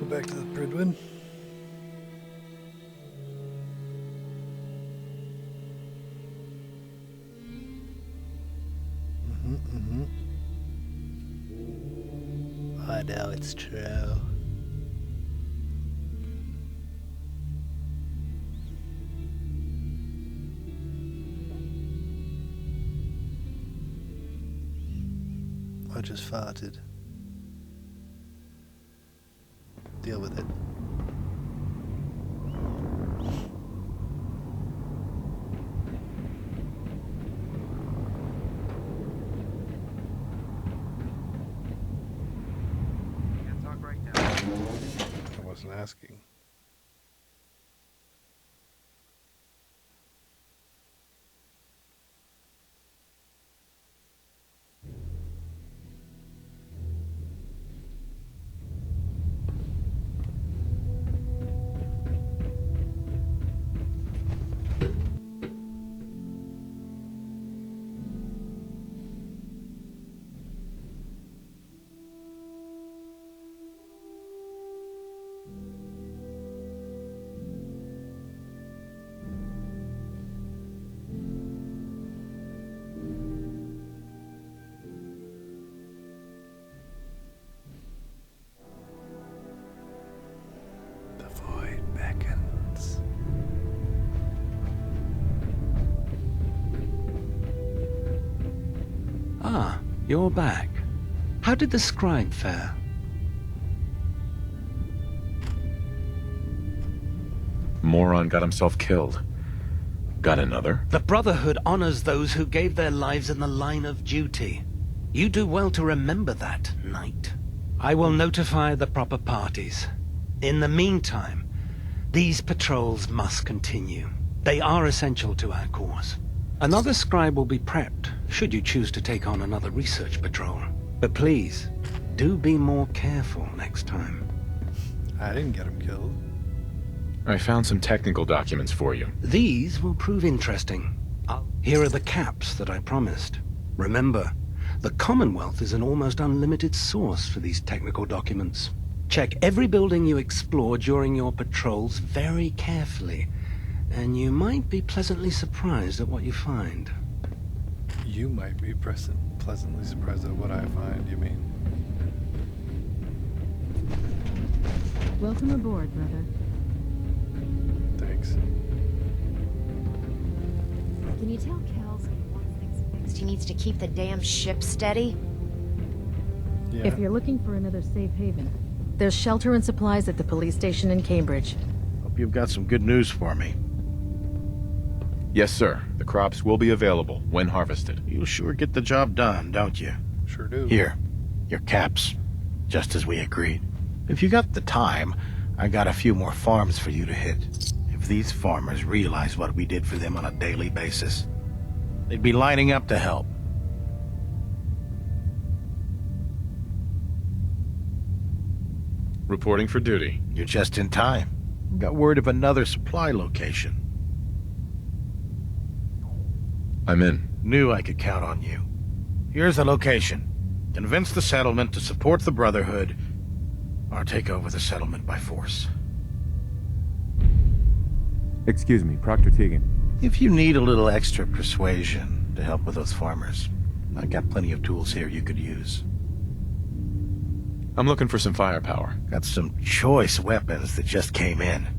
S1: Back to the Pridwin. I know it's true. I just farted. Deal with it.
S18: Can't talk right now.
S1: I wasn't asking.
S21: Ah, you're back. How did the scribe fare?
S9: Moron got himself killed. Got another?
S21: The Brotherhood honors those who gave their lives in the line of duty. You do well to remember that, Knight. I will notify the proper parties. In the meantime, these patrols must continue. They are essential to our cause. Another scribe will be prepped, should you choose to take on another research patrol. But please, do be more careful next time.
S1: I didn't get him killed.
S9: I found some technical documents for you.
S21: These will prove interesting. Here are the caps that I promised. Remember, the Commonwealth is an almost unlimited source for these technical documents. Check every building you explore during your patrols very carefully, and you might be pleasantly surprised at what you find.
S1: You might be pleasantly surprised at what I find, you mean?
S2: Welcome aboard, brother.
S1: Thanks.
S15: Can you tell Kells when he wants things fixed, he needs to keep the damn ship steady?
S1: Yeah.
S22: If you're looking for another safe haven, there's shelter and supplies at the police station in Cambridge.
S23: Hope you've got some good news for me.
S9: Yes, sir. The crops will be available when harvested.
S23: You sure get the job done, don't you?
S1: Sure do.
S23: Here, your caps, just as we agreed. If you got the time, I got a few more farms for you to hit. If these farmers realize what we did for them on a daily basis, they'd be lining up to help.
S9: Reporting for duty.
S23: You're just in time. Got word of another supply location.
S9: I'm in.
S23: Knew I could count on you. Here's the location. Convince the settlement to support the Brotherhood, or take over the settlement by force.
S6: Excuse me, Proctor Teagan.
S23: If you need a little extra persuasion to help with those farmers, I've got plenty of tools here you could use.
S9: I'm looking for some firepower.
S23: Got some choice weapons that just came in.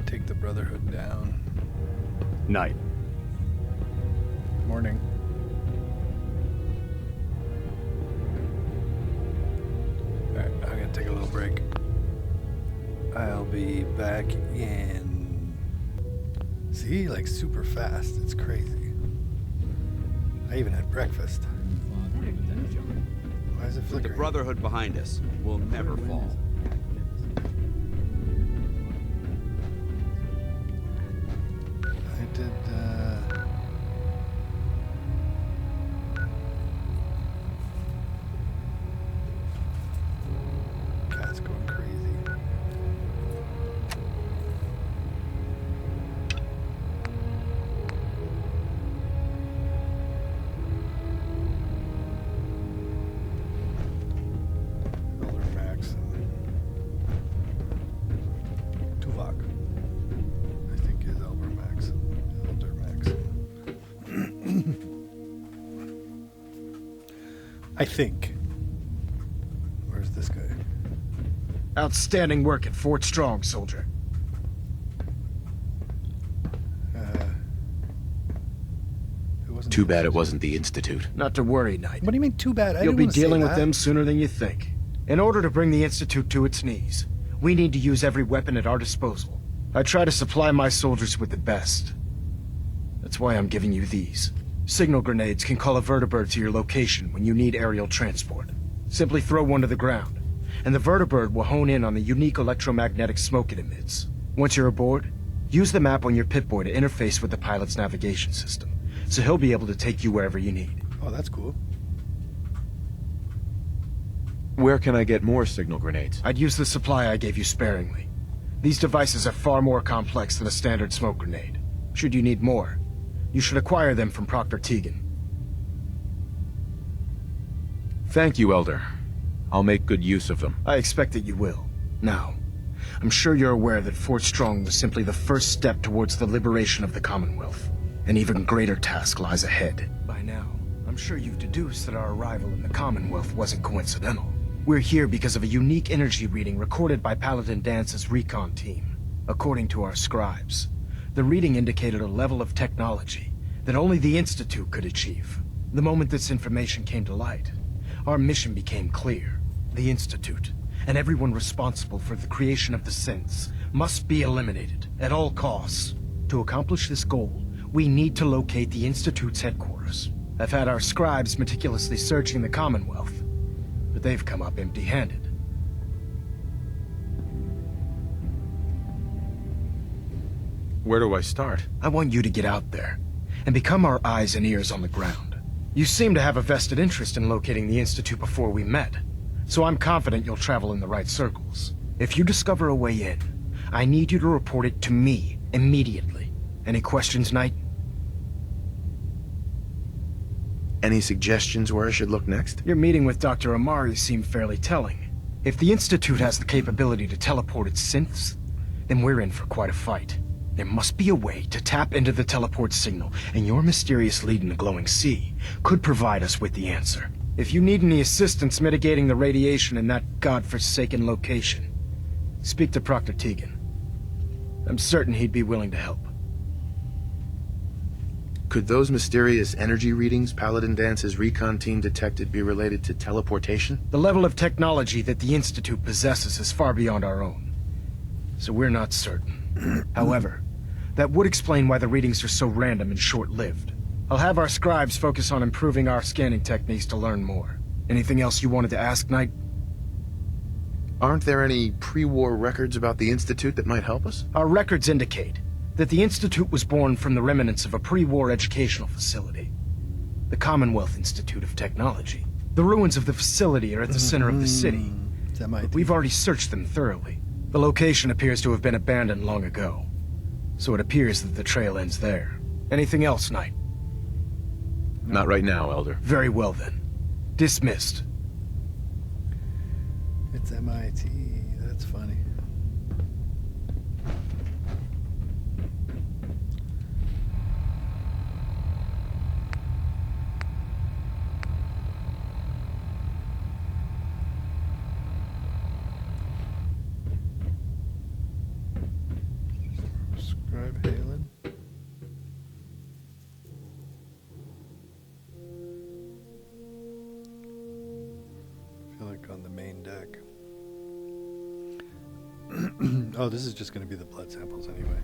S1: Take the Brotherhood down.
S8: Night.
S1: Morning. Alright, I'm gonna take a little break. I'll be back in... See, like super fast. It's crazy. I even had breakfast. Why is it flickering?
S3: The Brotherhood behind us will never fall.
S1: I did, Cat's going crazy. Elder Max and Tuvok, I think, is Elder Max. Elder Max. I think.
S4: Outstanding work at Fort Strong, soldier.
S9: Too bad it wasn't the Institute.
S4: Not to worry, Knight.
S1: What do you mean, too bad?
S4: You'll be dealing with them sooner than you think. In order to bring the Institute to its knees, we need to use every weapon at our disposal. I try to supply my soldiers with the best. That's why I'm giving you these. Signal grenades can call a vertibird to your location when you need aerial transport. Simply throw one to the ground, and the vertibird will hone in on the unique electromagnetic smoke it emits. Once you're aboard, use the map on your Pip-Boy to interface with the pilot's navigation system, so he'll be able to take you wherever you need.
S1: Oh, that's cool.
S9: Where can I get more signal grenades?
S4: I'd use the supply I gave you sparingly. These devices are far more complex than a standard smoke grenade. Should you need more, you should acquire them from Proctor Tegan.
S9: Thank you, Elder. I'll make good use of them.
S4: I expect that you will. Now, I'm sure you're aware that Fort Strong was simply the first step towards the liberation of the Commonwealth. An even greater task lies ahead. By now, I'm sure you've deduced that our arrival in the Commonwealth wasn't coincidental. We're here because of a unique energy reading recorded by Paladin Dance's recon team. According to our scribes, the reading indicated a level of technology that only the Institute could achieve. The moment this information came to light, our mission became clear. The Institute, and everyone responsible for the creation of the synths, must be eliminated at all costs. To accomplish this goal, we need to locate the Institute's headquarters. I've had our scribes meticulously searching the Commonwealth, but they've come up empty-handed.
S9: Where do I start?
S4: I want you to get out there and become our eyes and ears on the ground. You seem to have a vested interest in locating the Institute before we met, so I'm confident you'll travel in the right circles. If you discover a way in, I need you to report it to me immediately. Any questions, Knight?
S9: Any suggestions where I should look next?
S4: Your meeting with Dr. Amari seemed fairly telling. If the Institute has the capability to teleport its synths, then we're in for quite a fight. There must be a way to tap into the teleport signal, and your mysterious lead in the glowing sea could provide us with the answer. If you need any assistance mitigating the radiation in that godforsaken location, speak to Proctor Tegan. I'm certain he'd be willing to help.
S9: Could those mysterious energy readings Paladin Dance's recon team detected be related to teleportation?
S4: The level of technology that the Institute possesses is far beyond our own, so we're not certain. However, that would explain why the readings are so random and short-lived. I'll have our scribes focus on improving our scanning techniques to learn more. Anything else you wanted to ask, Knight?
S9: Aren't there any pre-war records about the Institute that might help us?
S4: Our records indicate that the Institute was born from the remnants of a pre-war educational facility, the Commonwealth Institute of Technology. The ruins of the facility are at the center of the city, but we've already searched them thoroughly. The location appears to have been abandoned long ago, so it appears that the trail ends there. Anything else, Knight?
S9: Not right now, Elder.
S4: Very well then. Dismissed.
S1: It's MIT. That's funny. Scribe Halen. I feel like on the main deck. Oh, this is just going to be the blood samples anyway.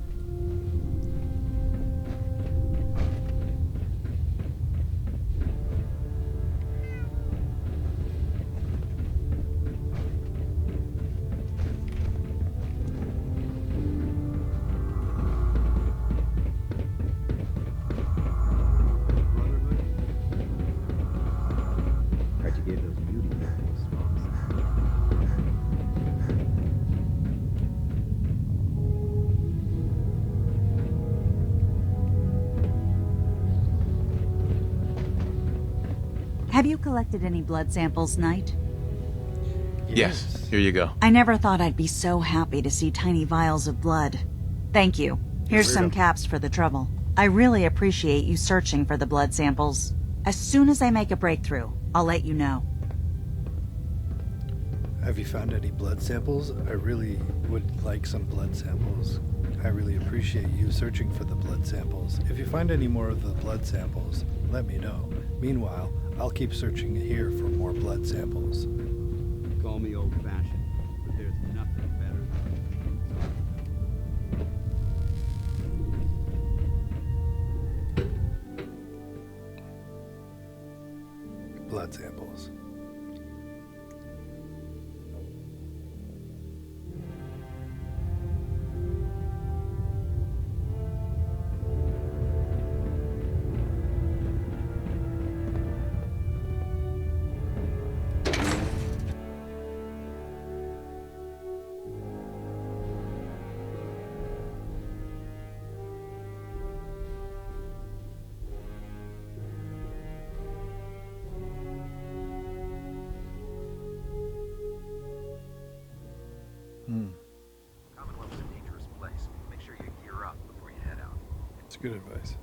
S11: Tried to get those beauty swamps.
S7: Have you collected any blood samples, Knight?
S9: Yes, here you go.
S7: I never thought I'd be so happy to see tiny vials of blood. Thank you. Here's some caps for the trouble. I really appreciate you searching for the blood samples. As soon as I make a breakthrough, I'll let you know.
S1: Have you found any blood samples? I really would like some blood samples. I really appreciate you searching for the blood samples. If you find any more of the blood samples, let me know. Meanwhile, I'll keep searching here for more blood samples.
S10: Call me old-fashioned, but there's nothing better than
S1: blood samples.
S18: Commonwealth's a dangerous place. Make sure you gear up before you head out.
S1: It's good advice.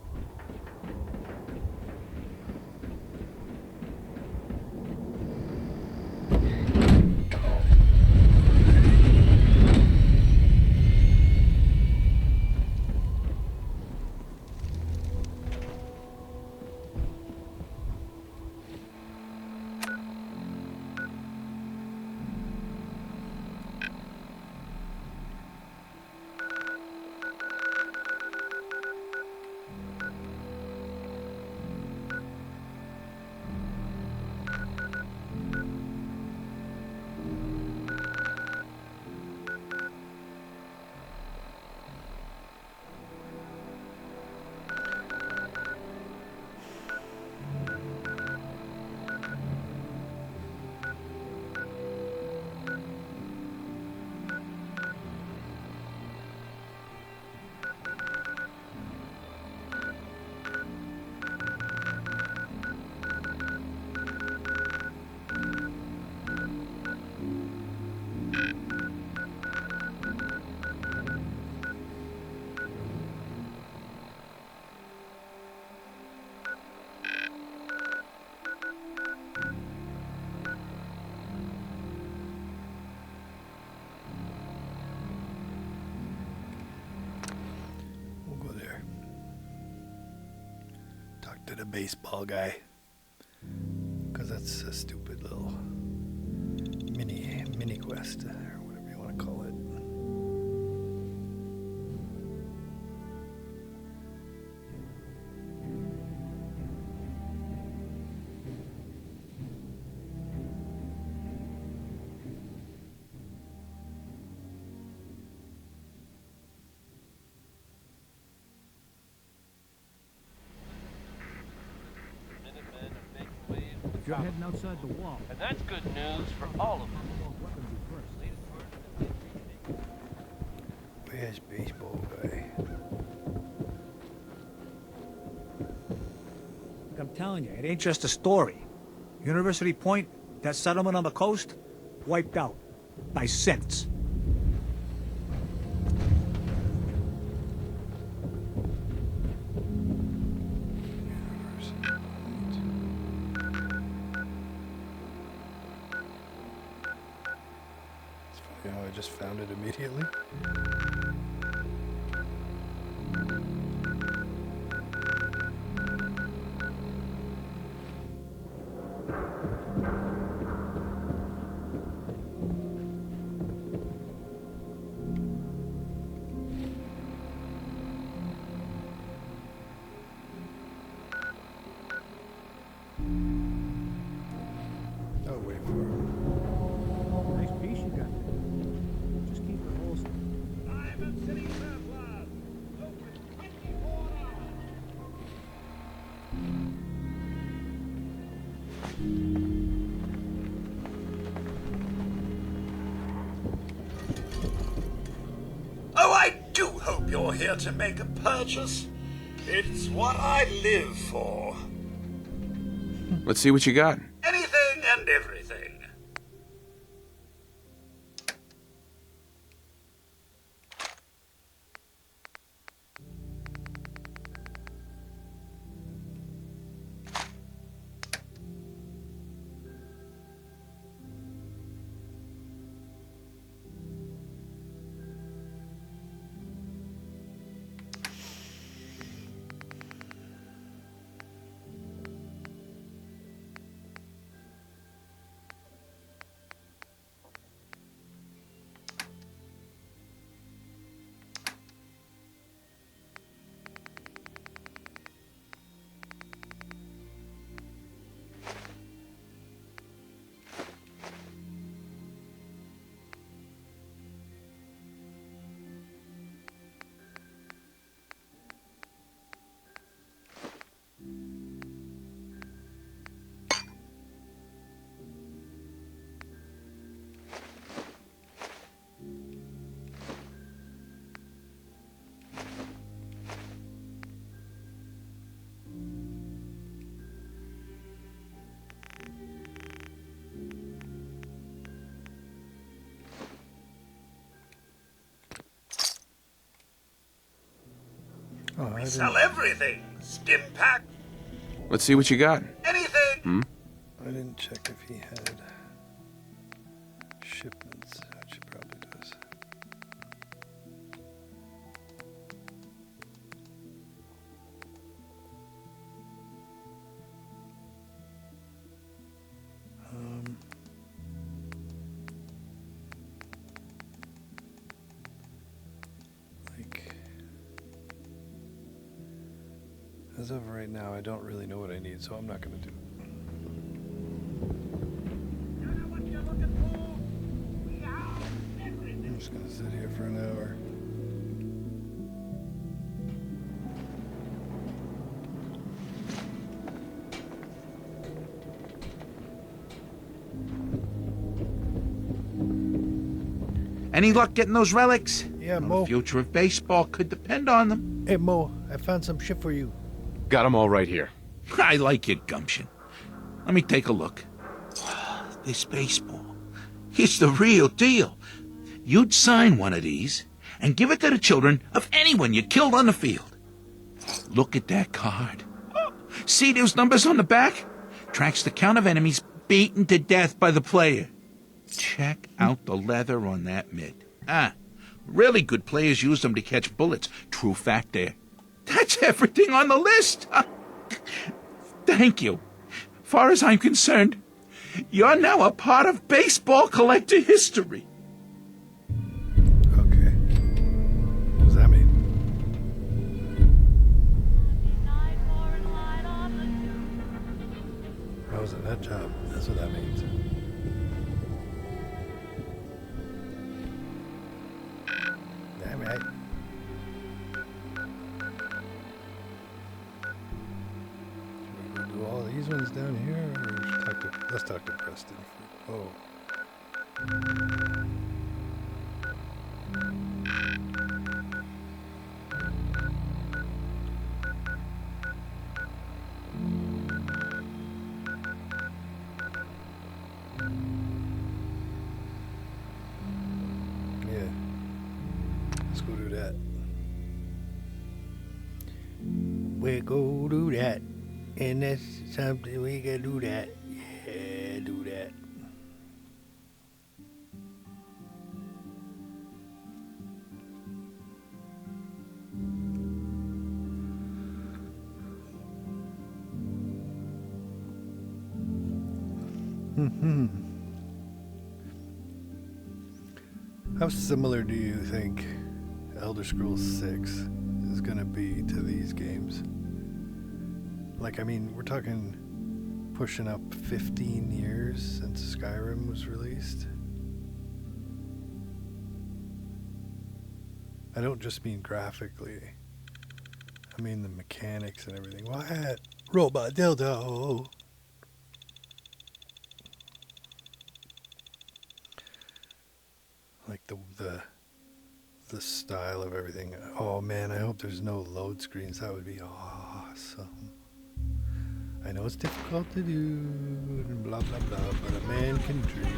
S1: To the baseball guy, because that's a stupid little mini quest or whatever you want to call it.
S11: You're heading outside the wall.
S16: And that's good news for all of us.
S1: Where's baseball guy?
S11: I'm telling you, it ain't just a story. University Point, that settlement on the coast, wiped out by cents.
S1: I just found it immediately. Oh, wait for it.
S11: Nice piece you got there. Just keep it holstered.
S17: Oh, I do hope you're here to make a purchase. It's what I live for.
S19: Let's see what you got.
S17: Anything and everything.
S1: Oh,
S17: We sell everything. Stim pack,
S19: Let's see what you got.
S17: anything.
S19: Hmm?
S1: I didn't check if he had shipments, which he probably does. Like, as of right now, I don't really know what I need, so I'm not going to do it. I'm just gonna sit here for an hour.
S5: Any luck getting those relics?
S1: Yeah,
S5: The
S1: Mo.
S5: future of baseball could depend on them.
S1: Hey, Mo, I found some shit for you.
S9: Got them all right here.
S5: I like your gumption. Let me take a look. This baseball, it's the real deal. You'd sign one of these and give it to the children of anyone you killed on the field. Look at that card. See those numbers on the back? Tracks the count of enemies beaten to death by the player. Check out the leather on that mitt. Really good players use them to catch bullets. True fact there. That's everything on the list. Thank you. Far as I'm concerned, you're now a part of baseball collector history.
S1: Okay. What does that mean? How was it that job? That's what that means. Damn right. Should we do all these ones down here, or let's talk to Preston. Oh. Yeah. Let's go do that. We go do that. And that's something we gotta do that. Yeah, do that. How similar do you think Elder Scrolls 6 is gonna be to these games? Like, I mean, we're talking pushing up 15 years since Skyrim was released. I don't just mean graphically. I mean the mechanics and everything. What? Robot dildo. Like the style of everything. Oh man, I hope there's no load screens. That would be awesome. I know it's difficult to do, and blah blah blah, but a man can dream.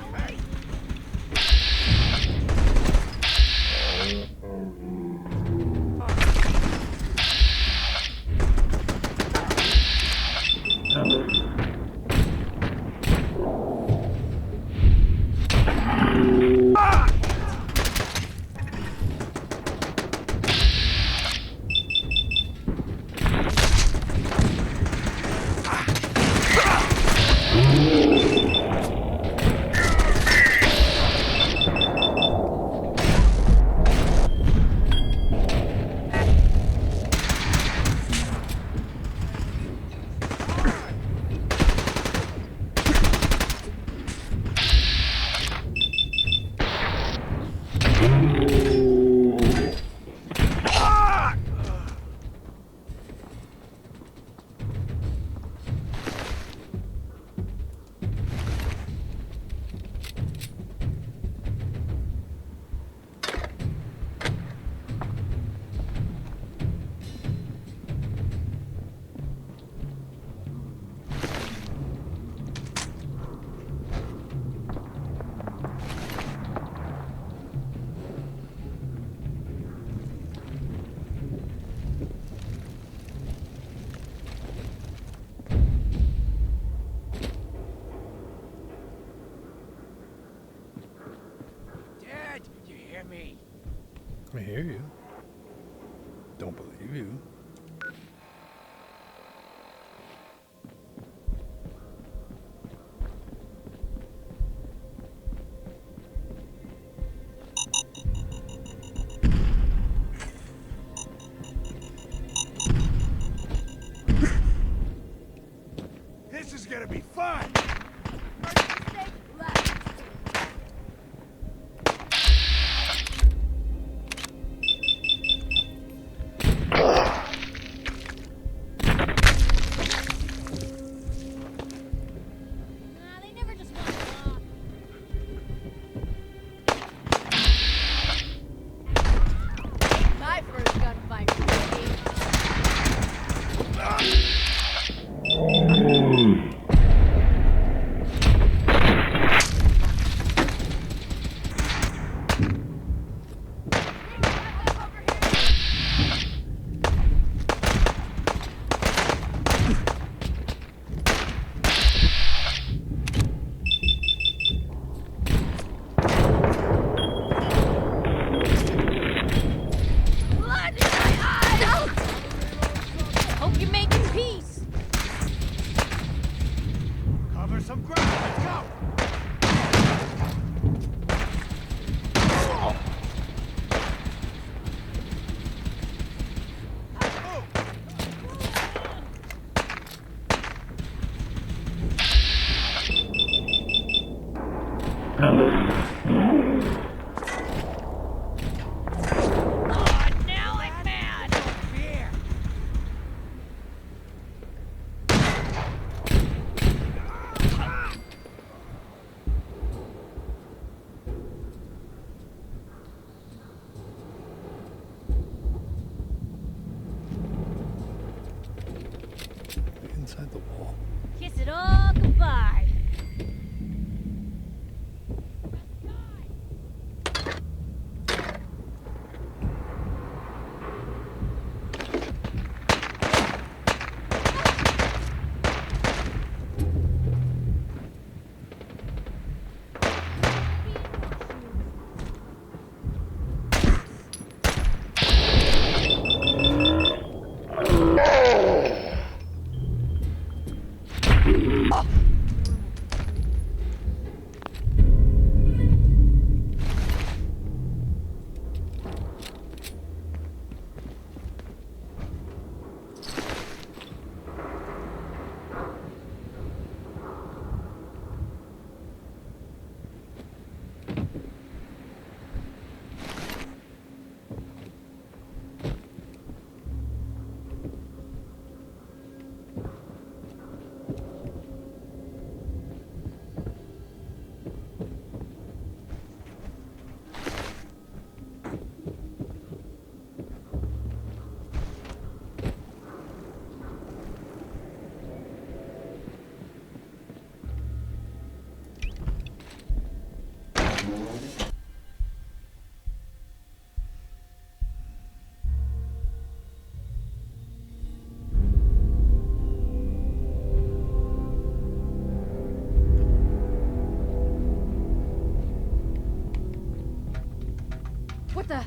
S1: hear you. Don't believe you.
S11: This is gonna be fun!
S15: My first gunfight. Blood in my eyes! Hope you're making peace.
S11: Cover some ground, let's go!
S15: Now I'm mad! Here!
S1: Inside the wall.
S15: Kiss it all goodbye. What the?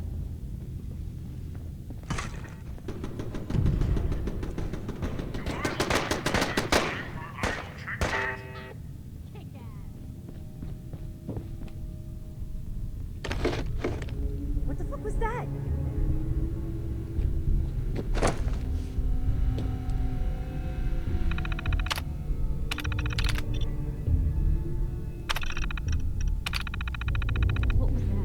S15: What the fuck was that? What was that?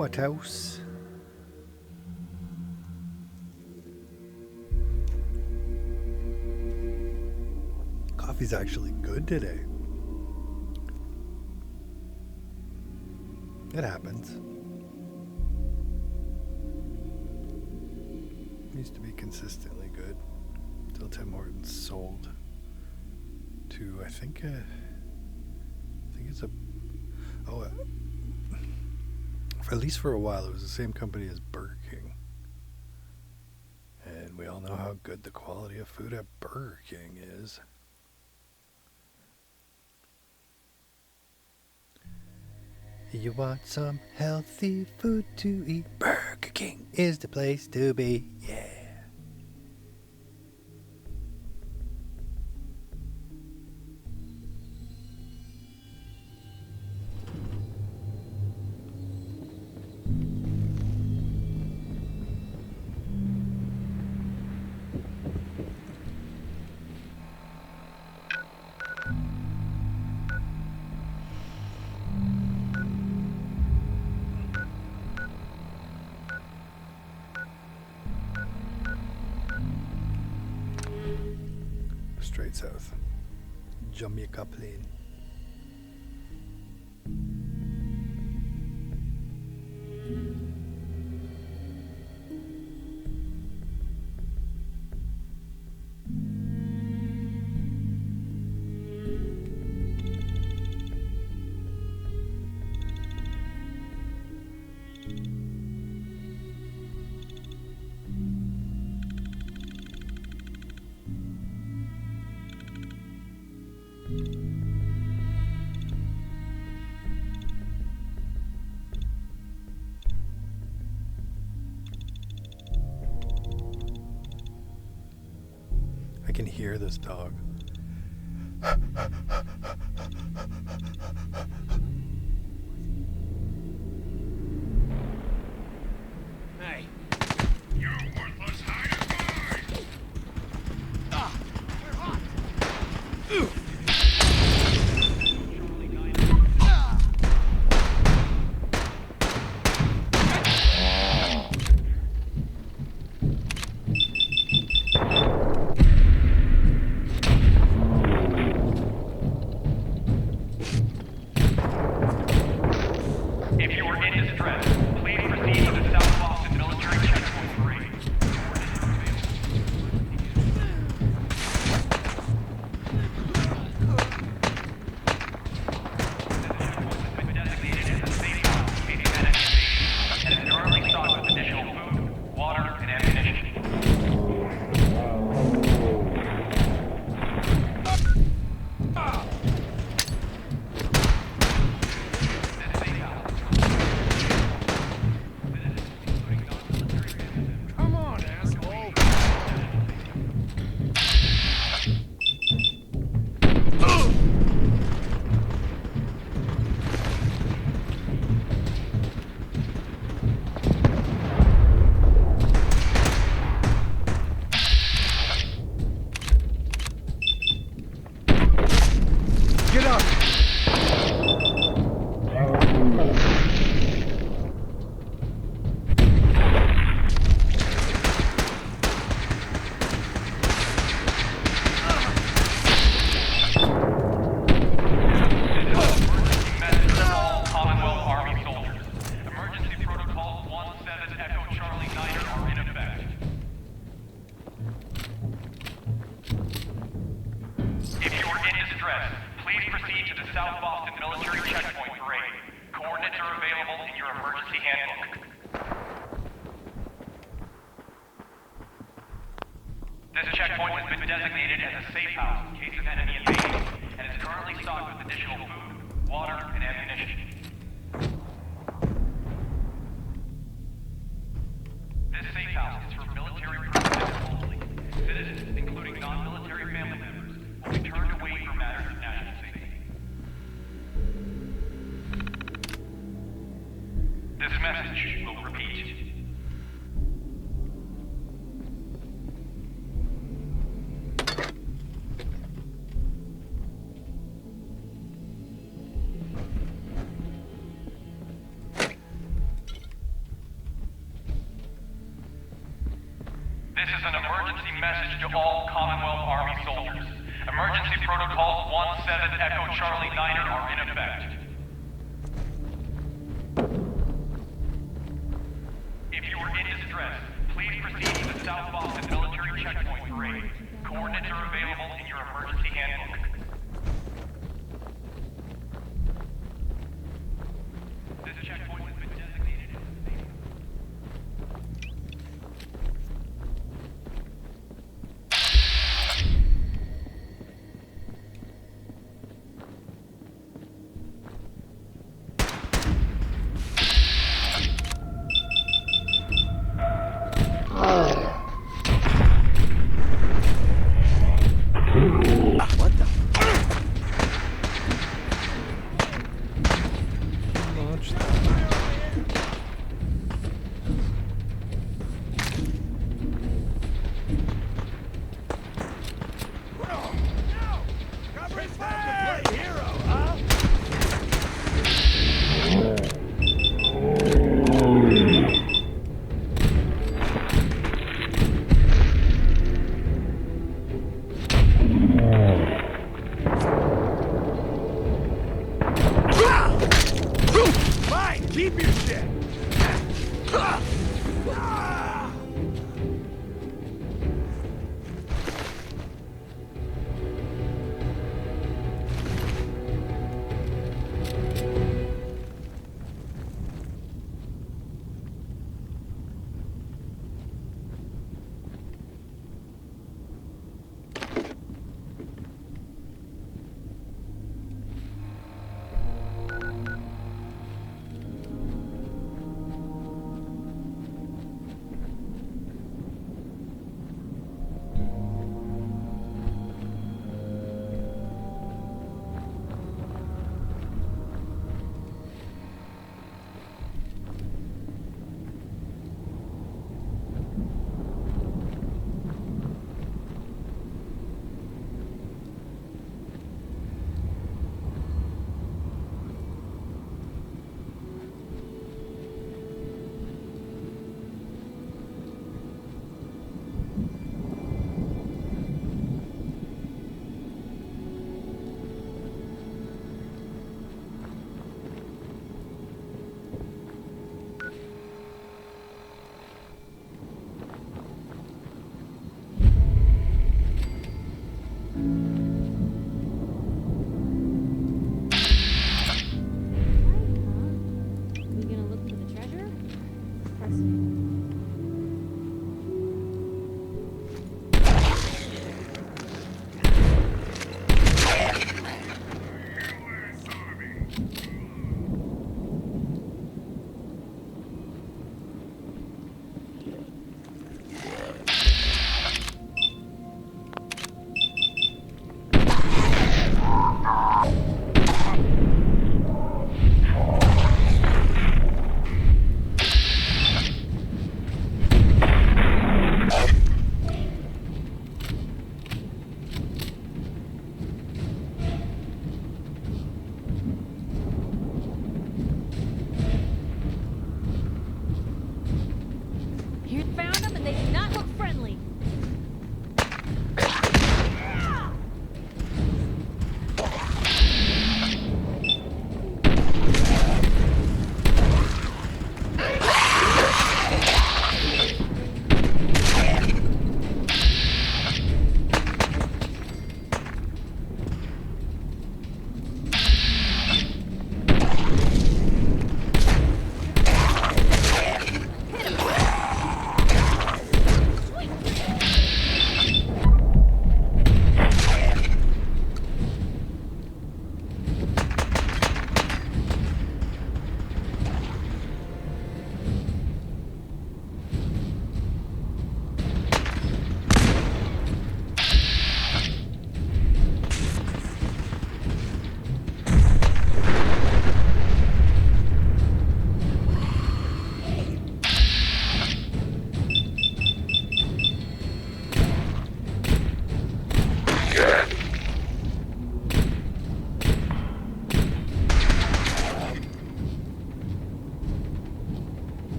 S1: What else? Coffee's actually good today. It happens. Used to be consistently good until Tim Hortons sold to, I think it's a, at least for a while it was the same company as Burger King. And we all know how good the quality of food at Burger King is. You want some healthy food to eat? Burger King is the place to be, yeah. Straight south. Jamaica Plain. I can hear this dog.
S11: Hey.
S17: You worthless hiding boy!
S11: We're hot.
S18: If you are in distress, please proceed to the South Boston Military Checkpoint 3. Designated as a safe house in case of enemy invasion, and is currently stocked with additional food, water, and ammunition.
S17: Come on, asshole!
S4: Get up!
S18: Commonwealth Army soldiers. Emergency protocols 17 Echo Charlie 9 are in effect. If you are in distress, please proceed to the South Boston Military Checkpoint Parade. Coordinates are available in your emergency handbook. This checkpoint has been designated as a safe house in case of enemy invasion, and is currently stocked with additional food, water, and ammunition. This safe house is for military personnel only. Citizens, including non-military family members, will be turned away for matters of national safety. This message will repeat.
S12: This is an emergency message to all Commonwealth Army soldiers. Emergency protocols 17 Echo Charlie Niner are in effect. If you are in distress, please proceed to the South Boston Military Checkpoint Parade. Coordinates are available in your emergency handbook. This checkpoint has been designated as a safe.
S14: What the?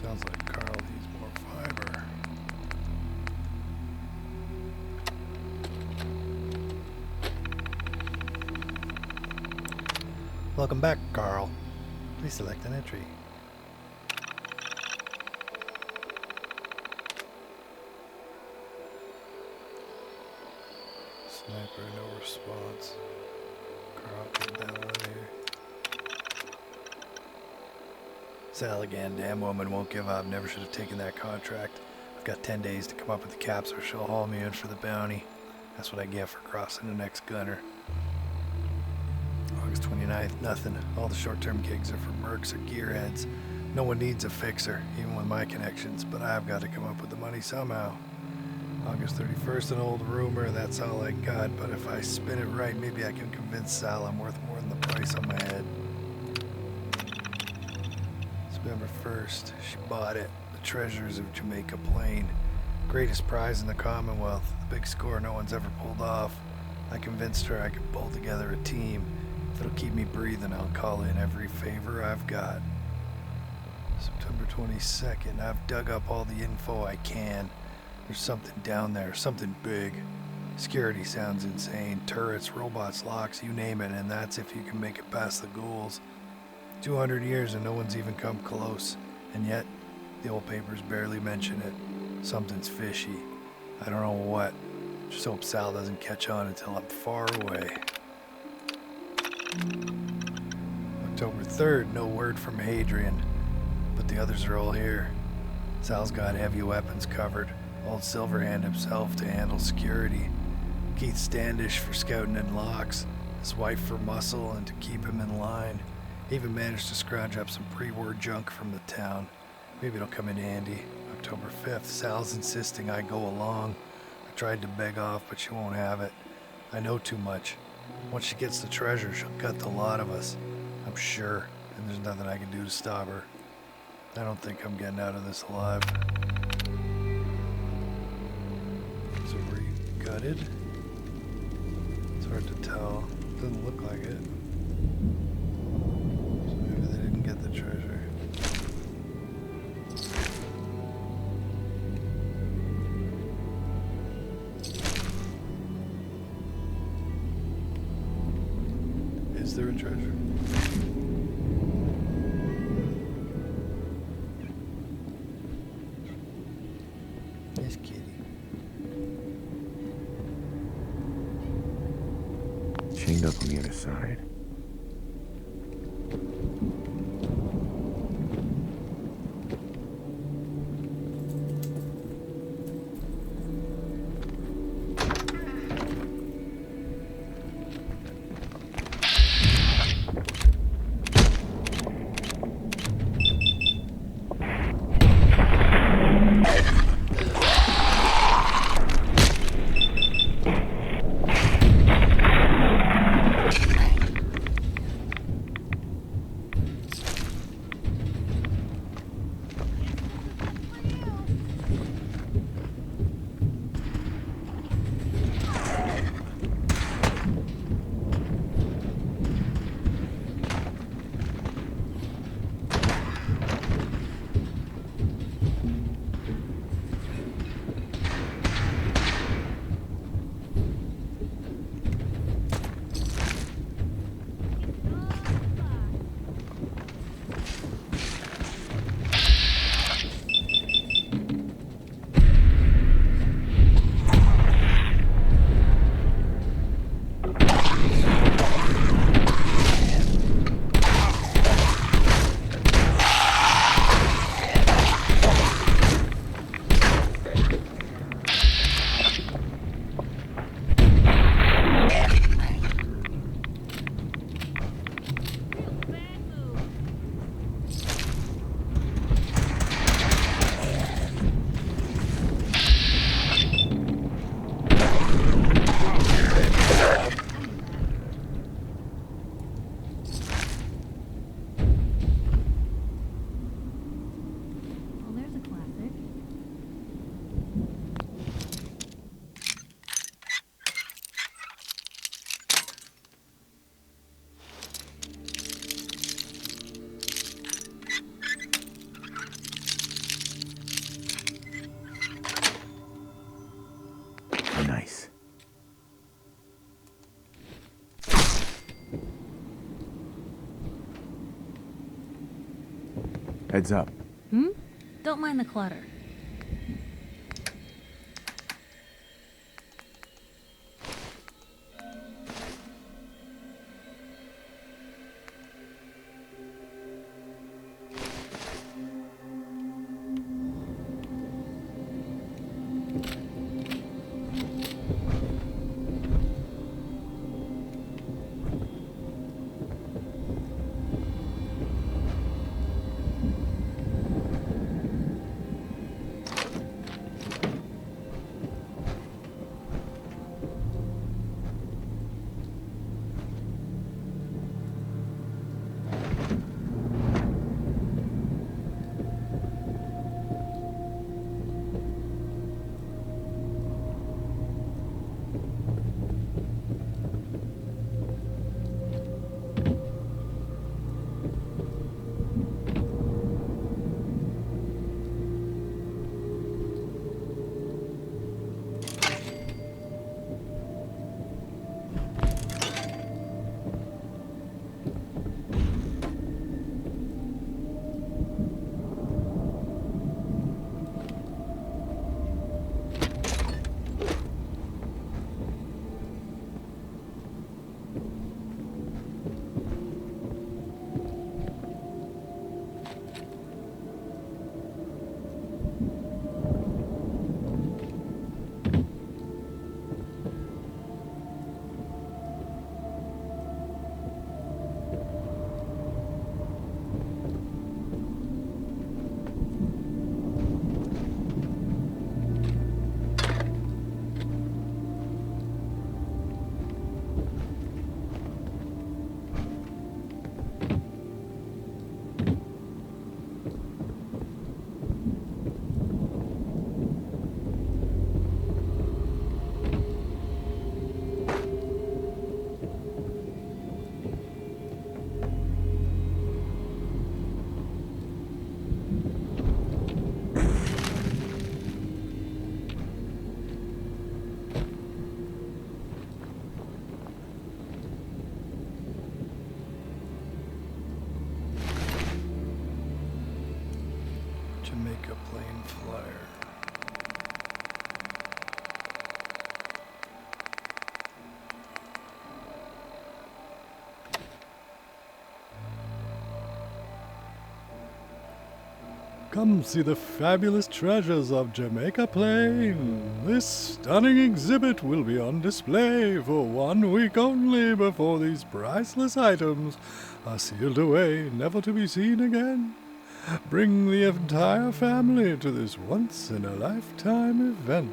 S1: Sounds like Carl needs more fiber. Welcome back, Carl. Please select an entry. Sniper, no response. Carl, get that one here. Sal again, damn woman won't give up. Never should have taken that contract. I've got 10 days to come up with the caps or she'll haul me in for the bounty. That's what I get for crossing the next gunner. August 29th, nothing. All the short-term gigs are for mercs or gearheads. No one needs a fixer, even with my connections, but I've got to come up with the money somehow. August 31st, an old rumor, that's all I got, but if I spin it right, maybe I can convince Sal I'm worth more than the price on my head. September 1st, she bought it. The treasures of Jamaica Plain. Greatest prize in the Commonwealth. The big score no one's ever pulled off. I convinced her I could pull together a team. If it'll keep me breathing, I'll call in every favor I've got. September 22nd, I've dug up all the info I can. There's something down there, something big. Security sounds insane. Turrets, robots, locks, you name it, and that's if you can make it past the ghouls. 200 years and no one's even come close. And yet, the old papers barely mention it. Something's fishy. I don't know what. Just hope Sal doesn't catch on until I'm far away. October 3rd, no word from Hadrian. But the others are all here. Sal's got heavy weapons covered. Old Silverhand himself to handle security. Keith Standish for scouting and locks. His wife for muscle and to keep him in line. Even managed to scrounge up some pre-war junk from the town. Maybe it'll come in handy. October 5th, Sal's insisting I go along. I tried to beg off, but she won't have it. I know too much. Once she gets the treasure, she'll cut the lot of us. I'm sure, and there's nothing I can do to stop her. I don't think I'm getting out of this alive. So were you gutted? It's hard to tell. Doesn't look like it. So maybe they didn't get the treasure. Is there a treasure? Yes, kitty.
S9: Chained up on the other side.
S6: Heads up.
S2: Don't mind the clutter.
S1: Jamaica plane flyer. Come see the fabulous treasures of Jamaica Plain. This stunning exhibit will be on display for 1 week only before these priceless items are sealed away, never to be seen again. Bring the entire family to this once-in-a-lifetime event.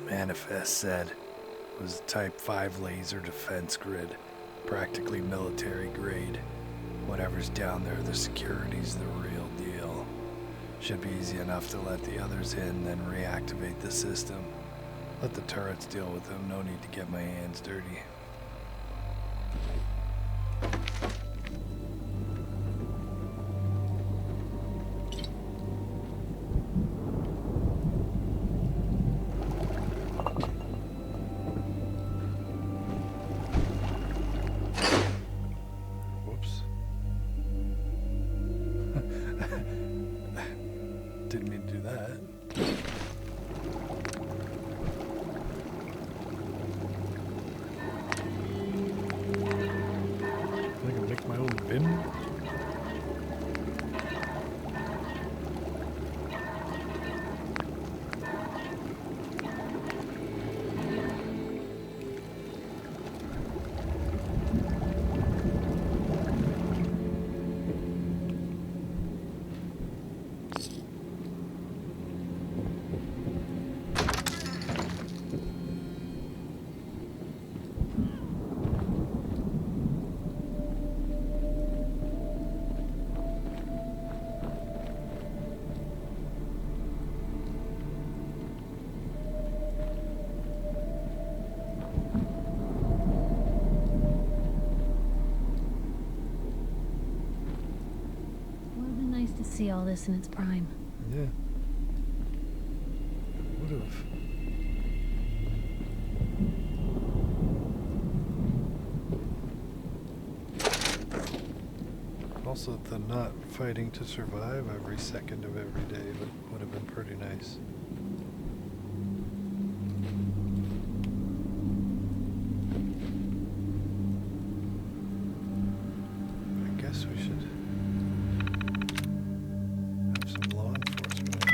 S1: Manifest said it was a Type 5 laser defense grid, practically military grade. Whatever's down there, the security's the real deal. Should be easy enough to let the others in, then reactivate the system. Let the turrets deal with them, no need to get my hands dirty. Didn't mean to do that.
S2: see all this in its prime.
S1: Yeah. Would've. Also, the not fighting to survive every second of every day would have been pretty nice. I guess we should have some law enforcement.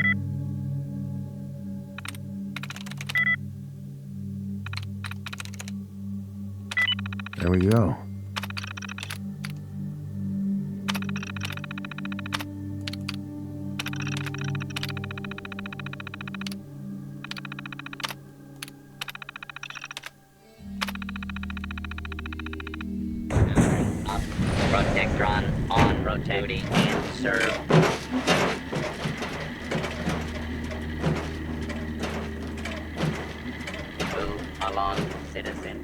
S9: There we go.
S13: Protectron on rotating and serve. Move along, citizen.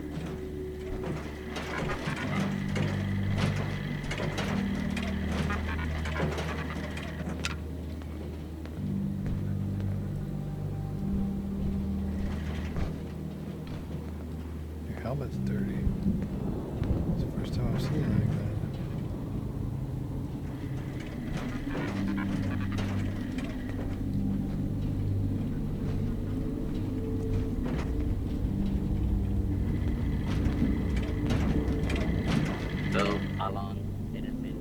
S1: Your helmet's dirty. It's the first time I've seen it like that.
S13: Move along, citizen.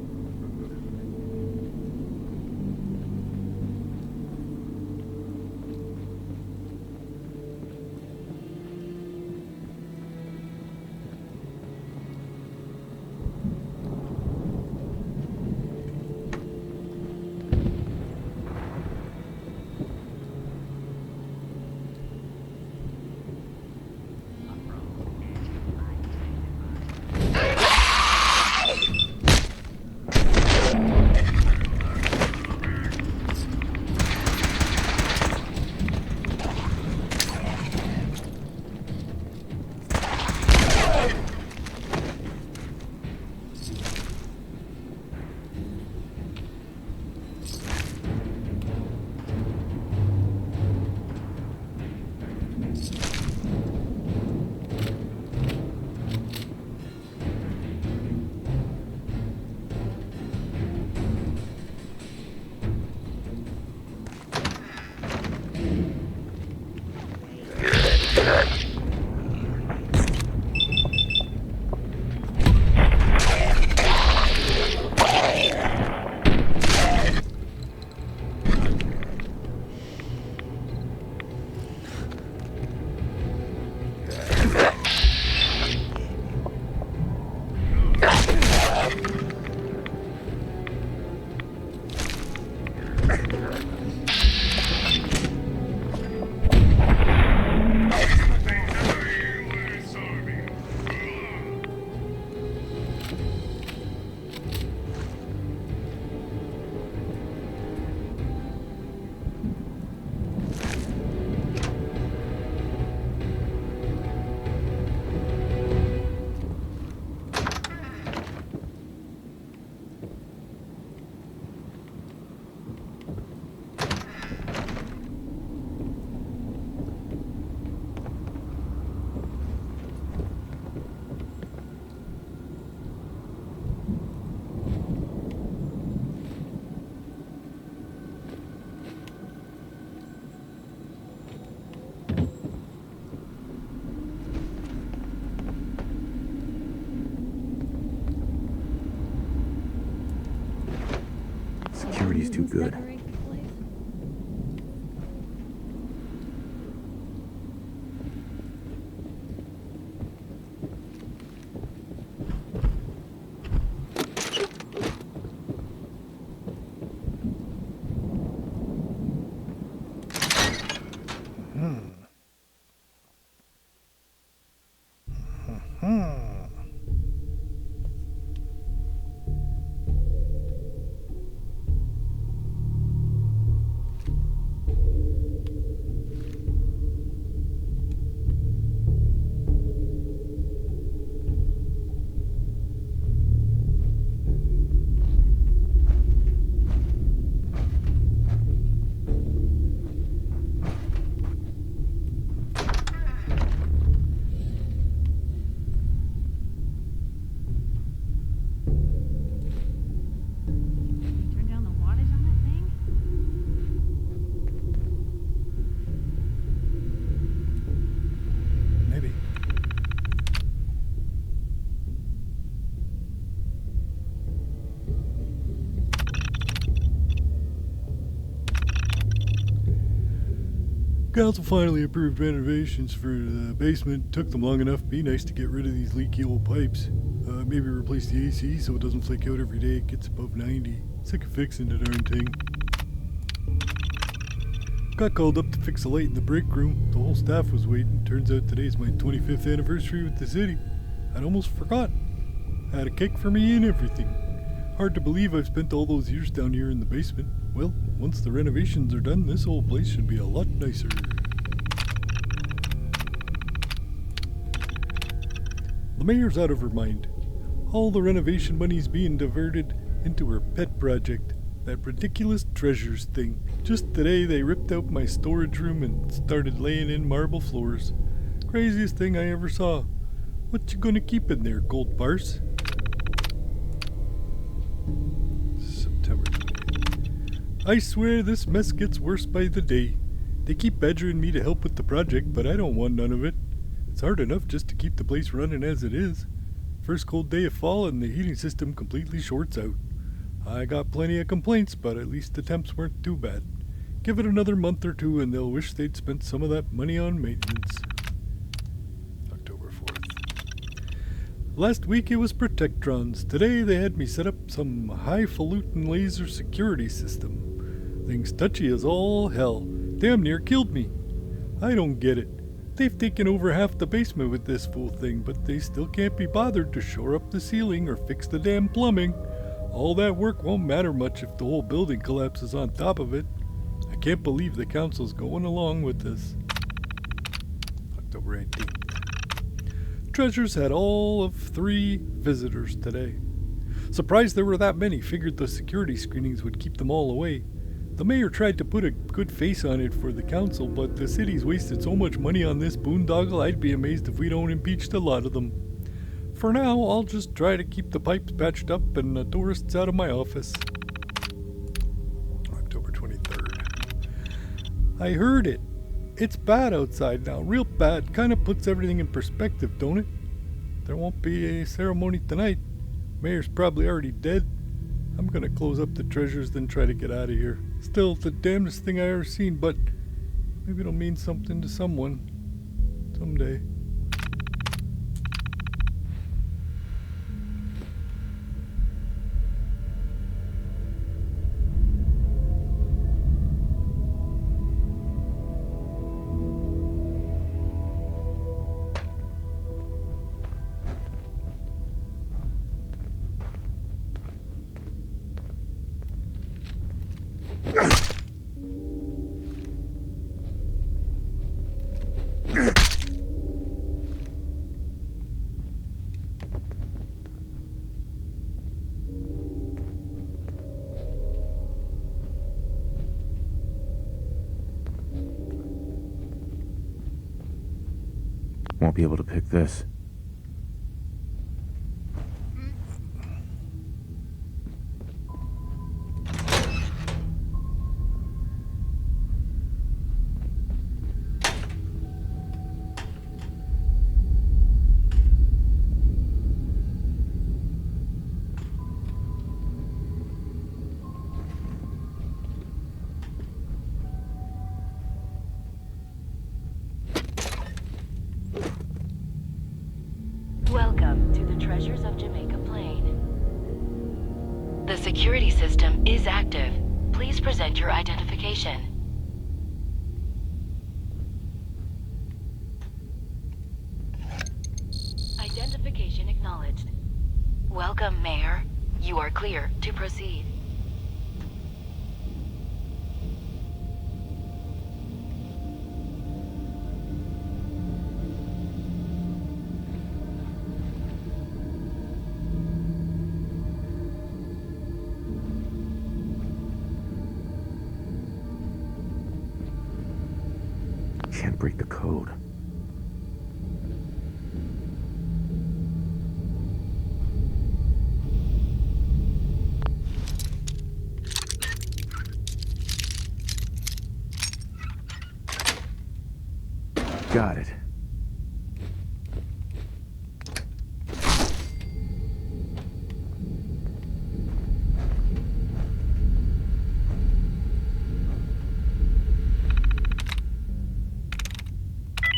S9: Security's too good.
S1: Council finally approved renovations for the basement. Took them long enough. Be nice to get rid of these leaky old pipes. Maybe replace the AC so it doesn't flake out every day. It gets above 90. Sick of fixing the darn thing. Got called up to fix a light in the break room. The whole staff was waiting. Turns out today's my 25th anniversary with the city. I'd almost forgot. Had a cake for me and everything. Hard to believe I've spent all those years down here in the basement. Well, once the renovations are done, this whole place should be a lot nicer. The mayor's out of her mind. All the renovation money's being diverted into her pet project, that ridiculous treasures thing. Just today they ripped out my storage room and started laying in marble floors. Craziest thing I ever saw. What you gonna keep in there, gold bars? September 20th. I swear this mess gets worse by the day. They keep badgering me to help with the project, but I don't want none of it. It's hard enough just to keep the place running as it is. First cold day of fall and the heating system completely shorts out. I got plenty of complaints, but at least the temps weren't too bad. Give it another month or two and they'll wish they'd spent some of that money on maintenance. October 4th. Last week it was Protectrons. Today they had me set up some highfalutin laser security system. Thing's touchy as all hell. Damn near killed me. I don't get it. They've taken over half the basement with this fool thing, but they still can't be bothered to shore up the ceiling or fix the damn plumbing. All that work won't matter much if the whole building collapses on top of it. I can't believe the council's going along with this. October 18th. Treasures had all of 3 visitors today. Surprised there were that many. Figured the security screenings would keep them all away. The mayor tried to put a good face on it for the council, but the city's wasted so much money on this boondoggle, I'd be amazed if we don't impeach a lot of them. For now, I'll just try to keep the pipes patched up and the tourists out of my office. October 23rd. I heard it. It's bad outside now, real bad. Kinda puts everything in perspective, don't it? There won't be a ceremony tonight. Mayor's probably already dead. I'm gonna close up the treasures, then try to get out of here. Still, the damnedest thing I ever seen, but maybe it'll mean something to someone. Someday.
S6: Won't be able to pick this.
S20: Welcome to the Treasures of Jamaica Plain. The security system is active. Please present your identification. Identification acknowledged. Welcome, Mayor. You are clear to proceed.
S6: Can't break the code. Got it.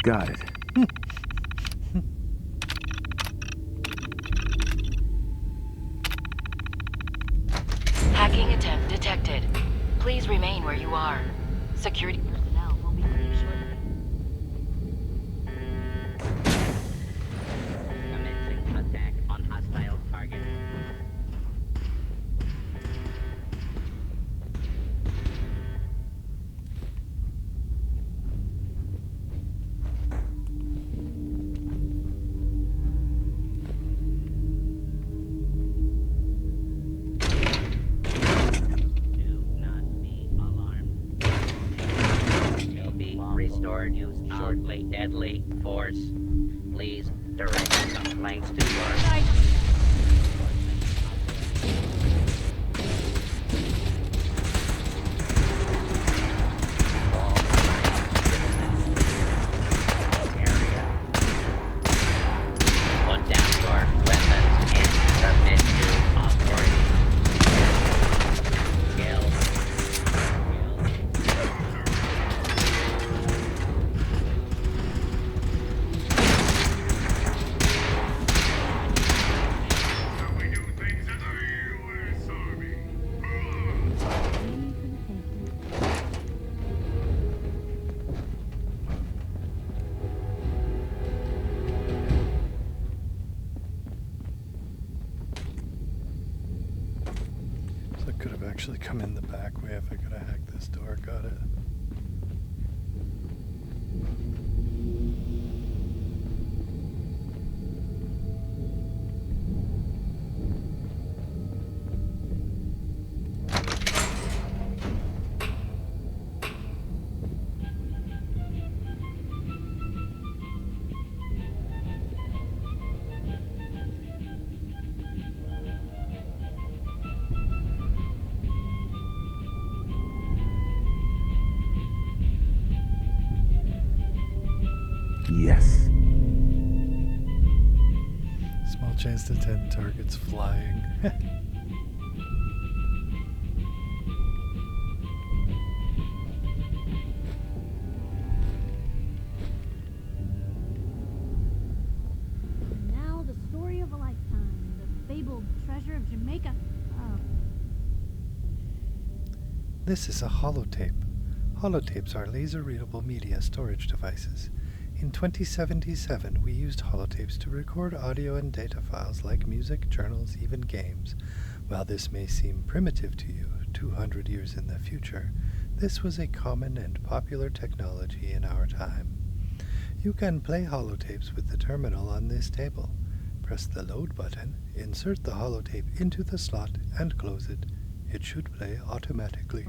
S6: Got it.
S20: Hacking attempt detected. Please remain where you are. Security personnel will be with you shortly.
S13: Commencing attack on hostile target. Restored. Use shortly. Deadly force. Please direct complaints to your... Put down your weapons and submit to authority. Kill.
S1: So I could have actually come in the back way if I could have hacked this door. Got it.
S6: Yes.
S1: Small chance to 10 targets flying.
S2: And now the story of a lifetime, the fabled treasure of Jamaica. Oh.
S1: This is a holotape. Holotapes are laser-readable media storage devices. In 2077, we used holotapes to record audio and data files like music, journals, even games. While this may seem primitive to you 200 years in the future, this was a common and popular technology in our time. You can play holotapes with the terminal on this table. Press the load button, insert the holotape into the slot, and close it. It should play automatically.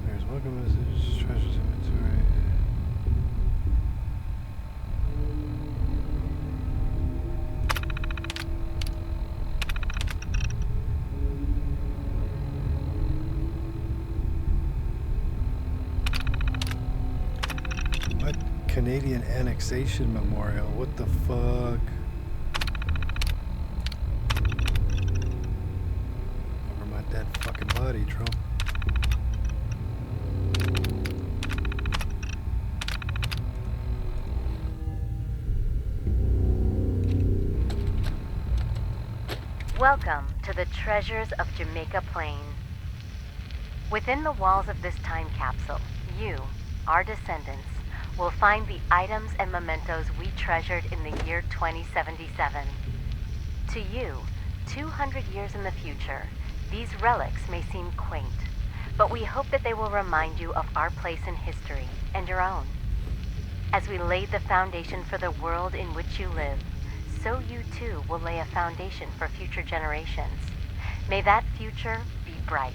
S1: There's welcome message, treasures inventory. What? Canadian Annexation Memorial? What the fuck? Over my dead fucking body, Trump.
S21: Welcome to the Treasures of Jamaica Plain. Within the walls of this time capsule, you, our descendants, will find the items and mementos we treasured in the year 2077. To you, 200 years in the future, these relics may seem quaint, but we hope that they will remind you of our place in history and your own. As we laid the foundation for the world in which you live, so you too will lay a foundation for future generations. May that future be bright.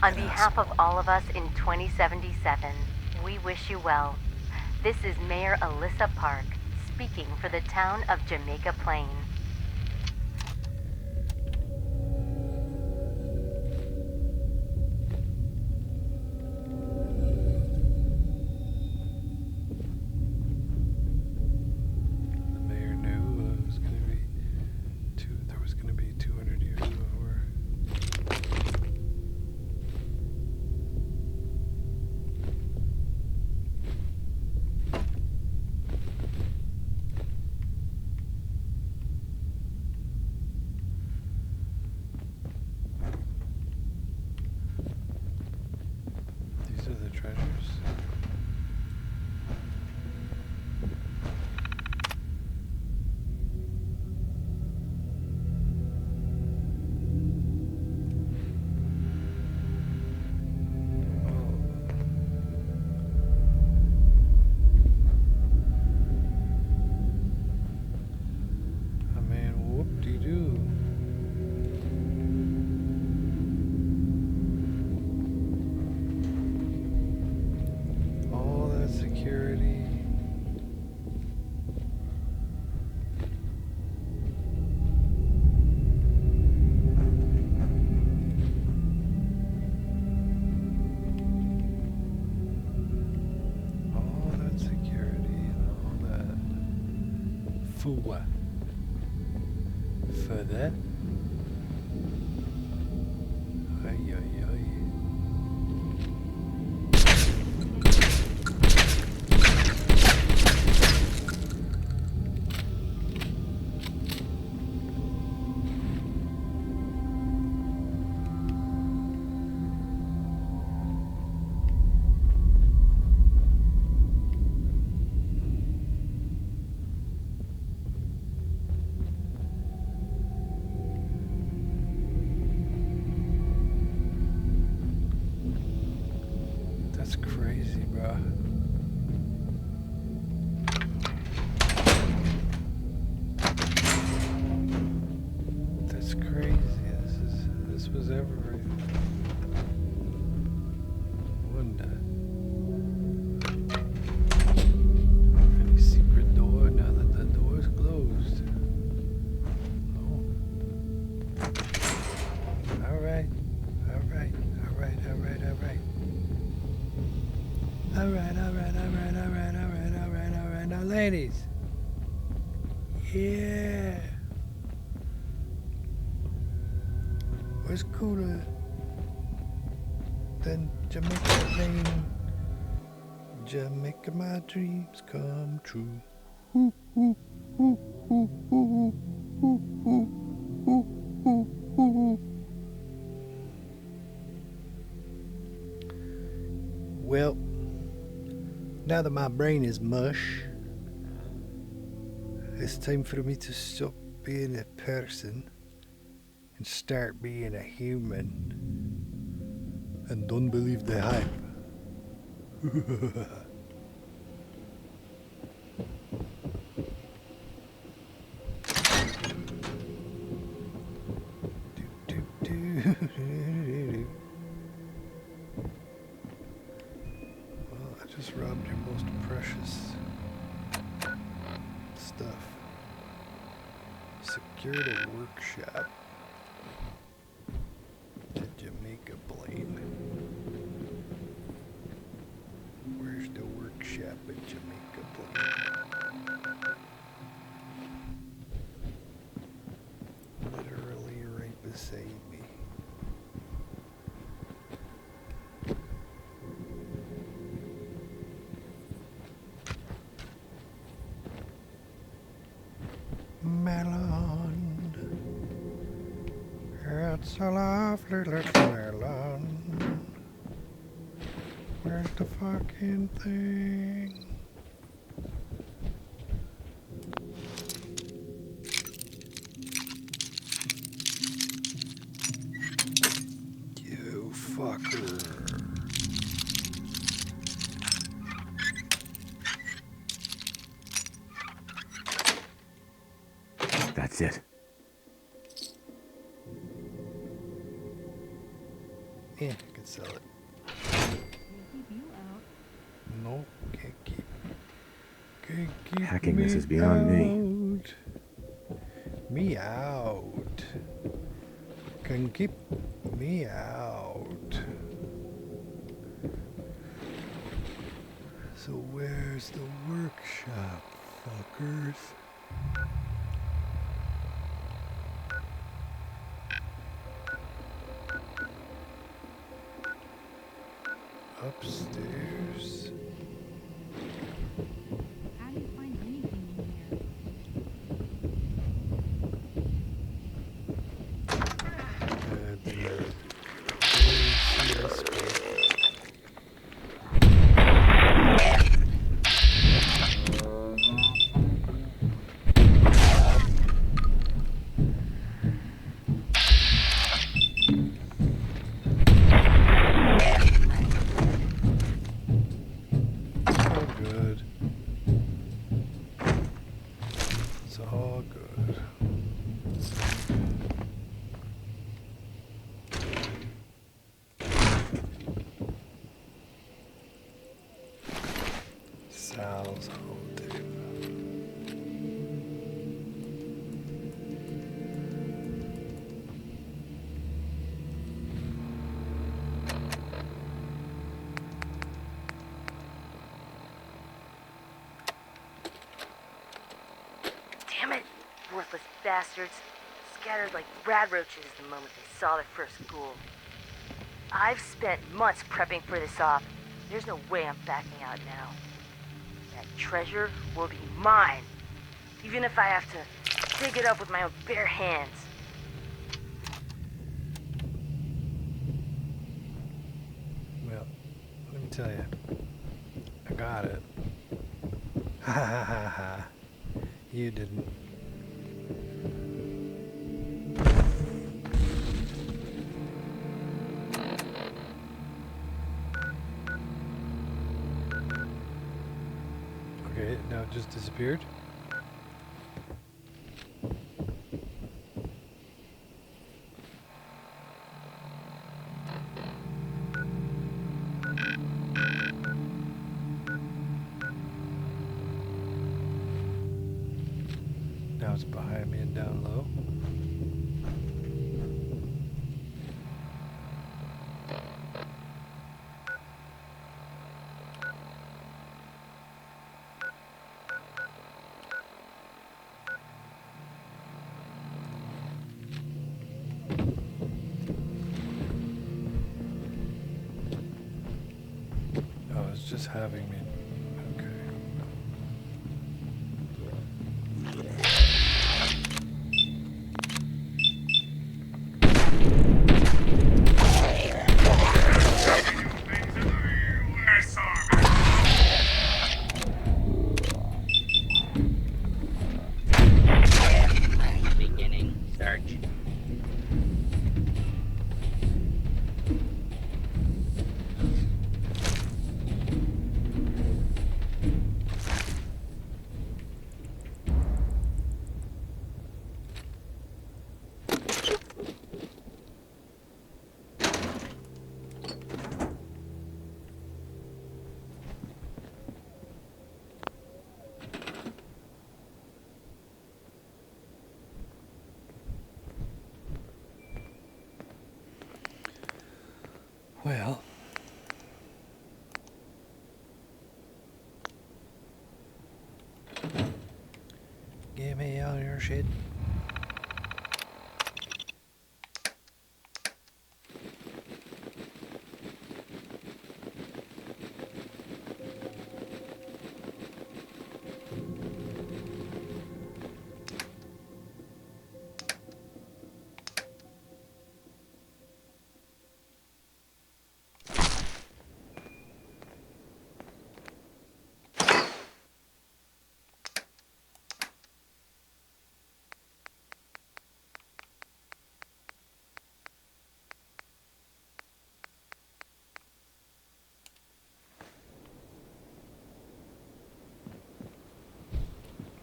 S21: On behalf of all of us in 2077, we wish you well. This is Mayor Alyssa Park, speaking for the town of Jamaica Plain.
S1: treasures. I mean, whoop-de-doo. All that security. All that security and all that. For what? For that? Ay, ay, ay. That's crazy, bro. That's crazy. This was ever wonder. Any secret door now that the door is closed? No. Alright. Alright. Alright. Alright. Alright. Alright, alright, alright, alright, alright, alright, alright. Now, ladies. Yeah. What's cooler than Jamaica Plain? Jamaica, my dreams come true. Ooh, ooh, ooh, ooh, ooh, ooh, ooh, ooh, ooh, ooh. Well, now that my brain is mush, it's time for me to stop being a person and start being a human. And don't believe the hype. Well, I just robbed your most precious stuff. Secure the workshop. The Jamaica plane. Where's the workshop at Jamaica plane? Literally right beside me. Melon. It's a lovely little melon. Where's the fucking thing? You fucker.
S6: That's it.
S1: Yeah, I can sell it.
S2: Keep you out.
S1: No, can't keep
S6: Hacking
S1: me
S6: this is beyond me.
S1: out. Me out. Can keep me out. So where's the workshop, fuckers? Upstairs.
S2: How do you find anything in here?
S8: bastards scattered like radroaches the moment they saw their first ghoul. I've spent months prepping for this op. There's no way I'm backing out now. That treasure will be mine, even if I have to dig it up with my own bare hands.
S1: Well, let me tell you, I got it. Ha ha ha ha. You didn't. Okay, now it just disappeared. Now it's behind me and down low. Oh, it's just having me. Okay.
S13: Beginning search.
S1: Well, give me all your shit.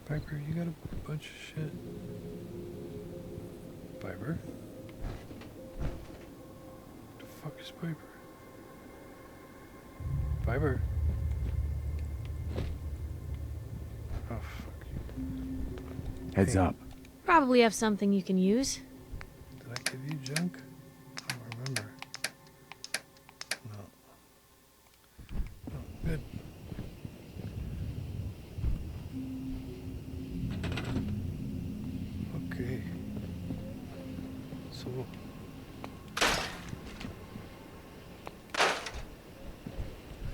S1: Piper, you got a bunch of shit. Piper? The fuck is Piper? Piper? Oh, fuck you.
S6: Heads
S1: Hey,
S6: up.
S2: Probably have something you can use.
S1: Did I give you junk? I don't remember. No. Oh, good. Okay. So I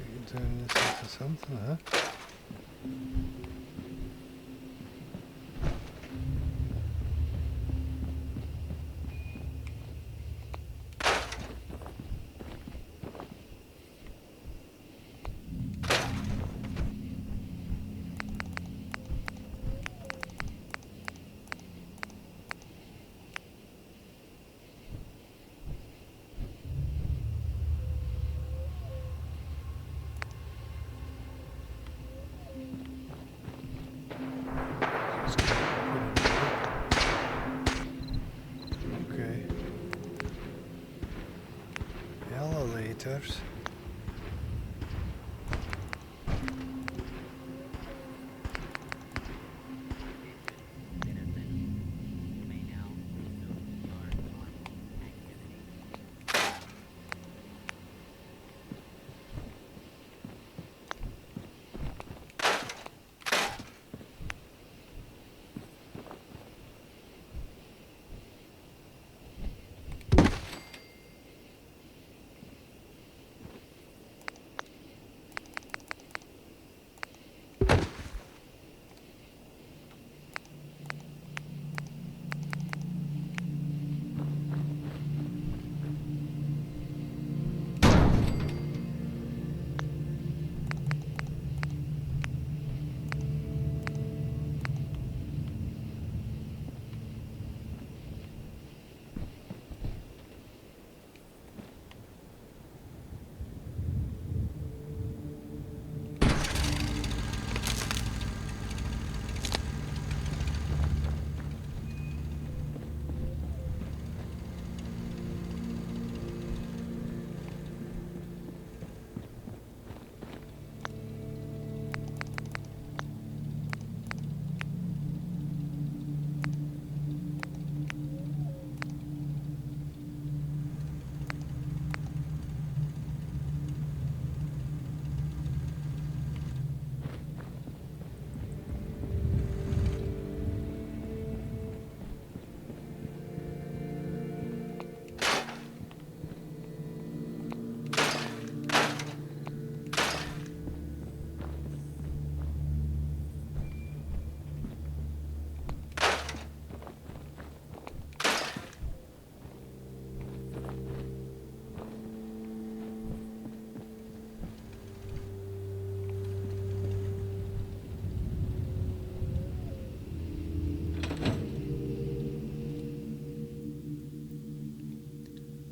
S1: can turn this into something, huh? Okay. Elevators.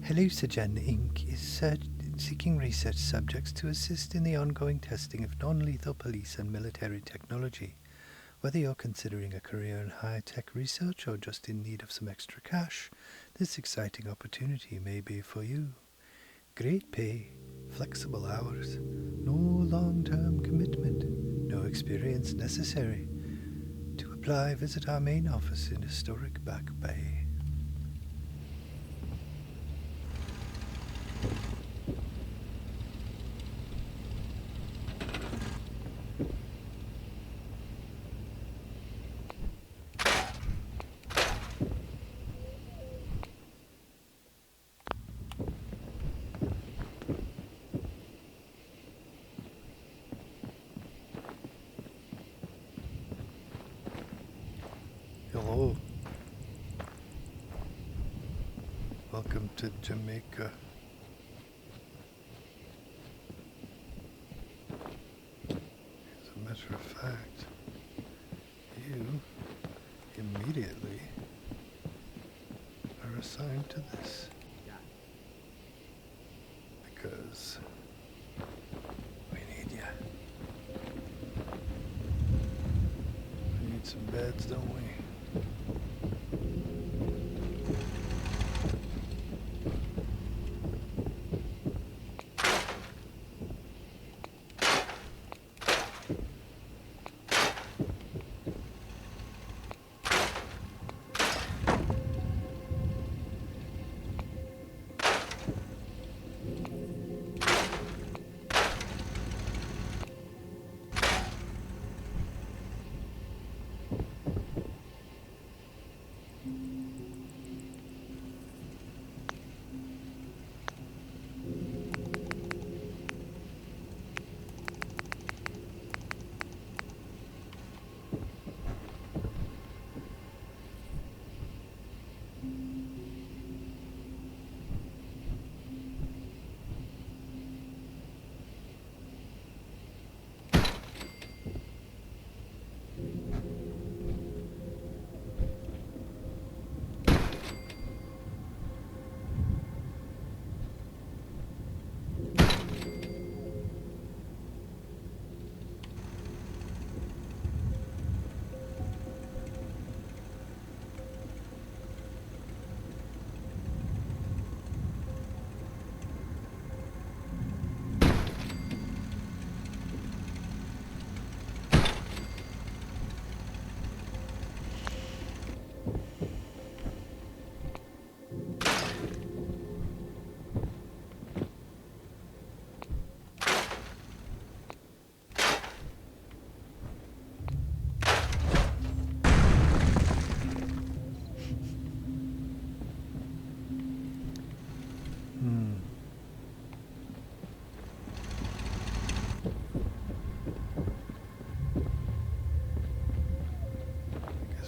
S1: Hallucigen Inc. is seeking research subjects to assist in the ongoing testing of non-lethal police and military technology. Whether you're considering a career in high-tech research or just in need of some extra cash, this exciting opportunity may be for you. Great pay, flexible hours, no long-term commitment, no experience necessary. To apply, visit our main office in historic Back Bay. Hello. Welcome to Jamaica. As a matter of fact, you immediately are assigned to this. Because we need you. We need some beds, don't we?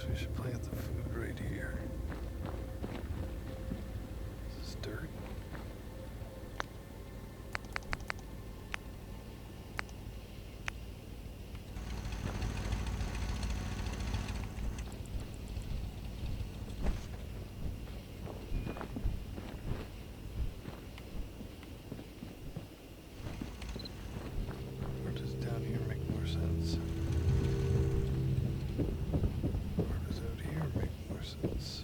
S1: We should plant the food right here. This is dirt. Or does down here make more sense? Sense.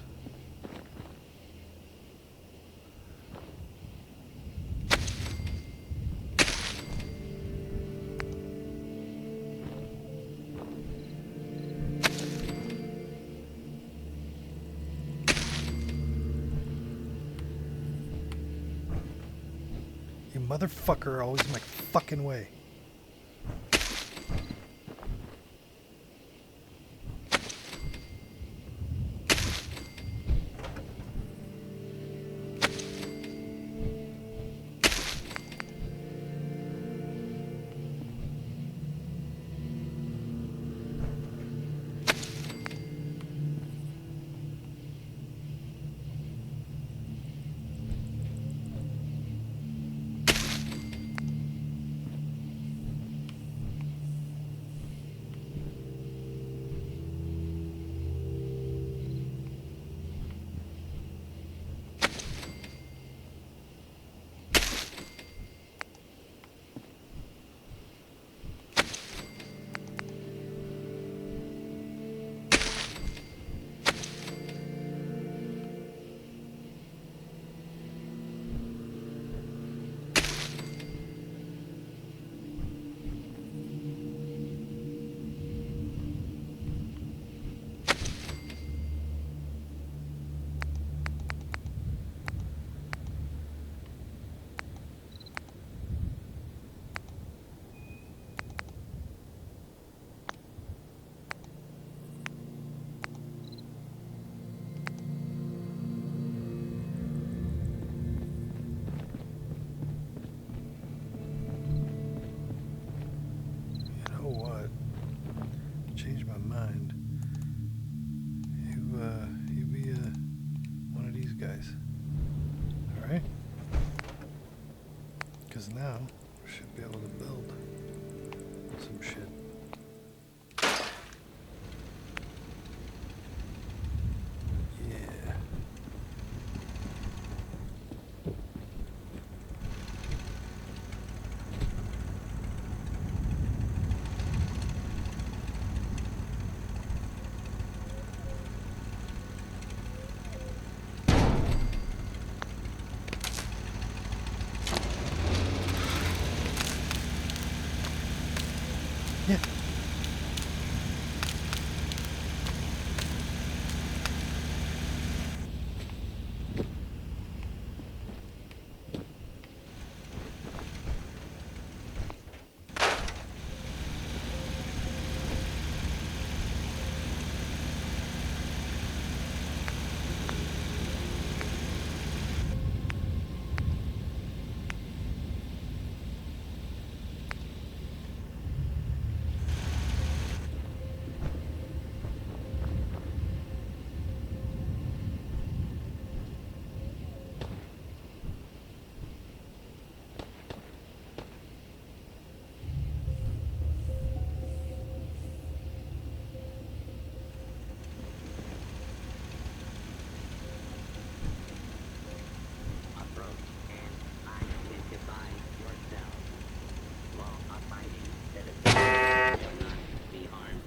S1: You motherfucker, always in my fucking way. right? Because now we should be able to build some shit. Yeah. Yeah.
S13: Approach and identify yourself. While abiding citizens will not be harmed.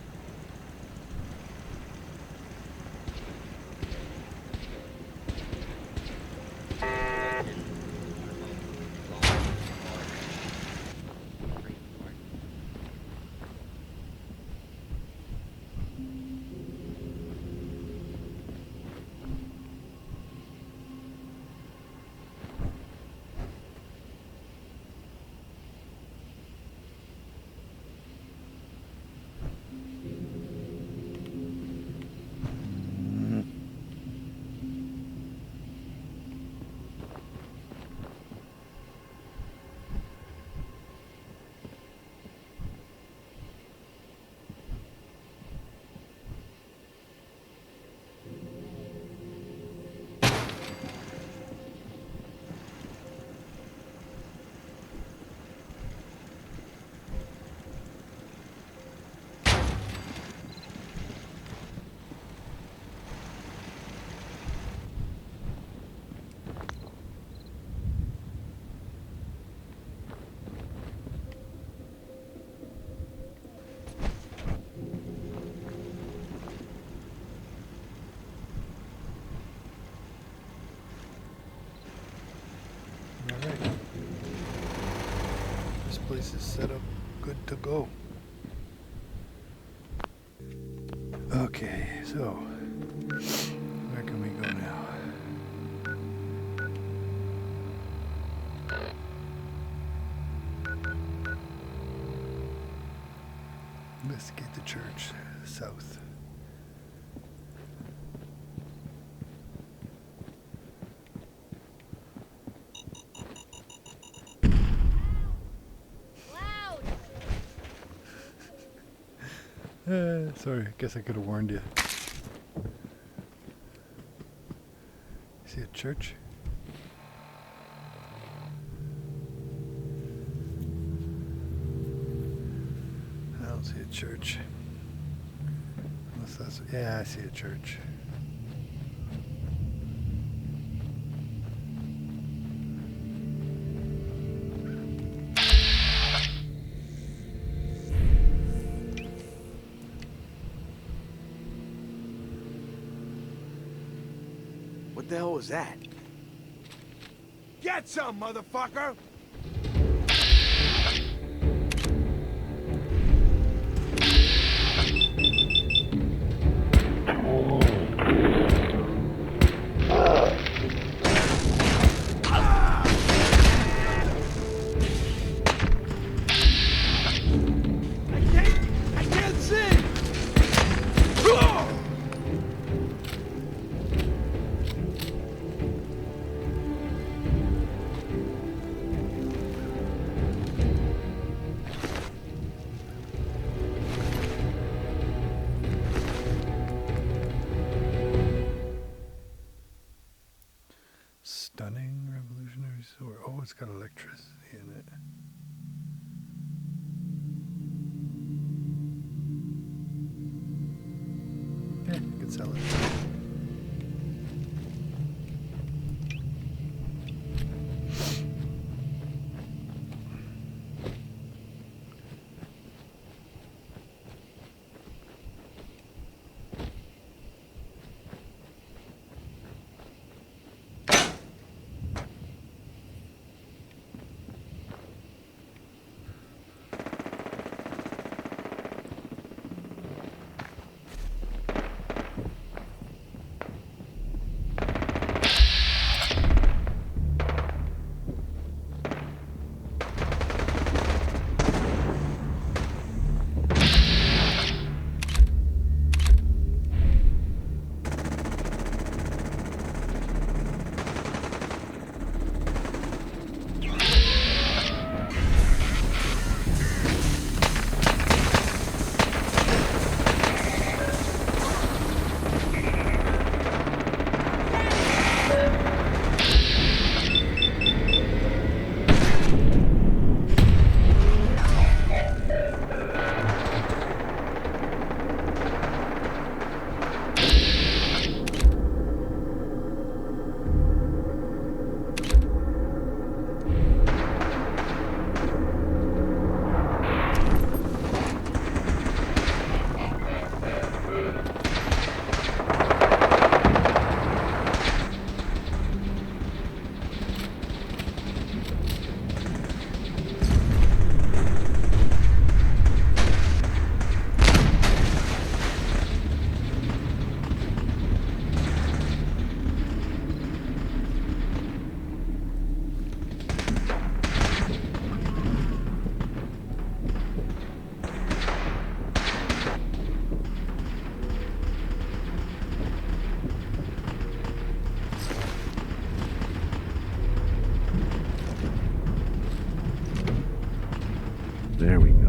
S13: Alright. This place is set up good to go. Okay, so where can we go now? Investigate the church, south. Sorry, I guess I could have warned you. See a church? I don't see a church. Unless that's... Yeah, I see a church.
S4: What the hell was that? Get some, motherfucker! I can't see!
S1: Stunning revolution. Oh, it's got electricity in it. Yeah, you can sell it.
S6: There we go.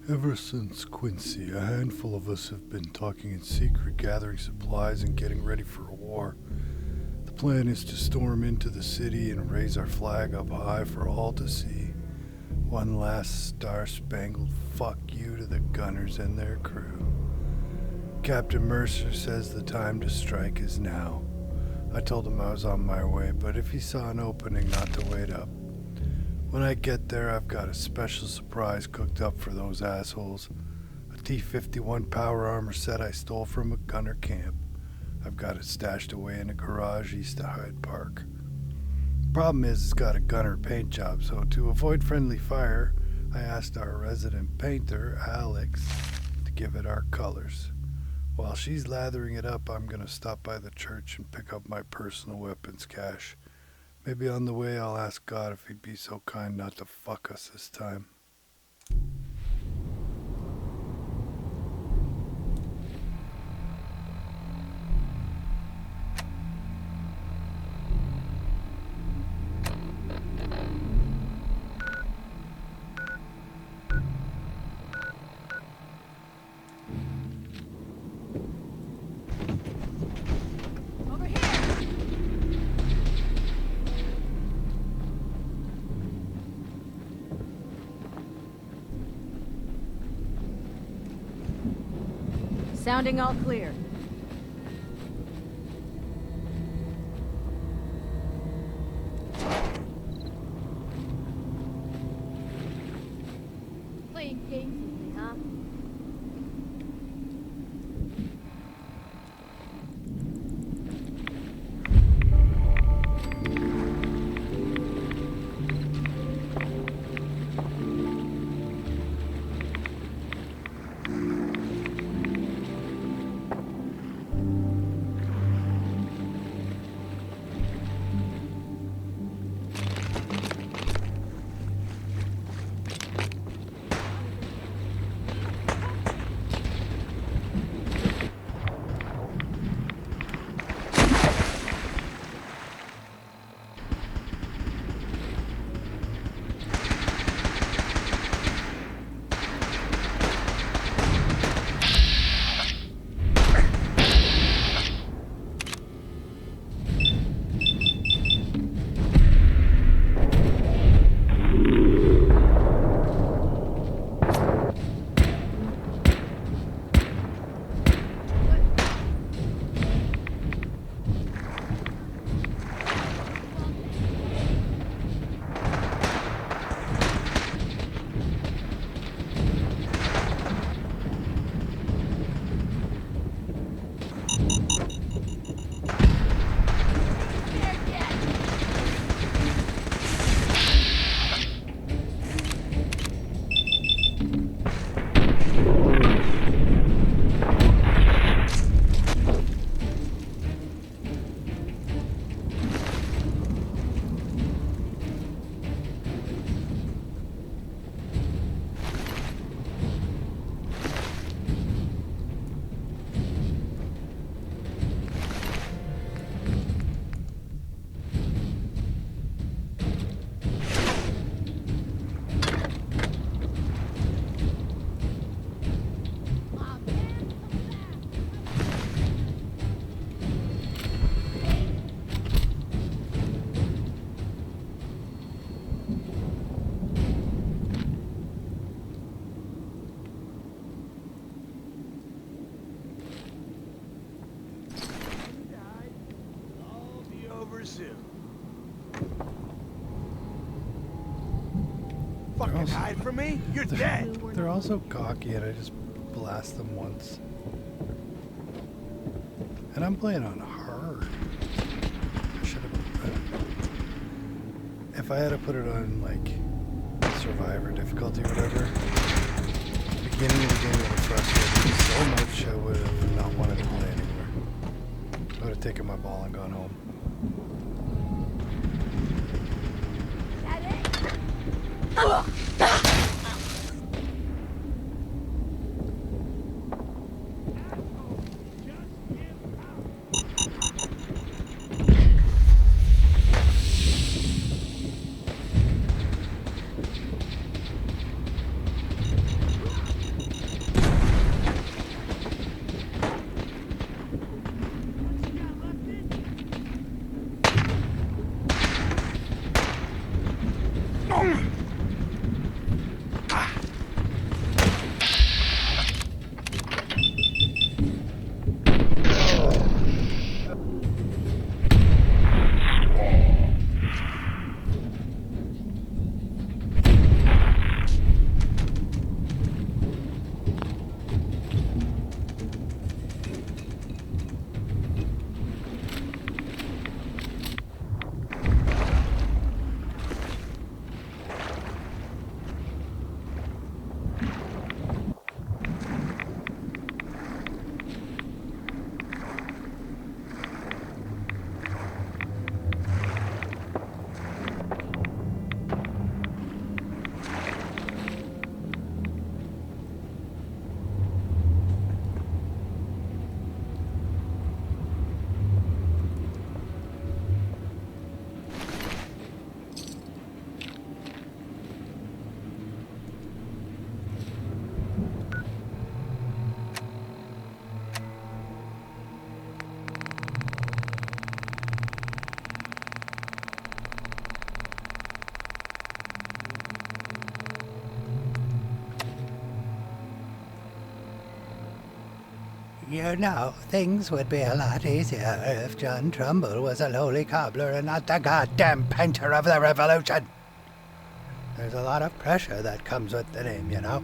S1: Ever since Quincy, a handful of us have been talking in secret, gathering supplies and getting ready for a war. The plan is to storm into the city and raise our flag up high for all to see. One last star-spangled fuck you to the gunners and their crew. Captain Mercer says the time to strike is now. I told him I was on my way, but if he saw an opening, not to wait up. When I get there, I've got a special surprise cooked up for those assholes. A T-51 power armor set I stole from a gunner camp. I've got it stashed away in a garage east of Hyde Park. Problem is, it's got a gunner paint job, so to avoid friendly fire, I asked our resident painter, Alex, to give it our colors. While she's lathering it up, I'm gonna stop by the church and pick up my personal weapons cache. Maybe on the way I'll ask God if he'd be so kind not to fuck us this time.
S3: Sounding all clear. Playing games with me, huh?
S11: Fucking hide from me? You're dead.
S1: They're also cocky, and I just blast them once. And I'm playing on hard. I should have. If I had to put it on like survivor difficulty or whatever, the beginning of the game would have frustrated me so much I would have not wanted to play anymore. I would have taken my ball and gone home. You know, things would be a lot easier if John Trumbull was a lowly cobbler and not the goddamn painter of the revolution. There's a lot of pressure that comes with the name, you know.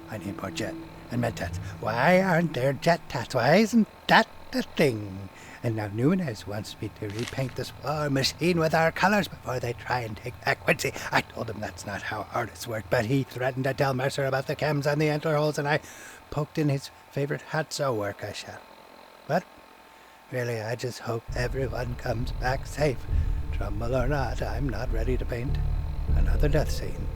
S1: I need more jet and med tats. Why aren't there jet tats? Why isn't that the thing? And now Nunez wants me to repaint this war machine with our colors before they try and take back Quincy. I told him that's not how artists work, but he threatened to tell Mercer about the chems on the antler holes, and I poked in his favorite Hatso work I shall. But really, I just hope everyone comes back safe. Trumbull or not, I'm not ready to paint another death scene.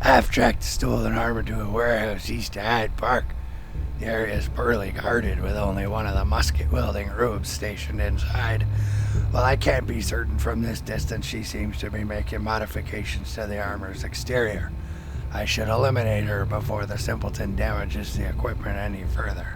S1: I've tracked stolen armor to a warehouse east of Hyde Park. The area is poorly guarded with only one of the musket-wielding rubes stationed inside. While I can't be certain from this distance, she seems to be making modifications to the armor's exterior. I should eliminate her before the simpleton damages the equipment any further.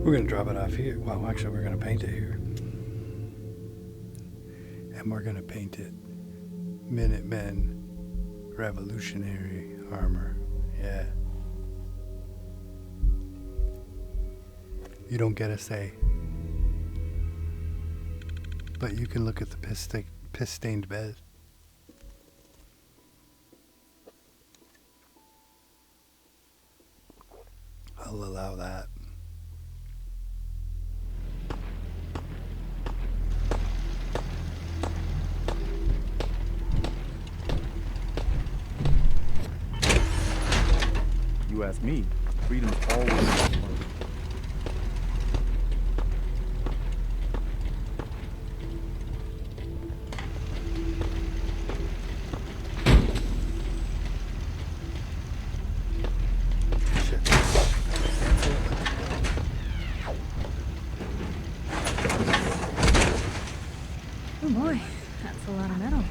S1: We're going to drop it off here. Well, actually, we're going to paint it here. And we're going to paint it Minutemen Revolutionary Armor. Yeah. You don't get a say. But you can look at the piss-stained bed. I'll allow that.
S6: You ask me, freedom's always
S2: Oh boy, that's a lot of metal.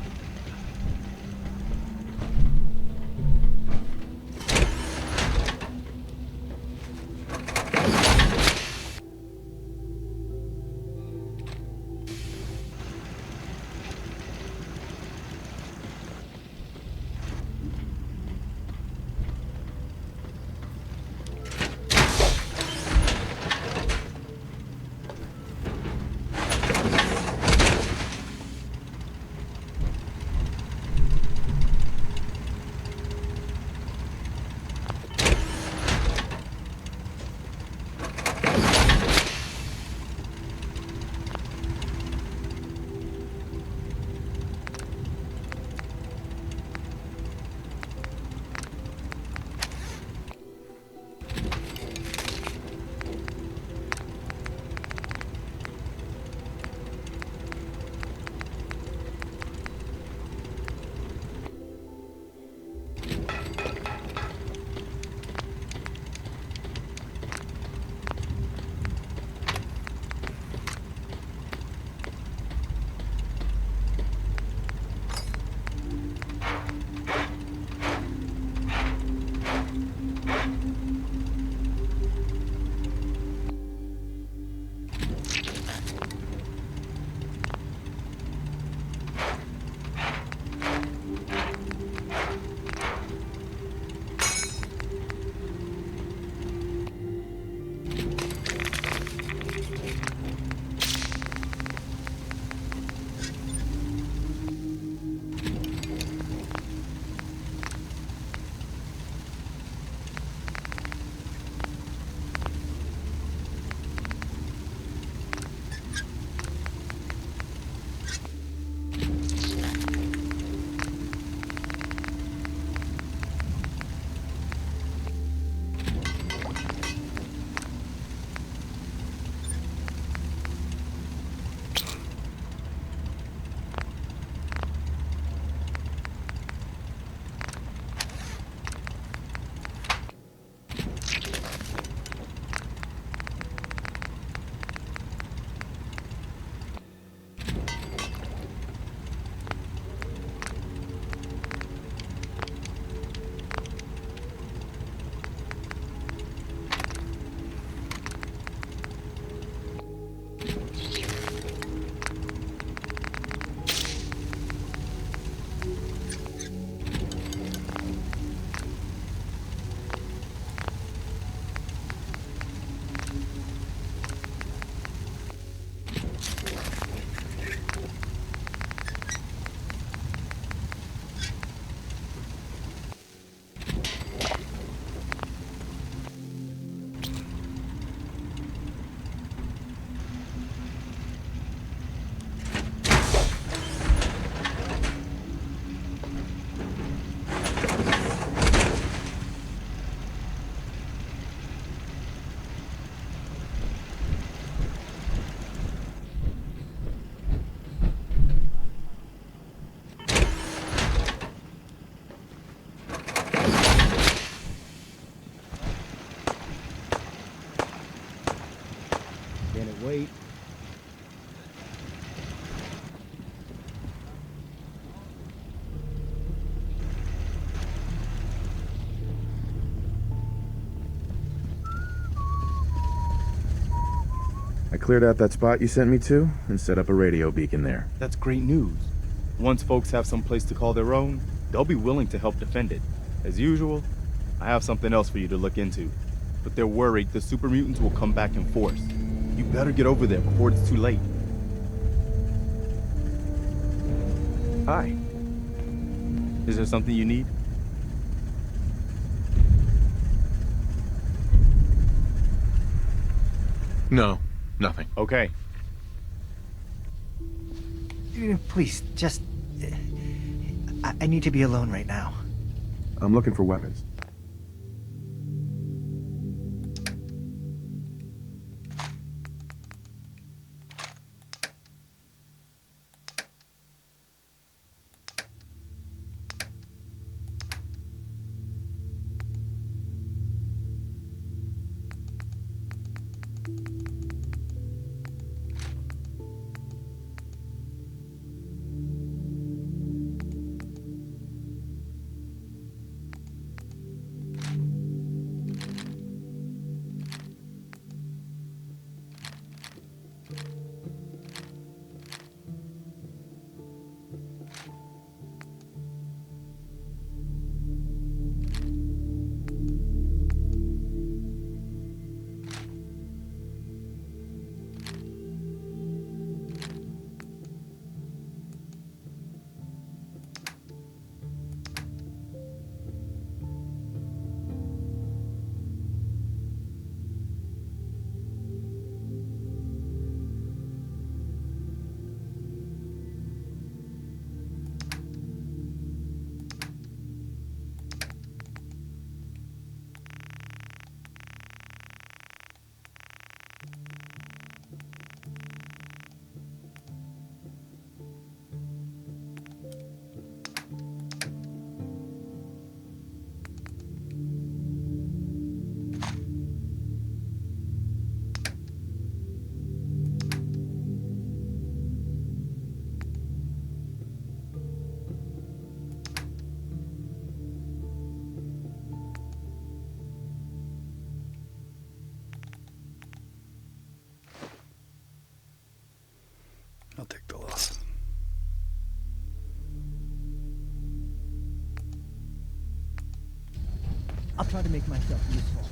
S9: cleared out that spot you sent me to and set up a radio beacon there.
S6: That's great news. Once folks have some place to call their own, they'll be willing to help defend it. As usual, I have something else for you to look into. But they're worried the super mutants will come back in force. You better get over there before it's too late. Hi. Is there something you need?
S9: No, nothing.
S6: Okay.
S7: Please, just... I need to be alone right now.
S9: I'm looking for weapons.
S1: I'll take the loss.
S7: I'll try to make myself useful.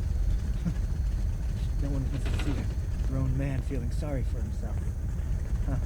S7: No one wants to see a grown man feeling sorry for himself. Huh.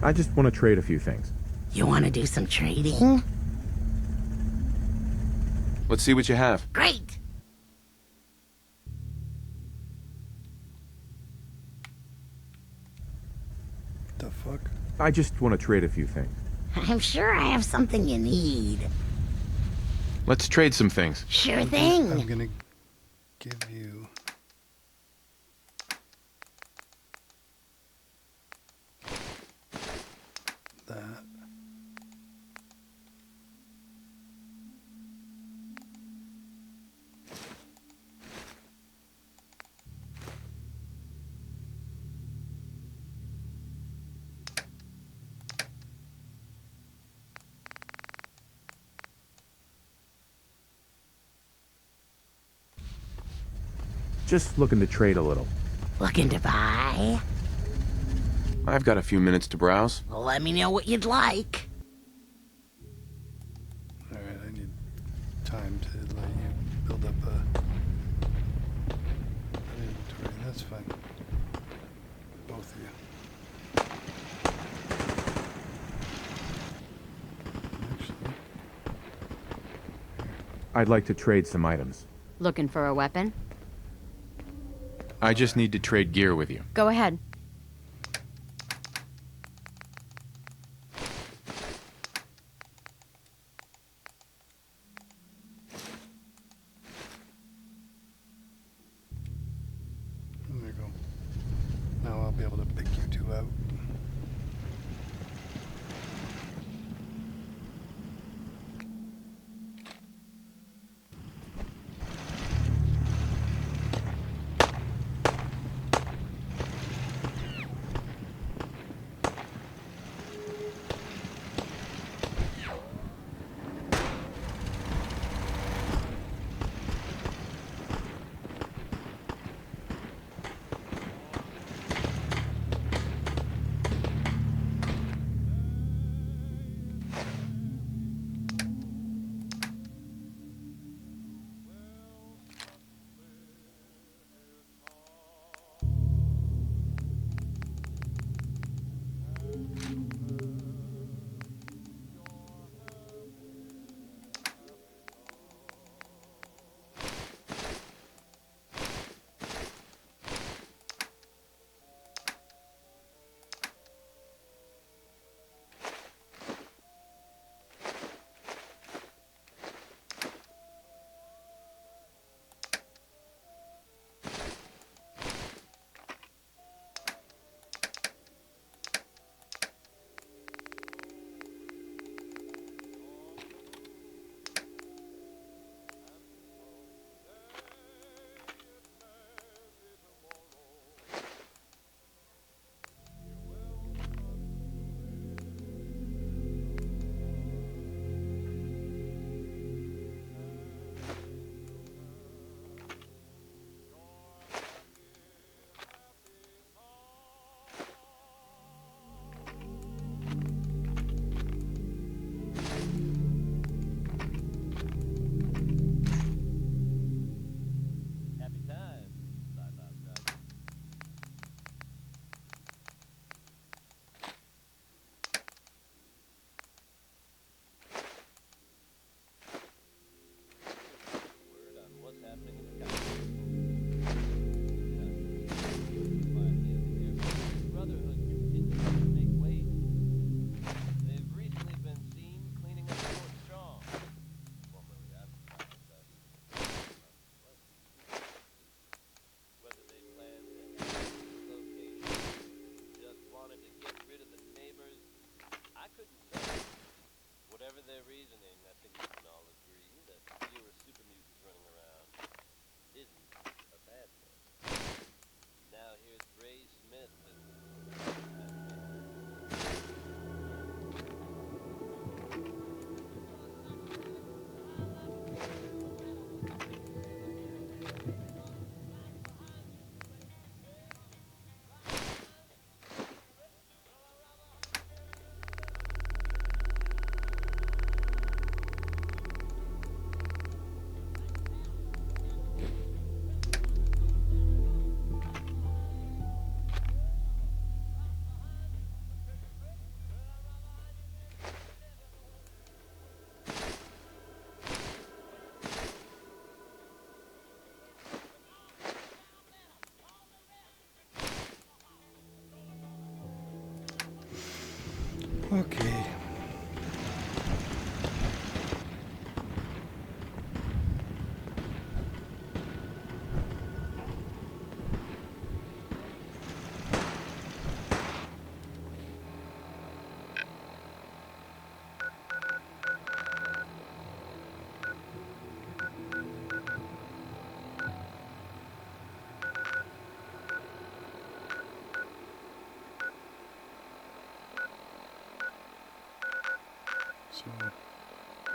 S9: I just want to trade a few things.
S10: You want to do some trading?
S9: Let's see what you have.
S10: Great!
S1: The fuck?
S9: I just want to trade a few things.
S10: I'm sure I have something you need.
S9: Let's trade some things.
S10: Sure thing.
S1: I'm gonna give you... that.
S9: Just looking to trade a little.
S10: Looking to buy?
S9: I've got a few minutes to browse.
S10: Well, let me know what you'd like.
S1: Alright, I need time to let you build up a... inventory. That's fine. Both of you. Actually...
S9: I'd like to trade some items.
S15: Looking for a weapon?
S9: I just need to trade gear with you.
S15: Go ahead.
S1: There you go. Now I'll be able to pick you two out.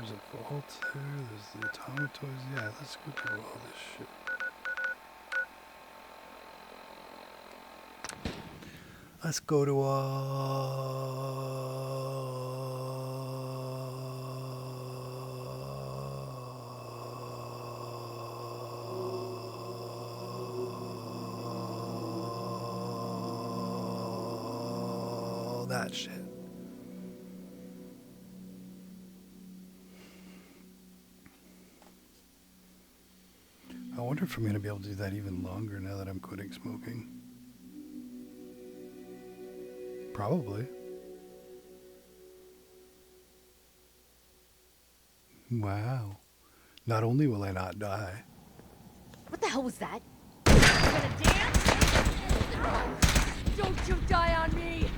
S1: There's a vault there. There's the atomic toys. Yeah, let's go through all this shit. Let's go to all that shit. I wonder if I'm going to be able to do that even longer now that I'm quitting smoking. Probably. Wow. Not only will I not die.
S3: What the hell was that? You gonna dance? Don't you die on me!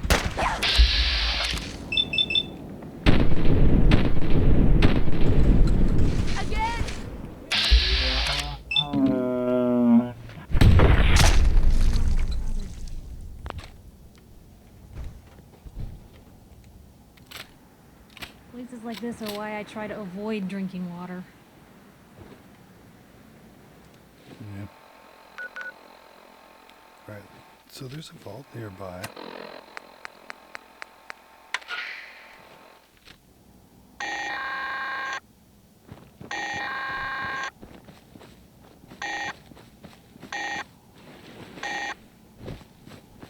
S3: Again!
S2: Places like this are why I try to avoid drinking water.
S1: Yeah. Right. So there's a vault nearby.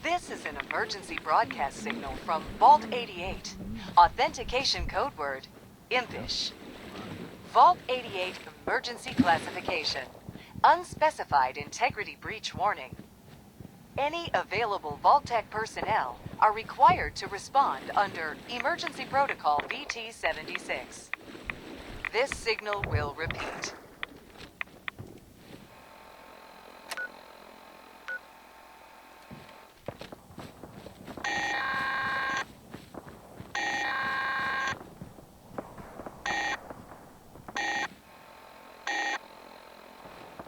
S20: This is an emergency broadcast signal from Vault 88. Authentication code word, impish. Vault 88 emergency classification. Unspecified integrity breach warning. Any available Vault-Tec personnel are required to respond under Emergency Protocol VT-76. This signal will repeat.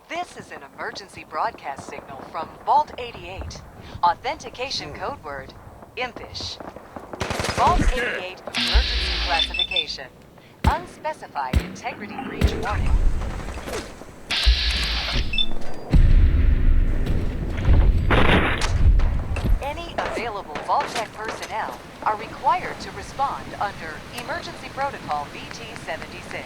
S20: This is an emergency broadcast signal from Vault 88. Authentication code word, impish. Vault 88 emergency classification. Unspecified integrity breach warning. Any available Vault-Tec personnel are required to respond under Emergency Protocol VT-76.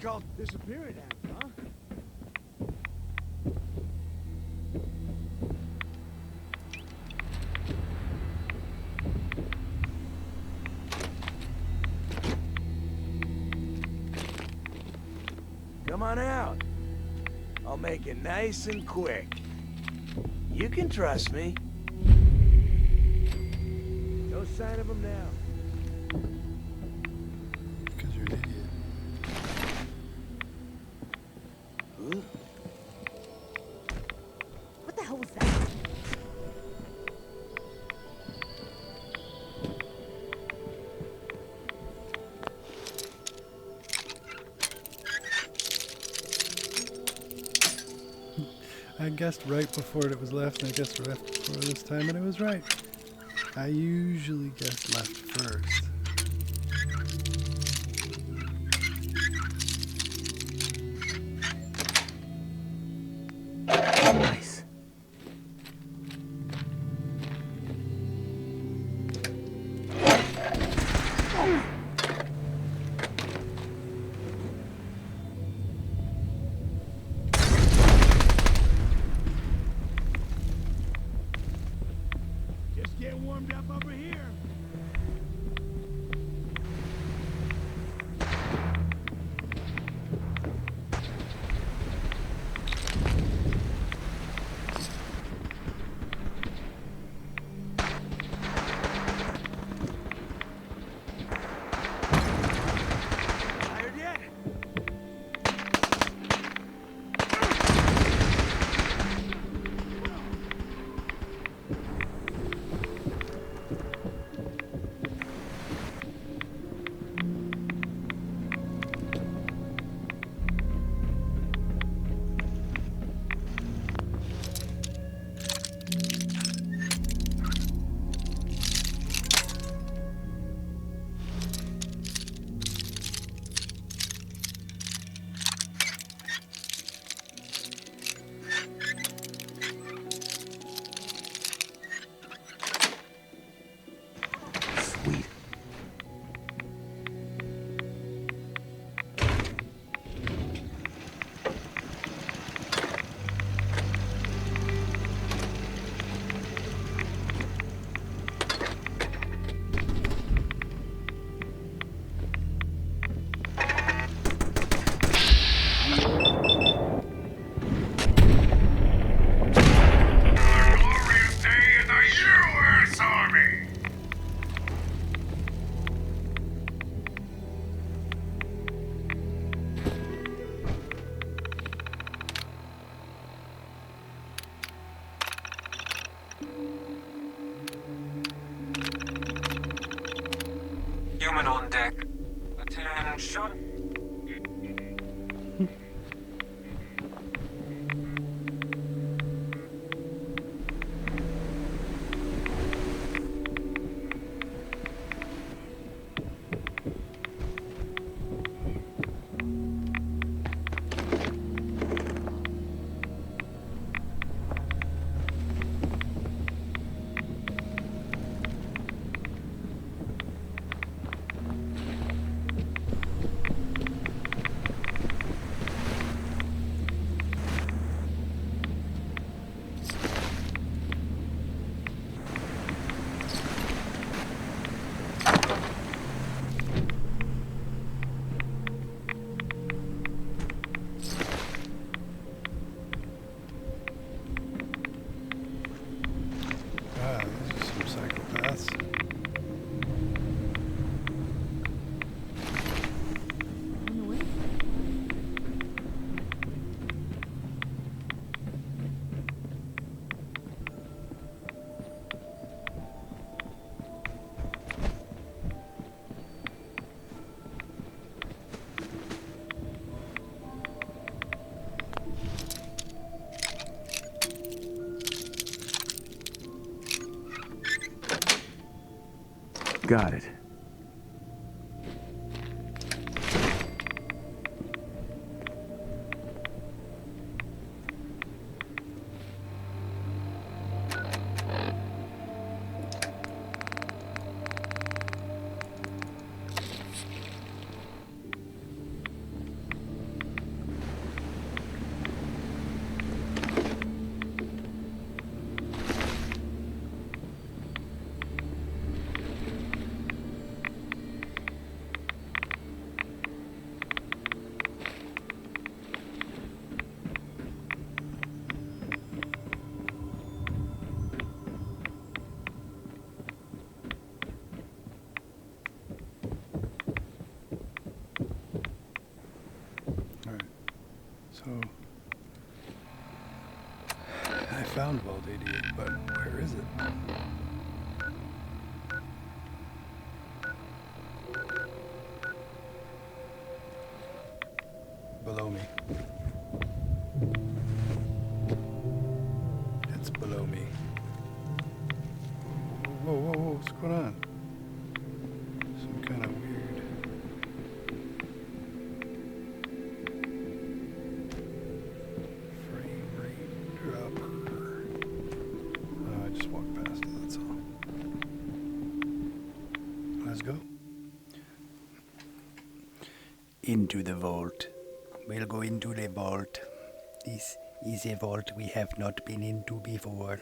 S4: called disappearing act, huh?
S16: Come on out. I'll make it nice and quick. You can trust me. No sign of him now.
S1: Because you're an idiot.
S16: Ooh.
S3: What the hell was that?
S1: I guessed right before it was left, and I guessed left before this time, and I was right. I usually guess left first.
S16: Nice.
S4: Just get warmed up over here.
S16: Tired yet?
S5: Sweet.
S17: Glorious day in the U.S. Army!
S12: Human on deck. Attention.
S1: Ah, these are some psychopaths.
S2: On the way.
S9: Got it.
S1: So I found Vault 88, but where is it? Below me. It's below me. Whoa, whoa, whoa, what's going on? Some kind of weird... frame rate dropper. Oh, I just walked past it, that's all. Let's go. Into the vault. We'll go into the vault. This is a vault we have not been into before.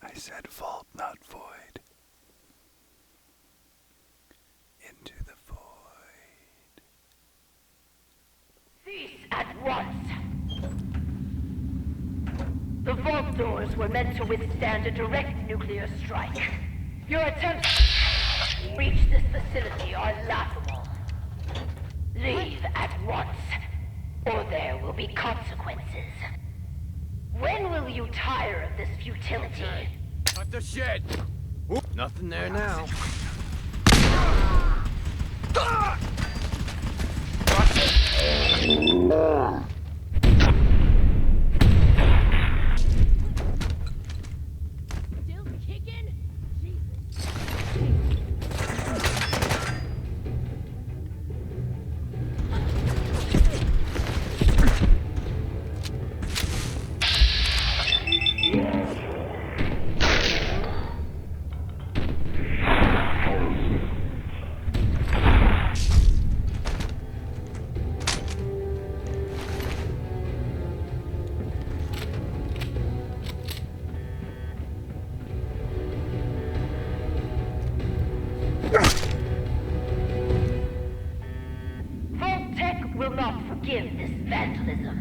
S1: I said vault, not void. Into the void.
S8: Cease at once! The vault doors were meant to withstand a direct nuclear strike. Your attempts to reach this facility are laughable. Leave at once, or there will be consequences. When will you tire of this futility?
S16: Cut the shit! Nothing there now.
S3: Still kicking? Jesus.
S8: Vault Tech will not forgive this vandalism.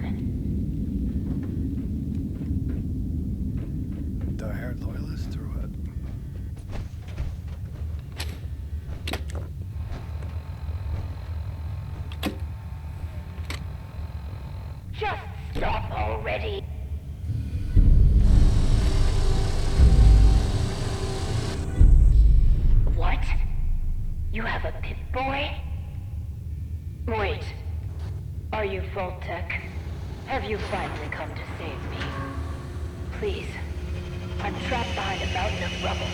S1: Die-hard loyalist or what?
S8: Just stop already. What? You have a Pip-Boy? Wait. Are you Vault Tech? Have you finally come to save me? Please. I'm trapped behind a mountain of rubble.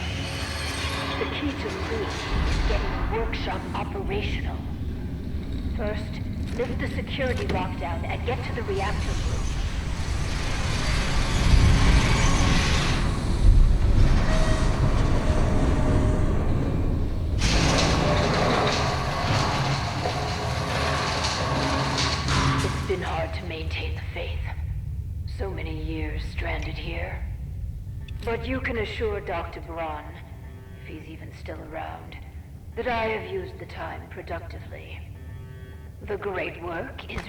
S8: The key to leave is getting the workshop operational. First, lift the security lockdown and get to the reactor room. It's been hard to maintain the faith. So many years stranded here. But you can assure Dr. Braun, if he's even still around, that I have used the time productively. The great work is...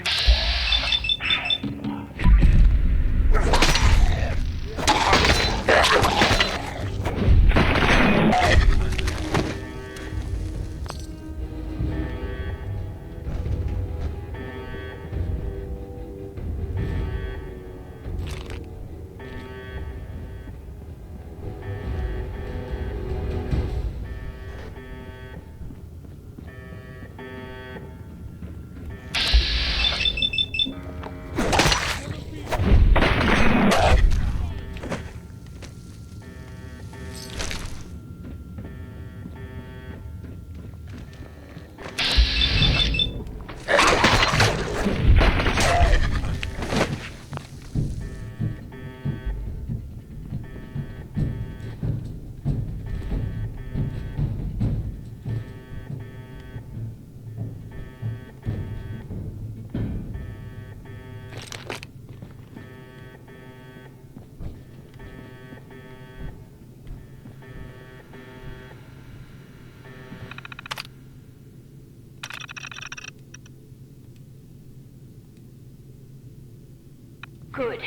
S19: Good.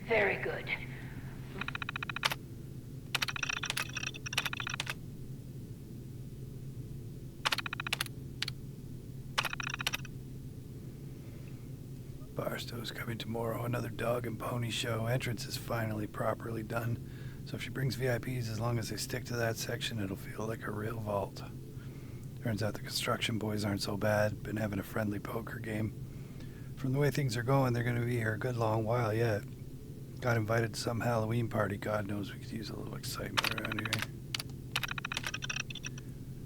S19: Very good.
S1: Barstow's coming tomorrow. Another dog and pony show. Entrance is finally properly done. So if she brings VIPs, as long as they stick to that section, it'll feel like a real vault. Turns out the construction boys aren't so bad. Been having a friendly poker game. From the way things are going, they're going to be here a good long while yet. Got invited to some Halloween party. God knows we could use a little excitement around here.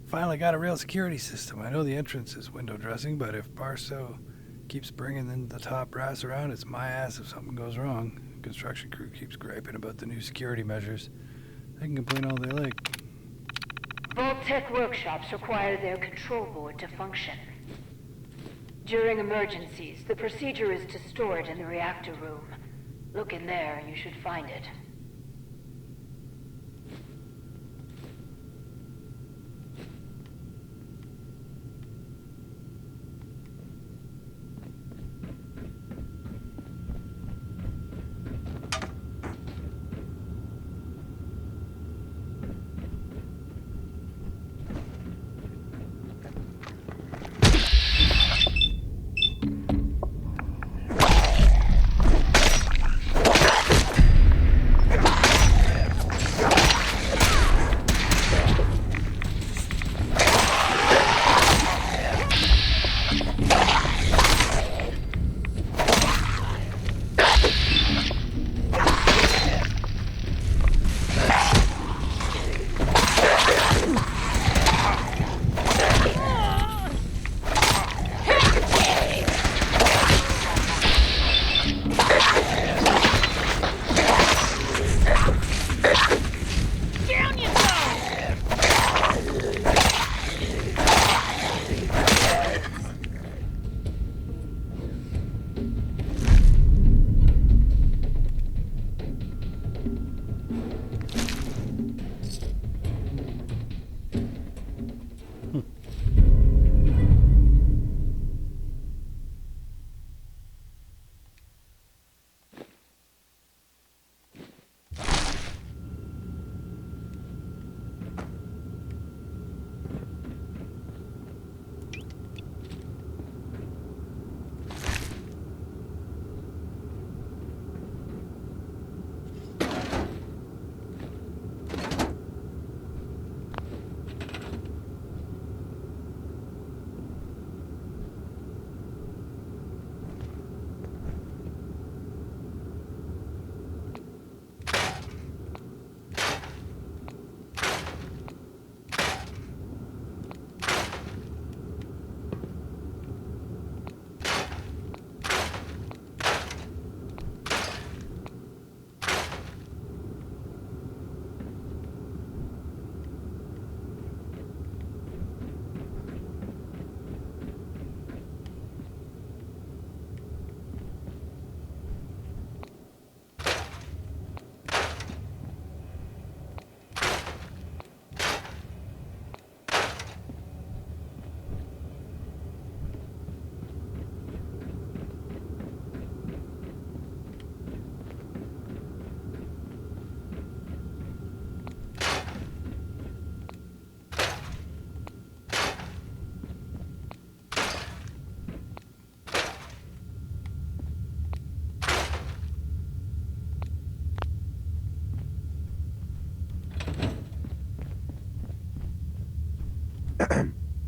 S1: Finally got a real security system. I know the entrance is window dressing, but if Barstow keeps bringing in the top brass around, it's my ass if something goes wrong. The construction crew keeps griping about the new security measures. They can complain all they like.
S19: Vault-Tec workshops require their control board to function. During emergencies, the procedure is to store it in the reactor room. Look in there and you should find it.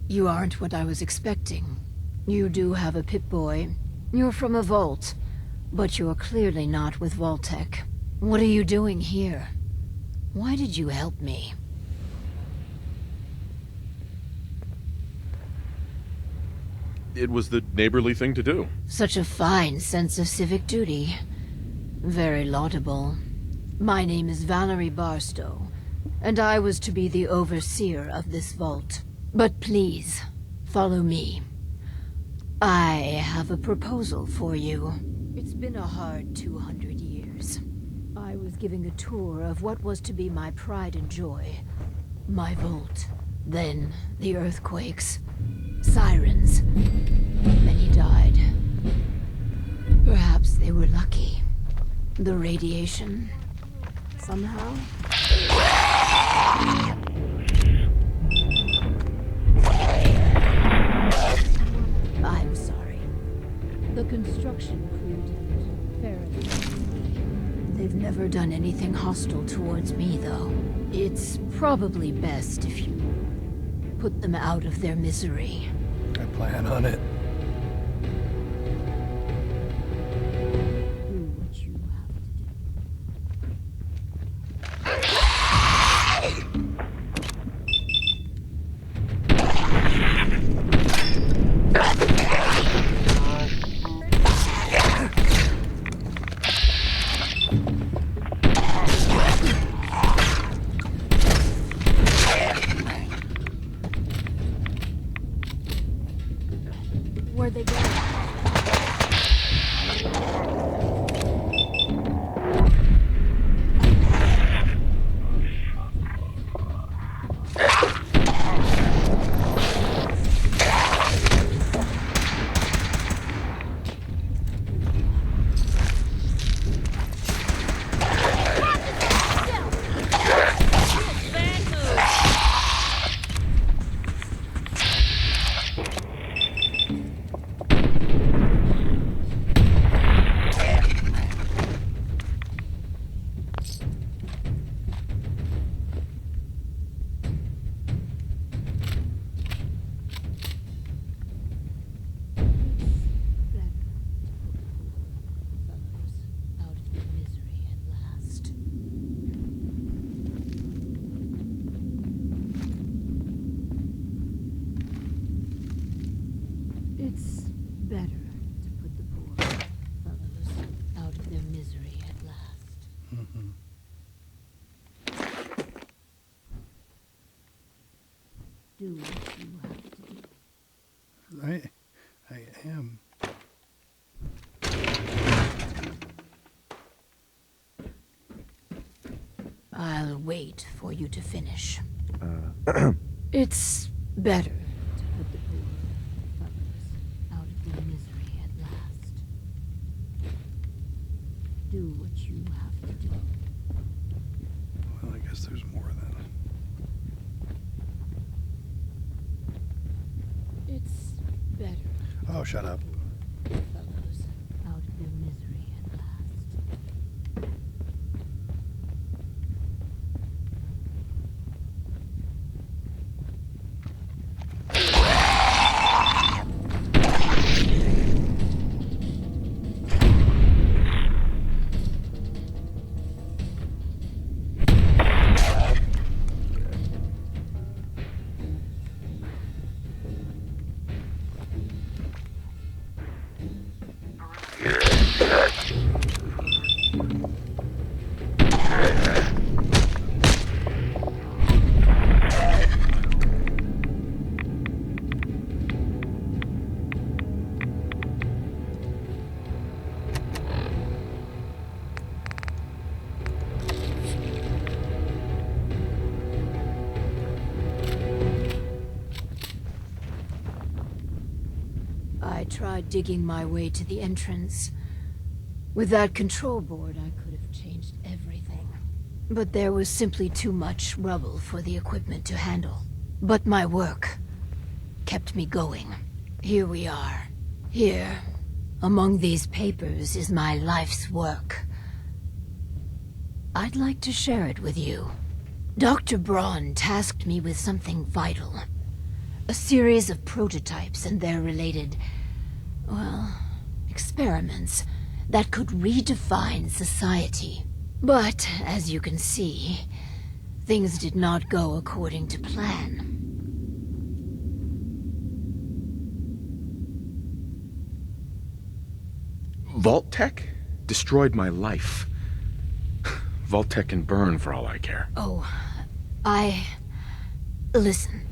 S22: You aren't what I was expecting. You do have a Pip-Boy. You're from a vault. But you're clearly not with Vault-Tec. What are you doing here? Why did you help me?
S9: It was the neighborly thing to do.
S22: Such a fine sense of civic duty. Very laudable. My name is Valerie Barstow, and I was to be the overseer of this vault. But please, follow me. I have a proposal for you. It's been a hard 200 years. I was giving a tour of what was to be my pride and joy. My vault. Then the earthquakes. Sirens. Many died. Perhaps they were lucky. The radiation, somehow. I'm sorry. The construction crew did Faraday. They've never done anything hostile towards me, though. It's probably best if you put them out of their misery.
S1: I plan on it.
S22: Where'd they go? It's better to put the poor fellows out of their misery at last.
S1: Mm-hmm.
S22: Do what you have to do.
S1: I am.
S22: I'll wait for you to finish. It's better to put the poor fellows out of their misery at last. Do what you have to do.
S1: Well, I guess there's more then.
S22: It's better.
S1: Oh, shut up.
S22: Fellows out of their misery at last. I tried digging my way to the entrance. With that control board, I could have changed everything. But there was simply too much rubble for the equipment to handle. But my work kept me going. Here we are. Here, among these papers, is my life's work. I'd like to share it with you. Dr. Braun tasked me with something vital. A series of prototypes and their related, well, experiments that could redefine society. But, as you can see, things did not go according to plan.
S9: Vault Tech destroyed my life. Vault Tech can burn for all I care.
S22: Oh, Listen,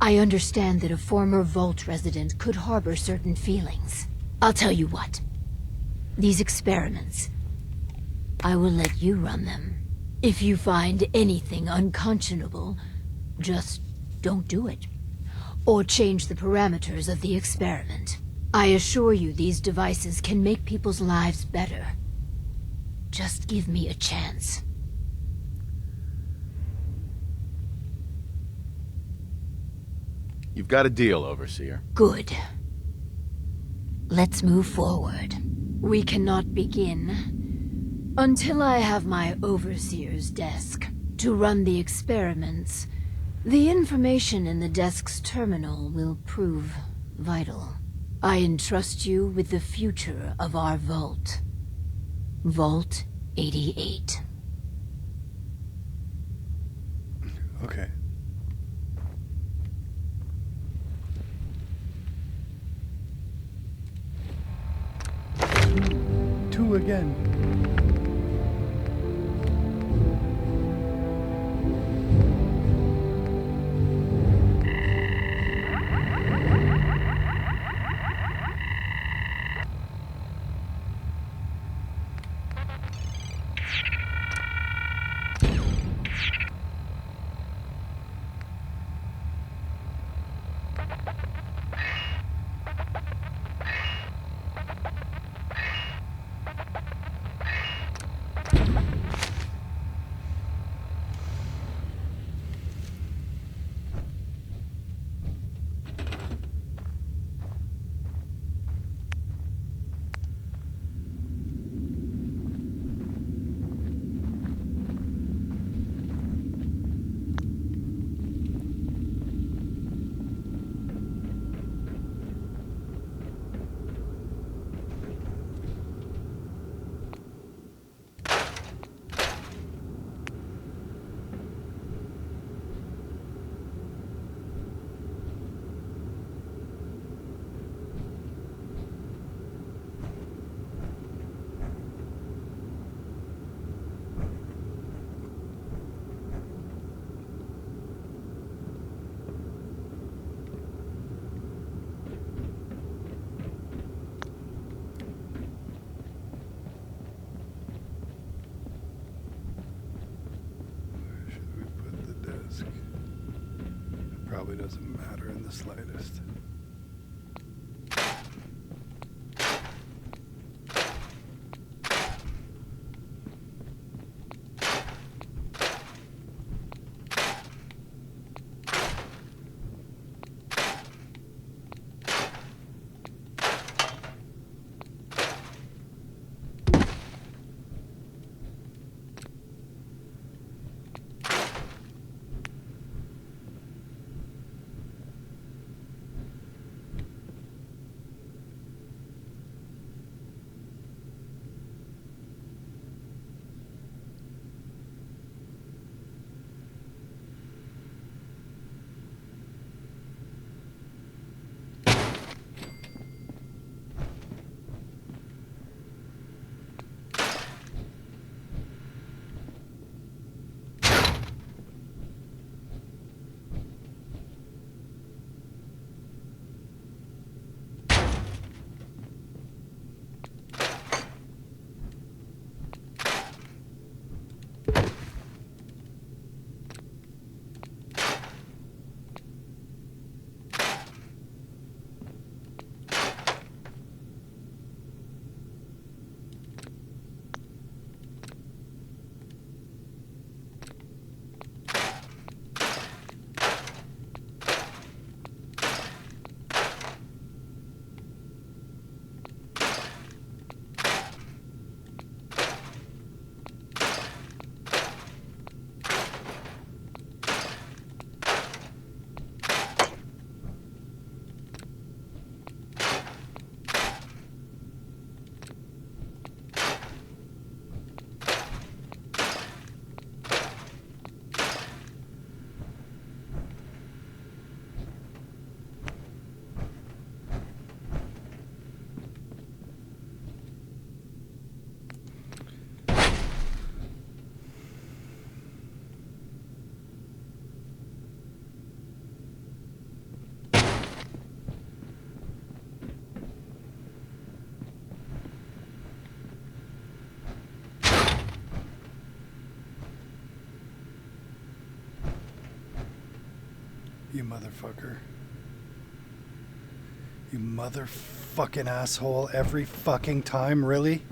S22: I understand that a former Vault resident could harbor certain feelings. I'll tell you what. These experiments, I will let you run them. If you find anything unconscionable, just don't do it. Or change the parameters of the experiment. I assure you these devices can make people's lives better. Just give me a chance.
S9: You've got a deal, Overseer.
S22: Good. Let's move forward. We cannot begin until I have my Overseer's desk to run the experiments. The information in the desk's terminal will prove vital. I entrust you with the future of our vault. Vault 88.
S1: Okay. Two again. Probably doesn't matter in the slightest. You motherfucker. You motherfucking asshole every fucking time, really?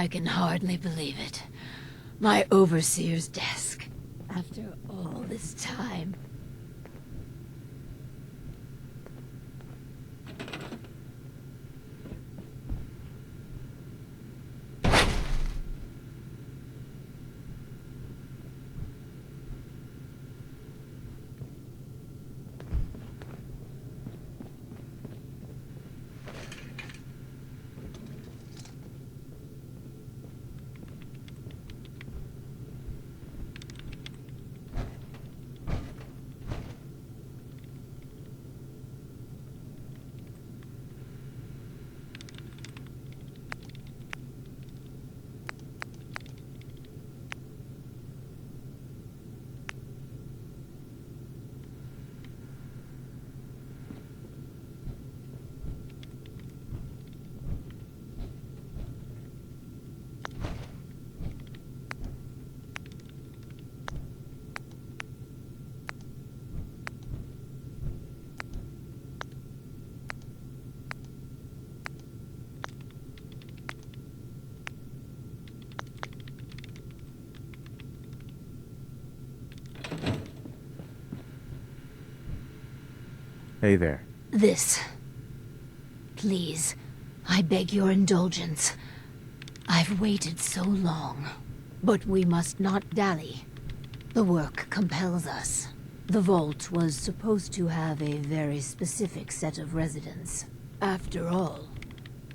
S22: I can hardly believe it. My overseer's desk. After all this time.
S9: Hey there.
S22: This. Please, I beg your indulgence. I've waited so long. But we must not dally. The work compels us. The vault was supposed to have a very specific set of residents. After all,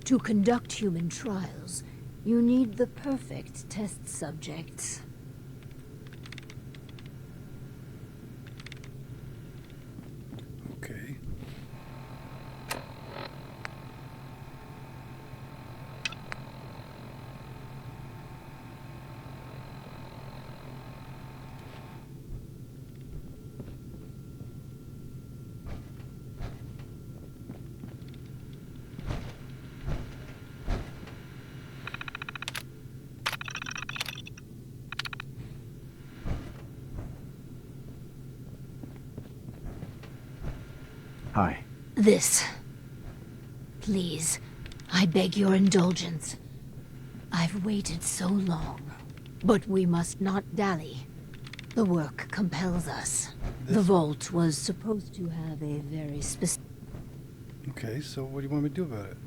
S22: to conduct human trials, you need the perfect test subjects.
S1: Okay.
S4: Hi.
S22: This. Please, I beg your indulgence. I've waited so long. But we must not dally. The work compels us. The vault was supposed to have a very specific...
S1: Okay, so what do you want me to do about it?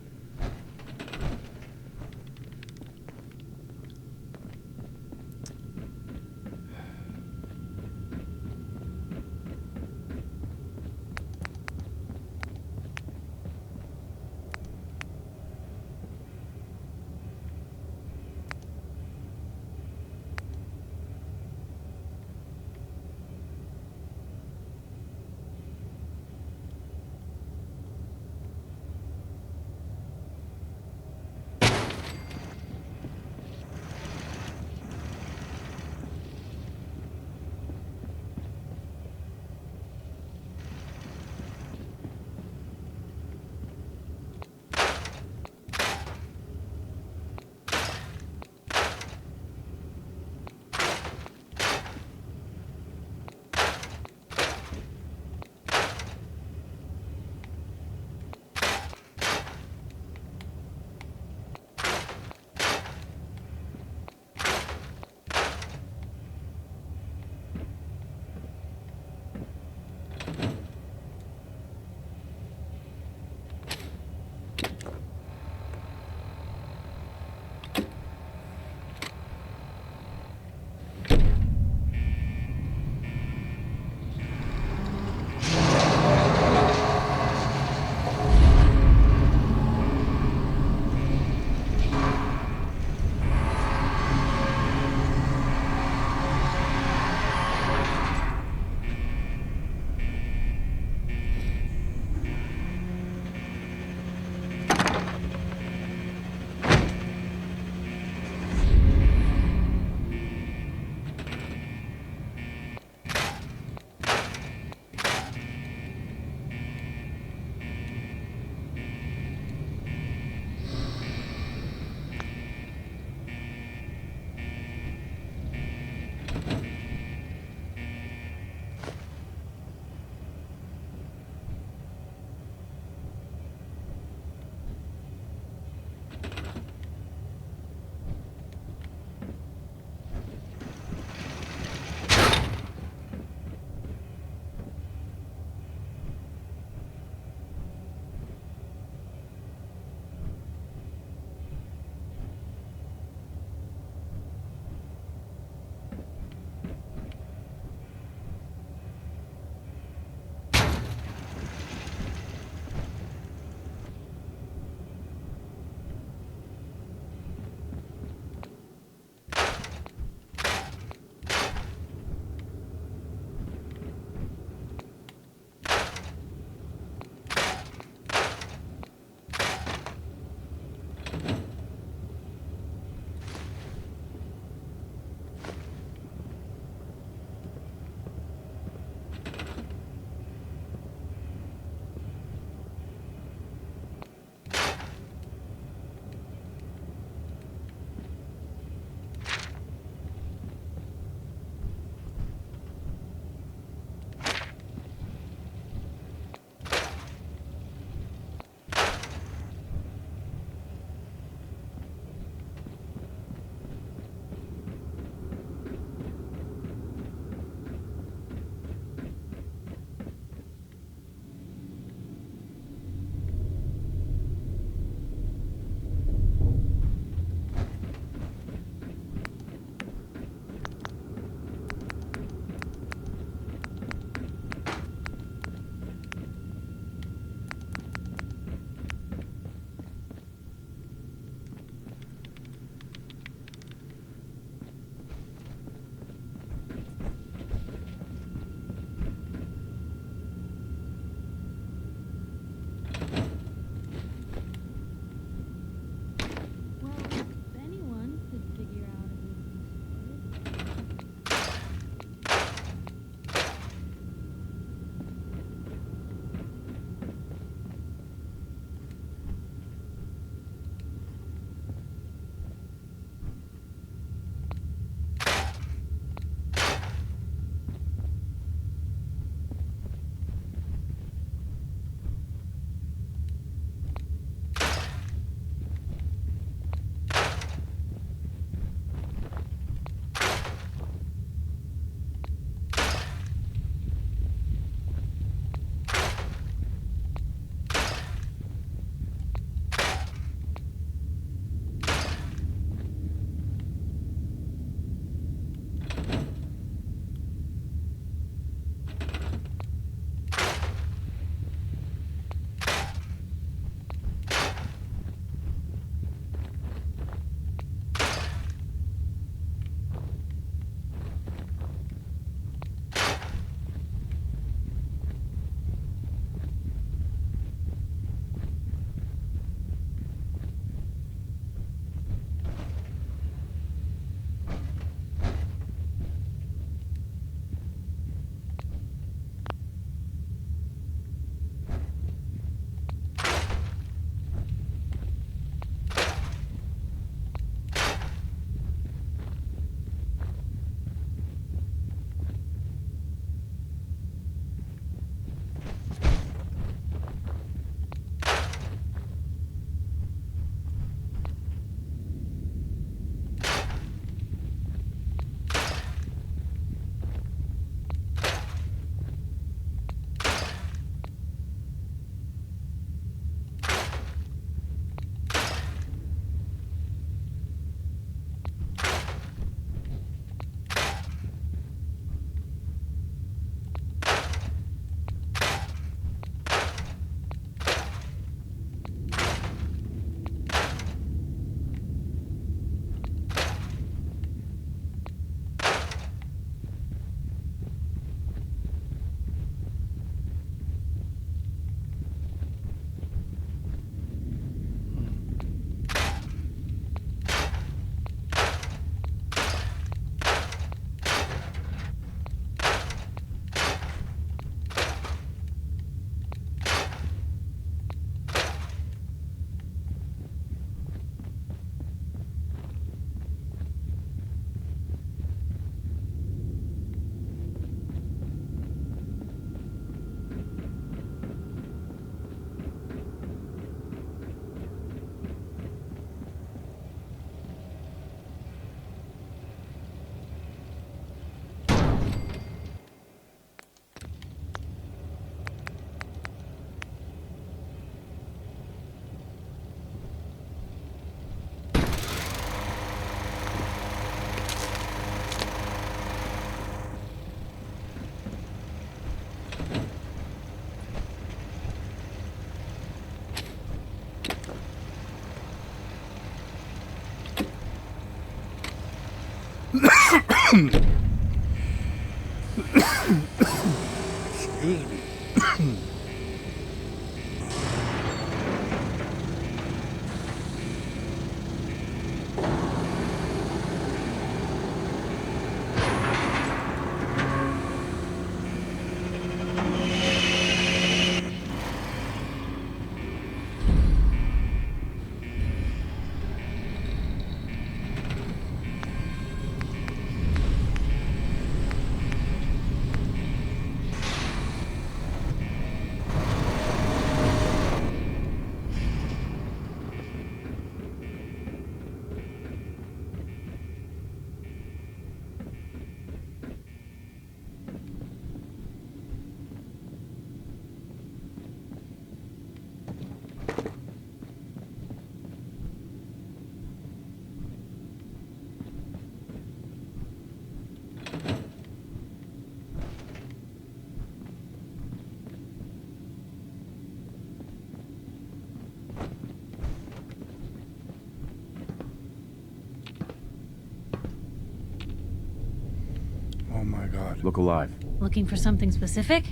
S1: Oh my god.
S9: Look alive.
S2: Looking for something specific?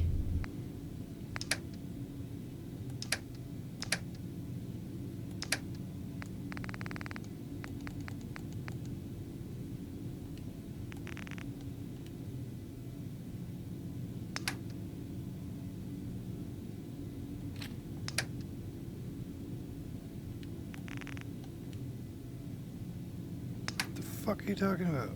S1: What the fuck are you talking about?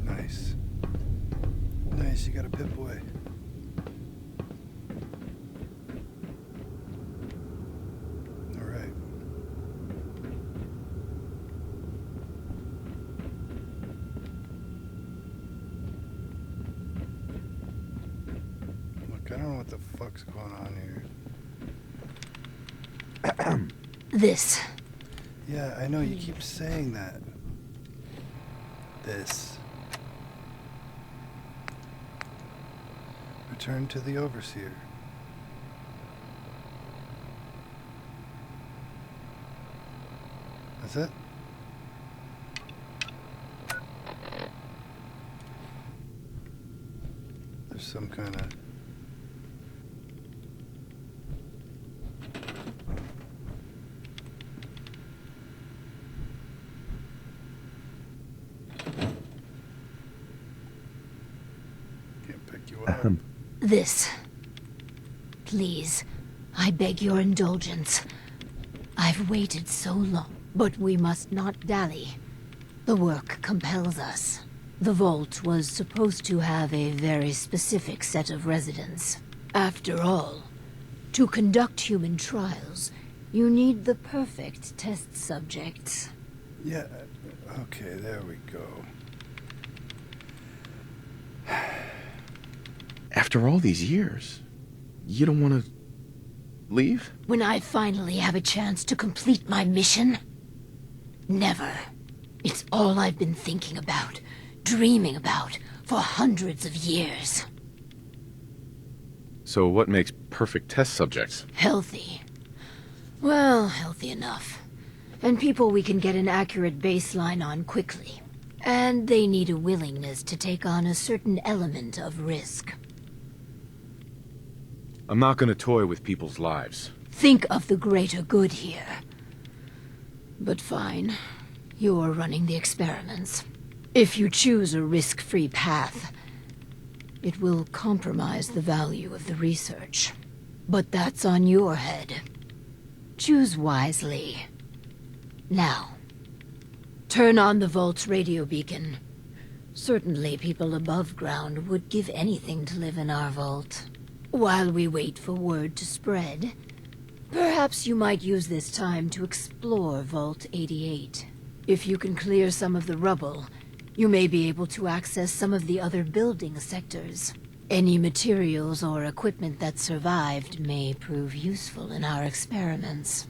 S1: Nice. Nice, you got a Pip-Boy. Alright. Look, I don't know what the fuck's going on here.
S22: This.
S1: Yeah, I know, you keep saying that. This. Return to the Overseer. That's it? There's some kind of... Can't pick you up.
S22: This. Please, I beg your indulgence. I've waited so long, but we must not dally. The work compels us. The vault was supposed to have a very specific set of residents. After all, to conduct human trials, you need the perfect test subjects.
S1: Yeah, okay, there we go.
S9: After all these years, you don't want to leave?
S22: When I finally have a chance to complete my mission? Never. It's all I've been thinking about, dreaming about, for hundreds of years.
S9: So what makes perfect test subjects?
S22: Healthy. Well, healthy enough. And people we can get an accurate baseline on quickly. And they need a willingness to take on a certain element of risk.
S9: I'm not going to toy with people's lives.
S22: Think of the greater good here. But fine. You're running the experiments. If you choose a risk-free path, it will compromise the value of the research. But that's on your head. Choose wisely. Now, turn on the vault's radio beacon. Certainly people above ground would give anything to live in our vault. While we wait for word to spread, perhaps you might use this time to explore Vault 88. If you can clear some of the rubble, You may be able to access some of the other building sectors. Any materials or equipment that survived may prove useful in our experiments.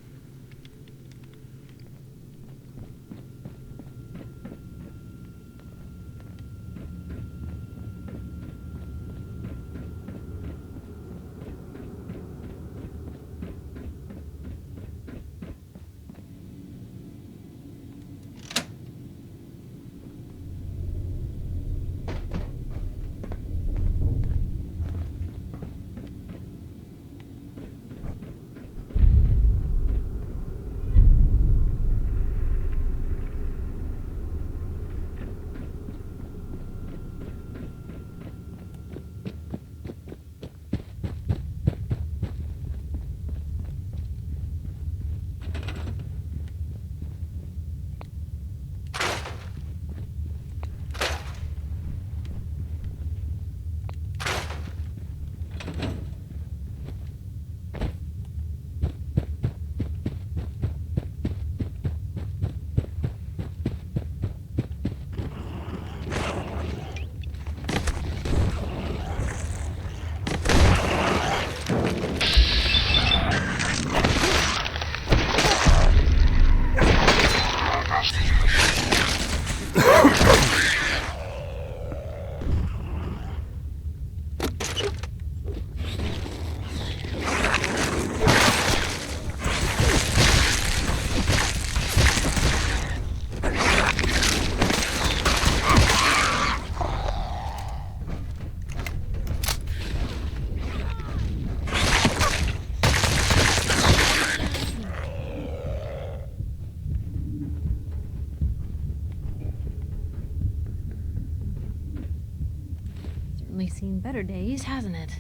S2: Certainly seen better days, hasn't it?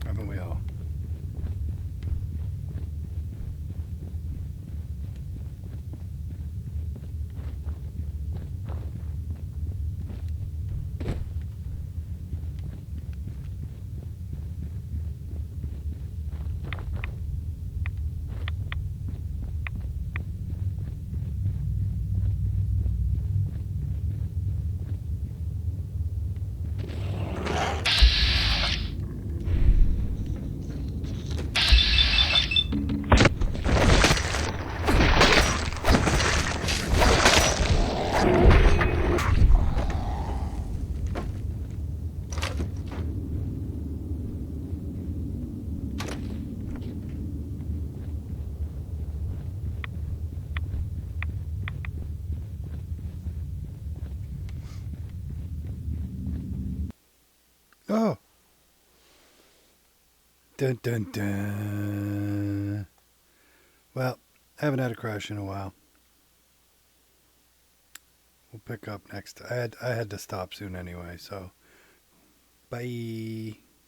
S1: Haven't we all? Oh. Dun dun dun. Well, I haven't had a crash in a while. We'll pick up next. I had to stop soon anyway, so bye.